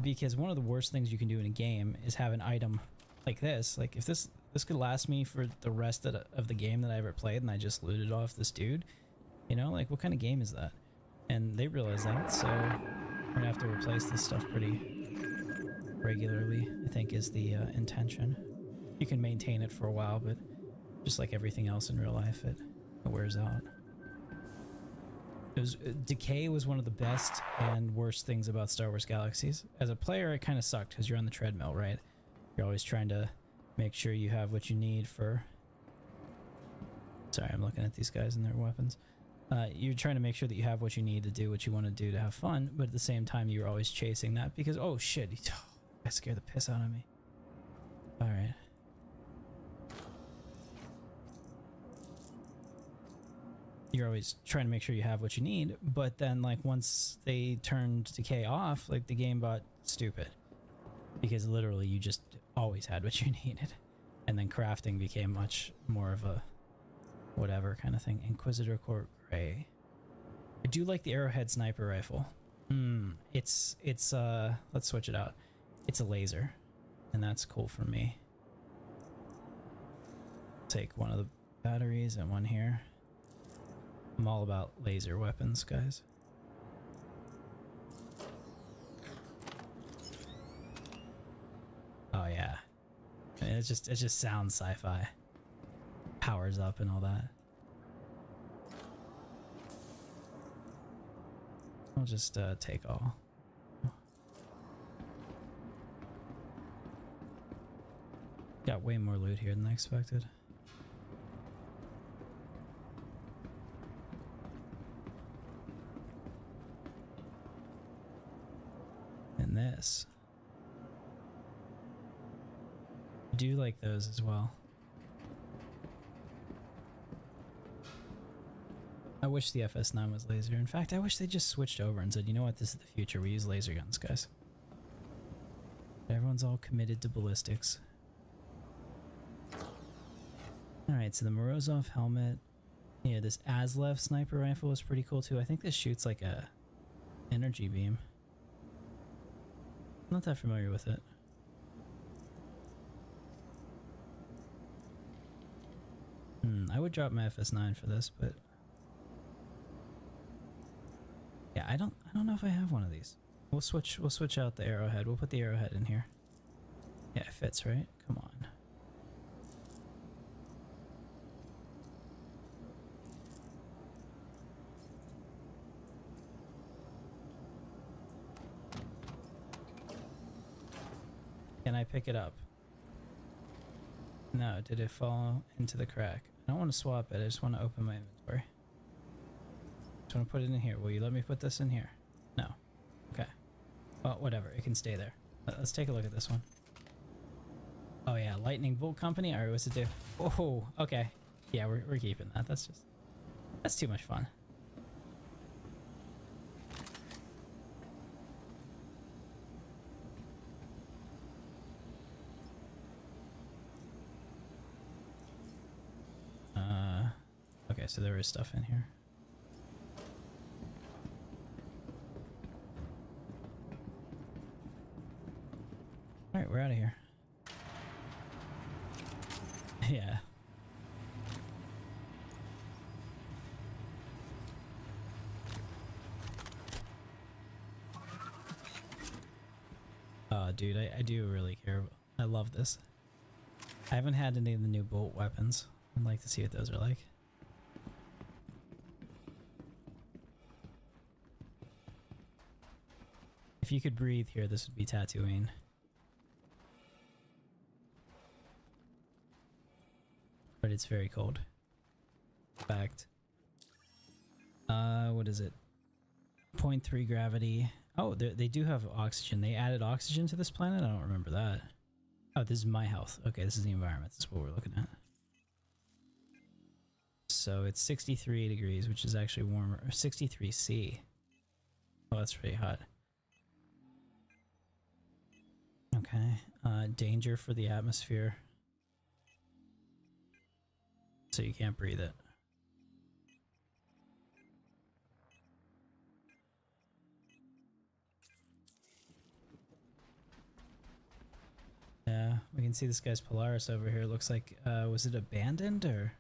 because one of the worst things you can do in a game is have an item like this. Like if this could last me for the rest of the game that I ever played and I just looted off this dude, you know, like what kind of game is that? And they realize that, so we're gonna have to replace this stuff pretty regularly, I think is the intention. You can maintain it for a while, but just like everything else in real life, it wears out. Decay was one of the best and worst things about Star Wars Galaxies. As a player, it kind of sucked because you're on the treadmill, right? You're always trying to make sure you have what you need for... Sorry, I'm looking at these guys and their weapons. You're trying to make sure that you have what you need to do what you want to do to have fun, but at the same time, you're always chasing that because, oh shit, that scared the piss out of me. Alright. You're always trying to make sure you have what you need, but then like once they turned Decay off, like the game got stupid. Because literally you just always had what you needed. And then crafting became much more of a whatever kind of thing. Inquisitor Core Gray. I do like the Arrowhead sniper rifle. It's let's switch it out. It's a laser, and that's cool for me. Take one of the batteries and one here. I'm all about laser weapons, guys. Oh yeah. I mean, it just sounds sci-fi. Powers up and all that. I'll just take all. Got way more loot here than I expected. And this. I do like those as well. I wish the FS9 was laser. In fact, I wish they just switched over and said, you know what, this is the future. We use laser guns, guys. Everyone's all committed to ballistics. Alright, so the Morozov helmet. Yeah, this Aslev sniper rifle is pretty cool too. I think this shoots like a energy beam. I'm not that familiar with it. I would drop my FS9 for this, but yeah, I don't know if I have one of these. We'll switch out the arrowhead. We'll put the arrowhead in here. Yeah, it fits, right? Come on. Can I pick it up? No, did it fall into the crack? I don't want to swap it, I just want to open my inventory. Just want to put it in here. Will you let me put this in here? No. Okay. Well, whatever, it can stay there. Let's take a look at this one. Oh yeah, Lightning Bolt Company? Alright, what's it do? Oh, okay. Yeah, we're keeping that. That's too much fun. Okay, so there is stuff in here. Alright, we're out of here. Yeah. Oh, dude, I do really care. I love this. I haven't had any of the new bolt weapons. I'd like to see what those are like. If you could breathe here, this would be Tatooine. But it's very cold. Fact. What is it? 0.3 gravity. Oh, they do have oxygen. They added oxygen to this planet? I don't remember that. Oh, this is my health. Okay, this is the environment. This is what we're looking at. So it's 63 degrees, which is actually warmer. 63 C. Oh, that's pretty hot. Okay. Danger for the atmosphere. So you can't breathe it. Yeah, we can see this guy's Polaris over here. Looks like, was it abandoned or?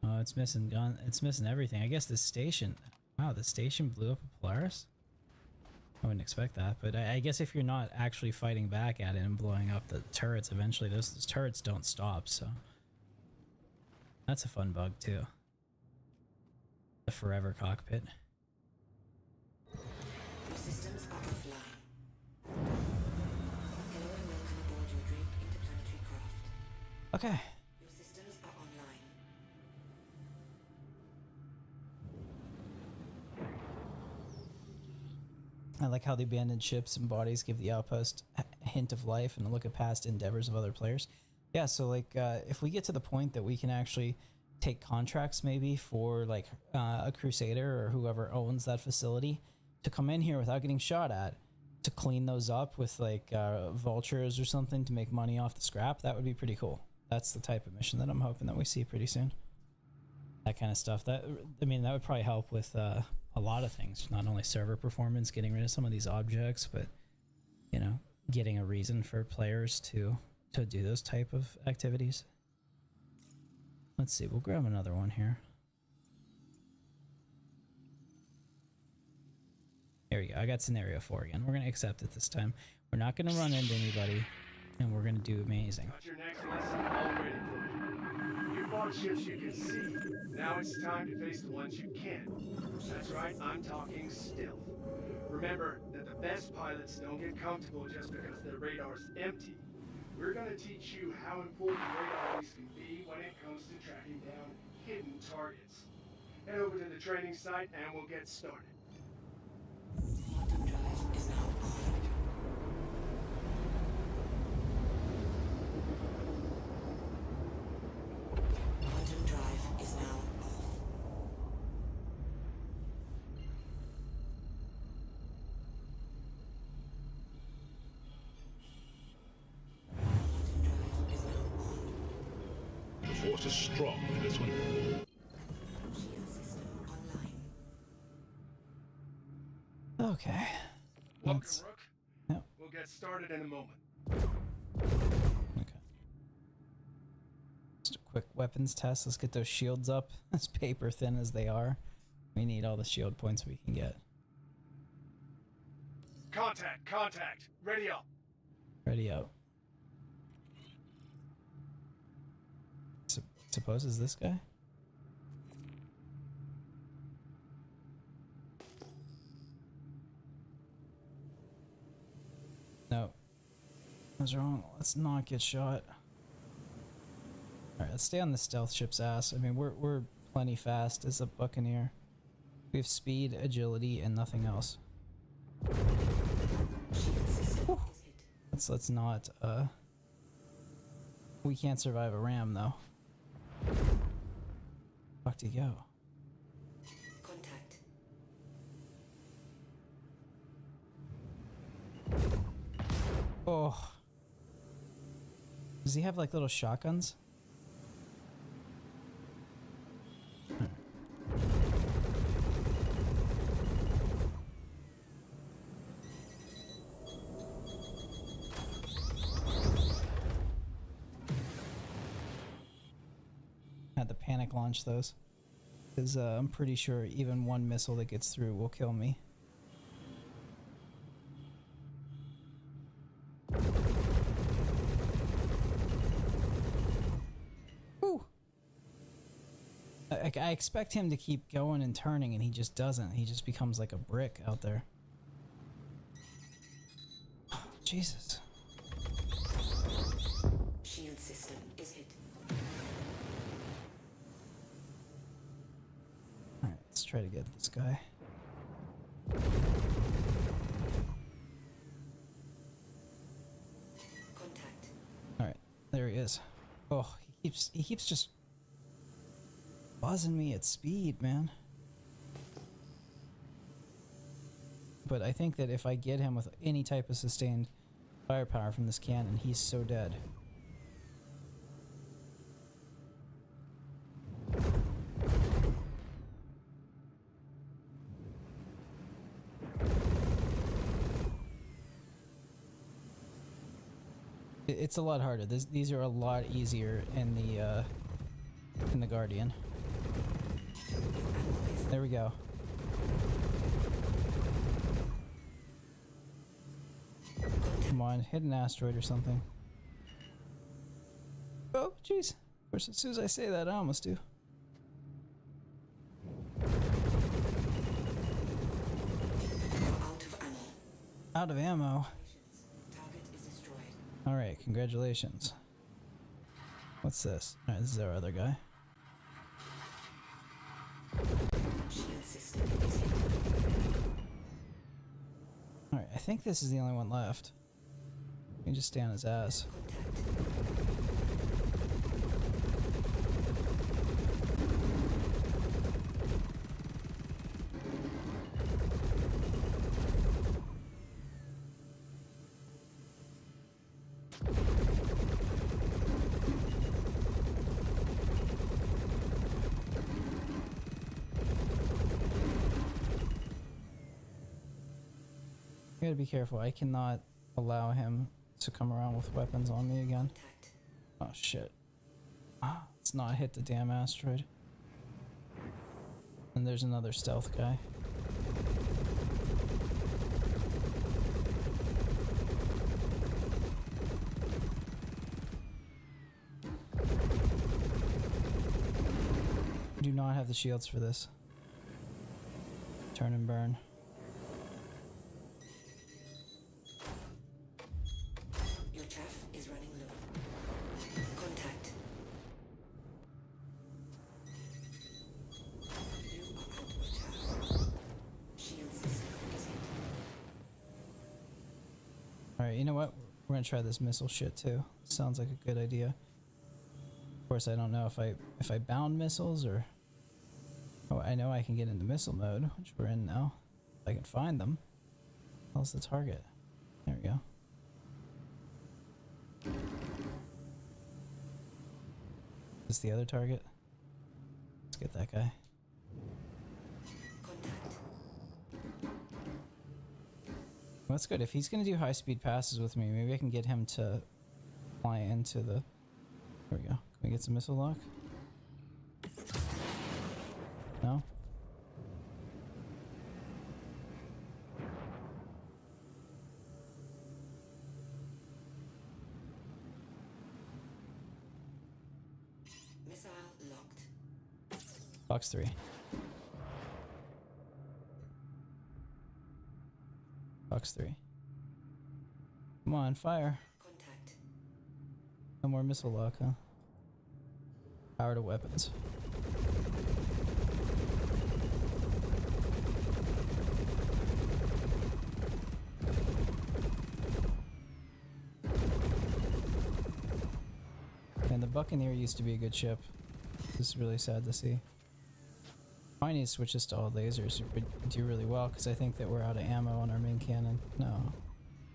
Oh, it's missing gun. It's missing everything. I guess the station. Wow, the station blew up a Polaris? I wouldn't expect that, but I guess if you're not actually fighting back at it and blowing up the turrets, eventually those turrets don't stop, so. That's a fun bug, too. The forever cockpit. Your systems are offline. Hello and welcome aboard your Drake interplanetary craft. Okay. Your systems are online. I like how the abandoned ships and bodies give the outpost a hint of life and a look at past endeavors of other players. Yeah, so like if we get to the point that we can actually take contracts maybe for like a Crusader or whoever owns that facility to come in here without getting shot at, to clean those up with like vultures or something to make money off the scrap, that would be pretty cool. That's the type of mission that I'm hoping that we see pretty soon. That kind of stuff. That, I mean, that would probably help with a lot of things, not only server performance, getting rid of some of these objects, but you know, getting a reason for players to do those type of activities. Let's see, we'll grab another one here. There we go. I got scenario 4 again. We're gonna accept it this time. We're not gonna run into anybody, and we're gonna do amazing. Got your next lesson all ready for you. You bought ships you can see. Now it's time to face the ones you can't. That's right, I'm talking stealth. Remember that the best pilots don't get comfortable just because their radar's empty. We're gonna teach you how important radars can be when it comes to tracking down hidden targets. Head over to the training site and we'll get started. Quantum drive is now on. Quantum drive is now off. Quantum drive is now on. The force is strong in this one. Shield system online. Okay. Welcome, Let's- Rook. Yep. We'll get started in a moment. Okay. Just a quick weapons test. Let's get those shields up as paper thin as they are. We need all the shield points we can get. Contact. Ready up. Ready up. Suppose is this guy? No. I was wrong. Let's not get shot. Alright, let's stay on the stealth ship's ass. I mean, we're plenty fast as a buccaneer. We have speed, agility, and nothing else. Whew. Let's not, we can't survive a ram, though. Fuck to go. Contact. Oh. Does he have like little shotguns? have to panic launch those. Because I'm pretty sure even one missile that gets through will kill me. Woo! I expect him to keep going and turning, and he just doesn't. He just becomes like a brick out there. Oh, Jesus. Shield system is hit. Alright, let's try to get this guy. Contact. Alright, there he is. Oh, he keeps just buzzing me at speed, man. But I think that if I get him with any type of sustained firepower from this cannon, he's so dead. It's a lot harder. These are a lot easier in the Guardian. There we go. Come on, hit an asteroid or something. Oh, jeez. Of course, as soon as I say that, I almost do. Out of ammo. Out of ammo. Target is destroyed. Alright, congratulations. What's this? Alright, this is our other guy. Shield system is hit. Alright, I think this is the only one left. We can just stay on his ass. I gotta be careful. I cannot allow him to come around with weapons on me again. Oh shit. Let's not hit the damn asteroid. And there's another stealth guy. I do not have the shields for this. Turn and burn. Your chaff is running low. Contact. You are out of chaff. Shield system is hit. Alright, you know what? We're gonna try this missile shit too. Sounds like a good idea. Of course, I don't know if I bound missiles or... Oh, I know I can get into missile mode, which we're in now. If I can find them. How's the target? There we go. Is this the other target? Let's get that guy. Contact. Well, that's good. If he's gonna do high-speed passes with me, maybe I can get him to fly into the... There we go. Can we get some missile lock? No? Missile locked. Box 3. Box 3. Come on, fire. Contact. No more missile lock, huh? Power to weapons. And the Buccaneer used to be a good ship. This is really sad to see. I need to switch this to all lasers. It would do really well because I think that we're out of ammo on our main cannon. No.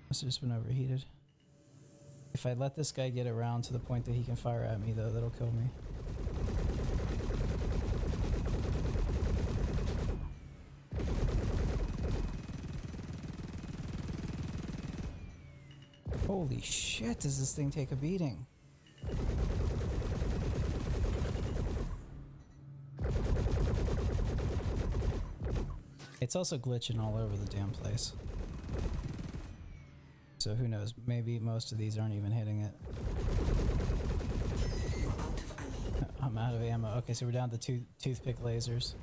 Must have just been overheated. If I let this guy get around to the point that he can fire at me though, that'll kill me. Holy shit, does this thing take a beating? It's also glitching all over the damn place. So who knows? Maybe most of these aren't even hitting it. I'm out of ammo. Okay, so we're down to two toothpick lasers.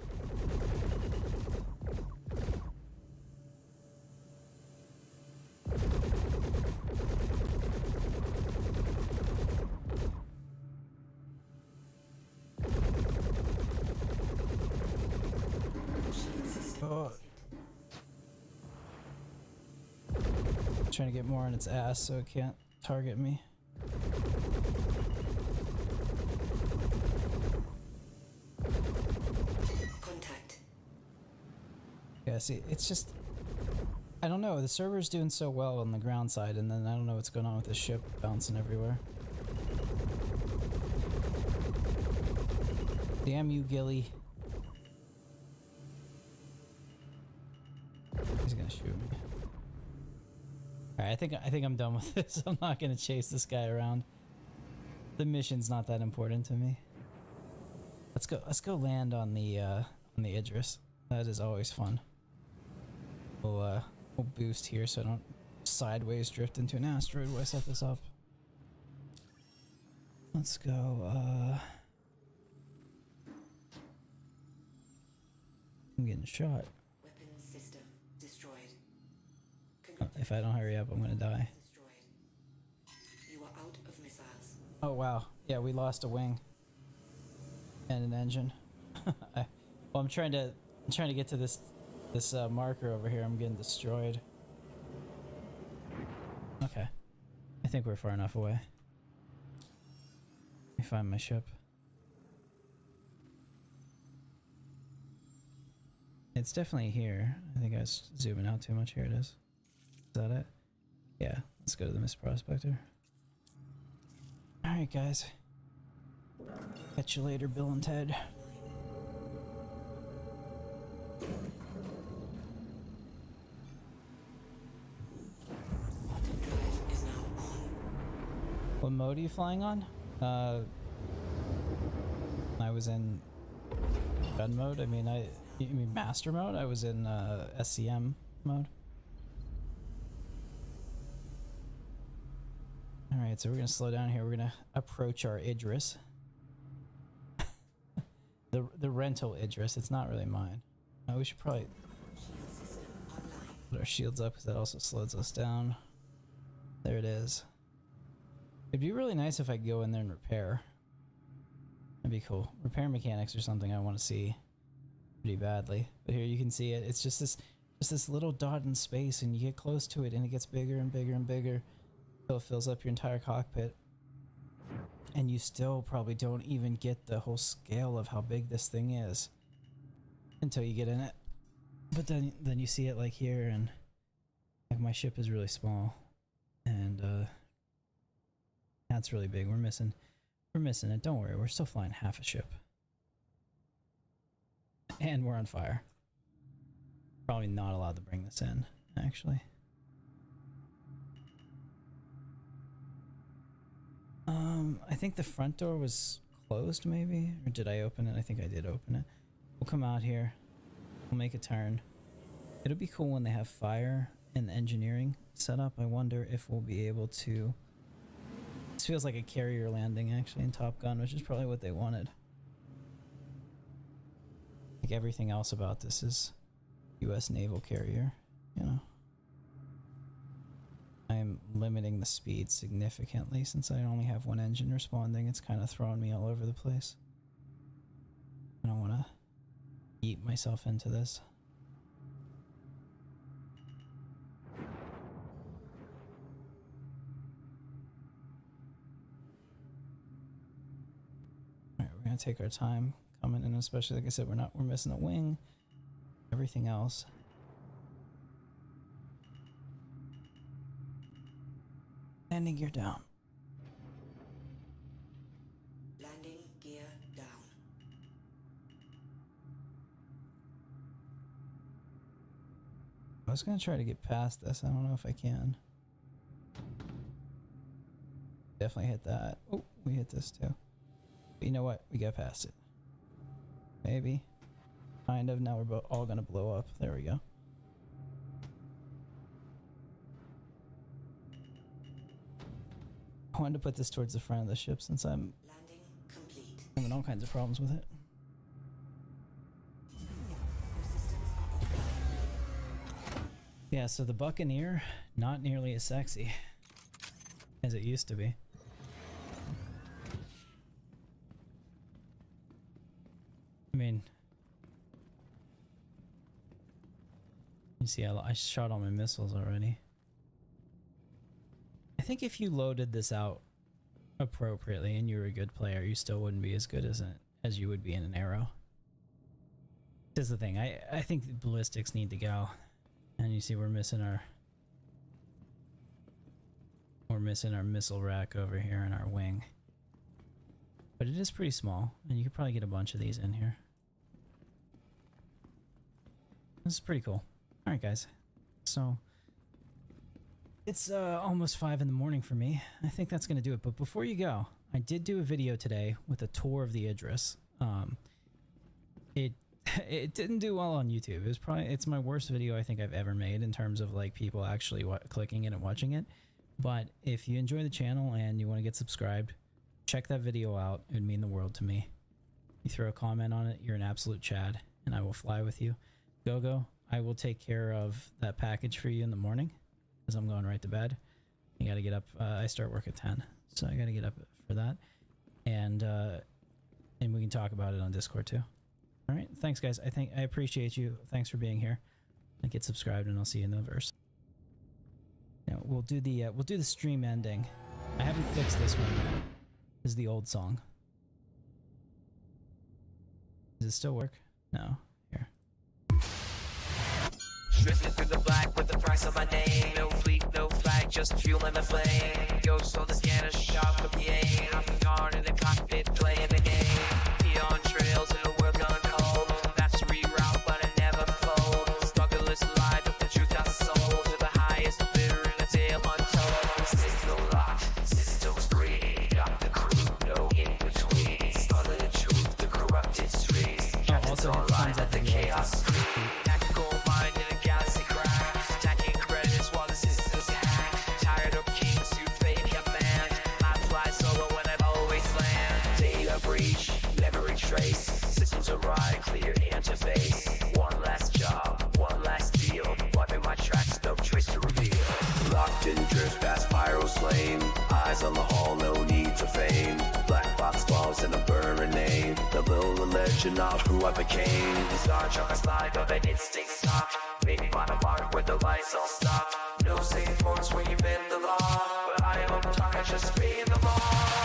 Oh. Trying to get more on its ass so it can't target me. Contact. Yeah, see, it's just... I don't know, the server's doing so well on the ground side, and then I don't know what's going on with the ship bouncing everywhere. Damn you, Gilly. He's gonna shoot me. Alright, I think I'm done with this. I'm not gonna chase this guy around. The mission's not that important to me. Let's go land on the Idris. That is always fun. We'll boost here so I don't sideways drift into an asteroid while I set this up. Let's go, I'm getting shot. Weapons system destroyed. If I don't hurry up, I'm gonna die. Destroyed. You are out of missiles. Oh wow, yeah, we lost a wing and an engine. Well, I'm trying to get to this marker over here. I'm getting destroyed. Okay, I think we're far enough away. Let me find my ship. It's definitely here. I think I was zooming out too much. Here it is. Is that it? Yeah, let's go to the Mist Prospector. Alright guys. Catch you later, Bill and Ted. What mode are you flying on? I was in gun mode. I mean, you mean master mode? I was in SCM mode. Alright, so we're gonna slow down here. We're gonna approach our Idris. the rental Idris. It's not really mine. We should probably put our shields up because that also slows us down. There it is. It'd be really nice if I go in there and repair. That'd be cool. Repair mechanics or something I want to see pretty badly. But here you can see it. It's just this little dot in space, and you get close to it and it gets bigger and bigger and bigger until it fills up your entire cockpit. And you still probably don't even get the whole scale of how big this thing is until you get in it. But then you see it like here, and like my ship is really small, and that's really big. We're missing it. Don't worry, we're still flying half a ship. And we're on fire. Probably not allowed to bring this in, actually. I think the front door was closed, maybe? Or did I open it? I think I did open it. We'll come out here. We'll make a turn. It'll be cool when they have fire and engineering set up. I wonder if we'll be able to... This feels like a carrier landing, actually, in Top Gun, which is probably what they wanted. Like everything else about this is U.S. naval carrier, you know. I am limiting the speed significantly since I only have one engine responding. It's kind of throwing me all over the place. I don't want to eat myself into this. Alright, we're going to take our time coming in, especially like I said, we're missing a wing. Everything else. Landing gear down. Landing gear down. I was gonna try to get past this. I don't know if I can. Definitely hit that. Oh, we hit this too. But you know what? We got past it. Maybe. Kind of. Now we're all gonna blow up. There we go. I wanted to put this towards the front of the ship since I'm having all kinds of problems with it. Yeah, so the Buccaneer, not nearly as sexy as it used to be. I mean, you see, I shot all my missiles already. I think if you loaded this out appropriately and you were a good player, you still wouldn't be as good as you would be in an Arrow. This is the thing. I think the ballistics need to go, and you see we're missing our missile rack over here in our wing. But it is pretty small, and you could probably get a bunch of these in here. This is pretty cool. All right, guys. So it's almost 5 in the morning for me. I think that's gonna do it. But before you go, I did do a video today with a tour of the Idris. It didn't do well on YouTube. It's my worst video I think I've ever made in terms of like people actually clicking it and watching it. But if you enjoy the channel and you want to get subscribed, check that video out. It would mean the world to me. You throw a comment on it, you're an absolute Chad, and I will fly with you. Go. I will take care of that package for you in the morning, because I'm going right to bed. You got to get up. I start work at 10, so I got to get up for that, and we can talk about it on Discord too. All right, thanks guys. I appreciate you. Thanks for being here. And get subscribed, and I'll see you in the verse. Now we'll do the stream ending. I haven't fixed this one yet. This is the old song. Does it still work? No. Here. Drifting through the black with the price of my name. No fleet, no flag, just fueling the flame. Ghost on the scanner, sharp with the aim. I'm guard in the cockpit, playing the game. Peon trails in a world gone cold. That's reroute, but I never fold. Struggleless life with the truth I sold. To the highest bidder in a tale untold. Signal locked, systems green. Got the crew, no in between. Started the truth, the corrupted streets. Captain's online at the chaos screen. Tactical mind in a galaxy crash. Stacking credits while the systems hack. Tired of kings who fade your man. I fly solo when I've always land. Data breach, never retrace. Systems arrive, clear interface. One last job, one last deal. Wiping my tracks, no trace to reveal. Locked in drift past Pyro's lane. Eyes on the hall, no need for fame. Black box bombs and a burning name. The little legend of who I became. Star Trek life of an instinct stop. Maybe find a mark where the lights all stop. No safe ports when you bend the law. But I am on talk, I just be in the law.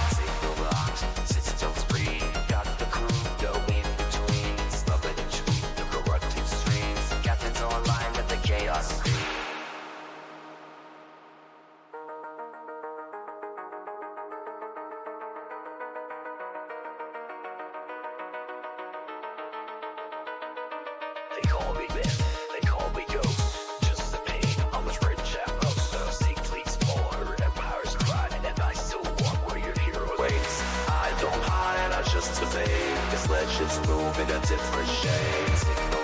Signal locked, systems free. Got the crew, no in between. Smuggling the truth, the corrupted streams. Captain's online with the chaos screen. They call me myth, they call me ghost. Just the pain on this bridge at most. So seek fleets more, empires crying, and I still walk where your hero waits. I don't hide, I just evade. This legend's move in a different shade. Signal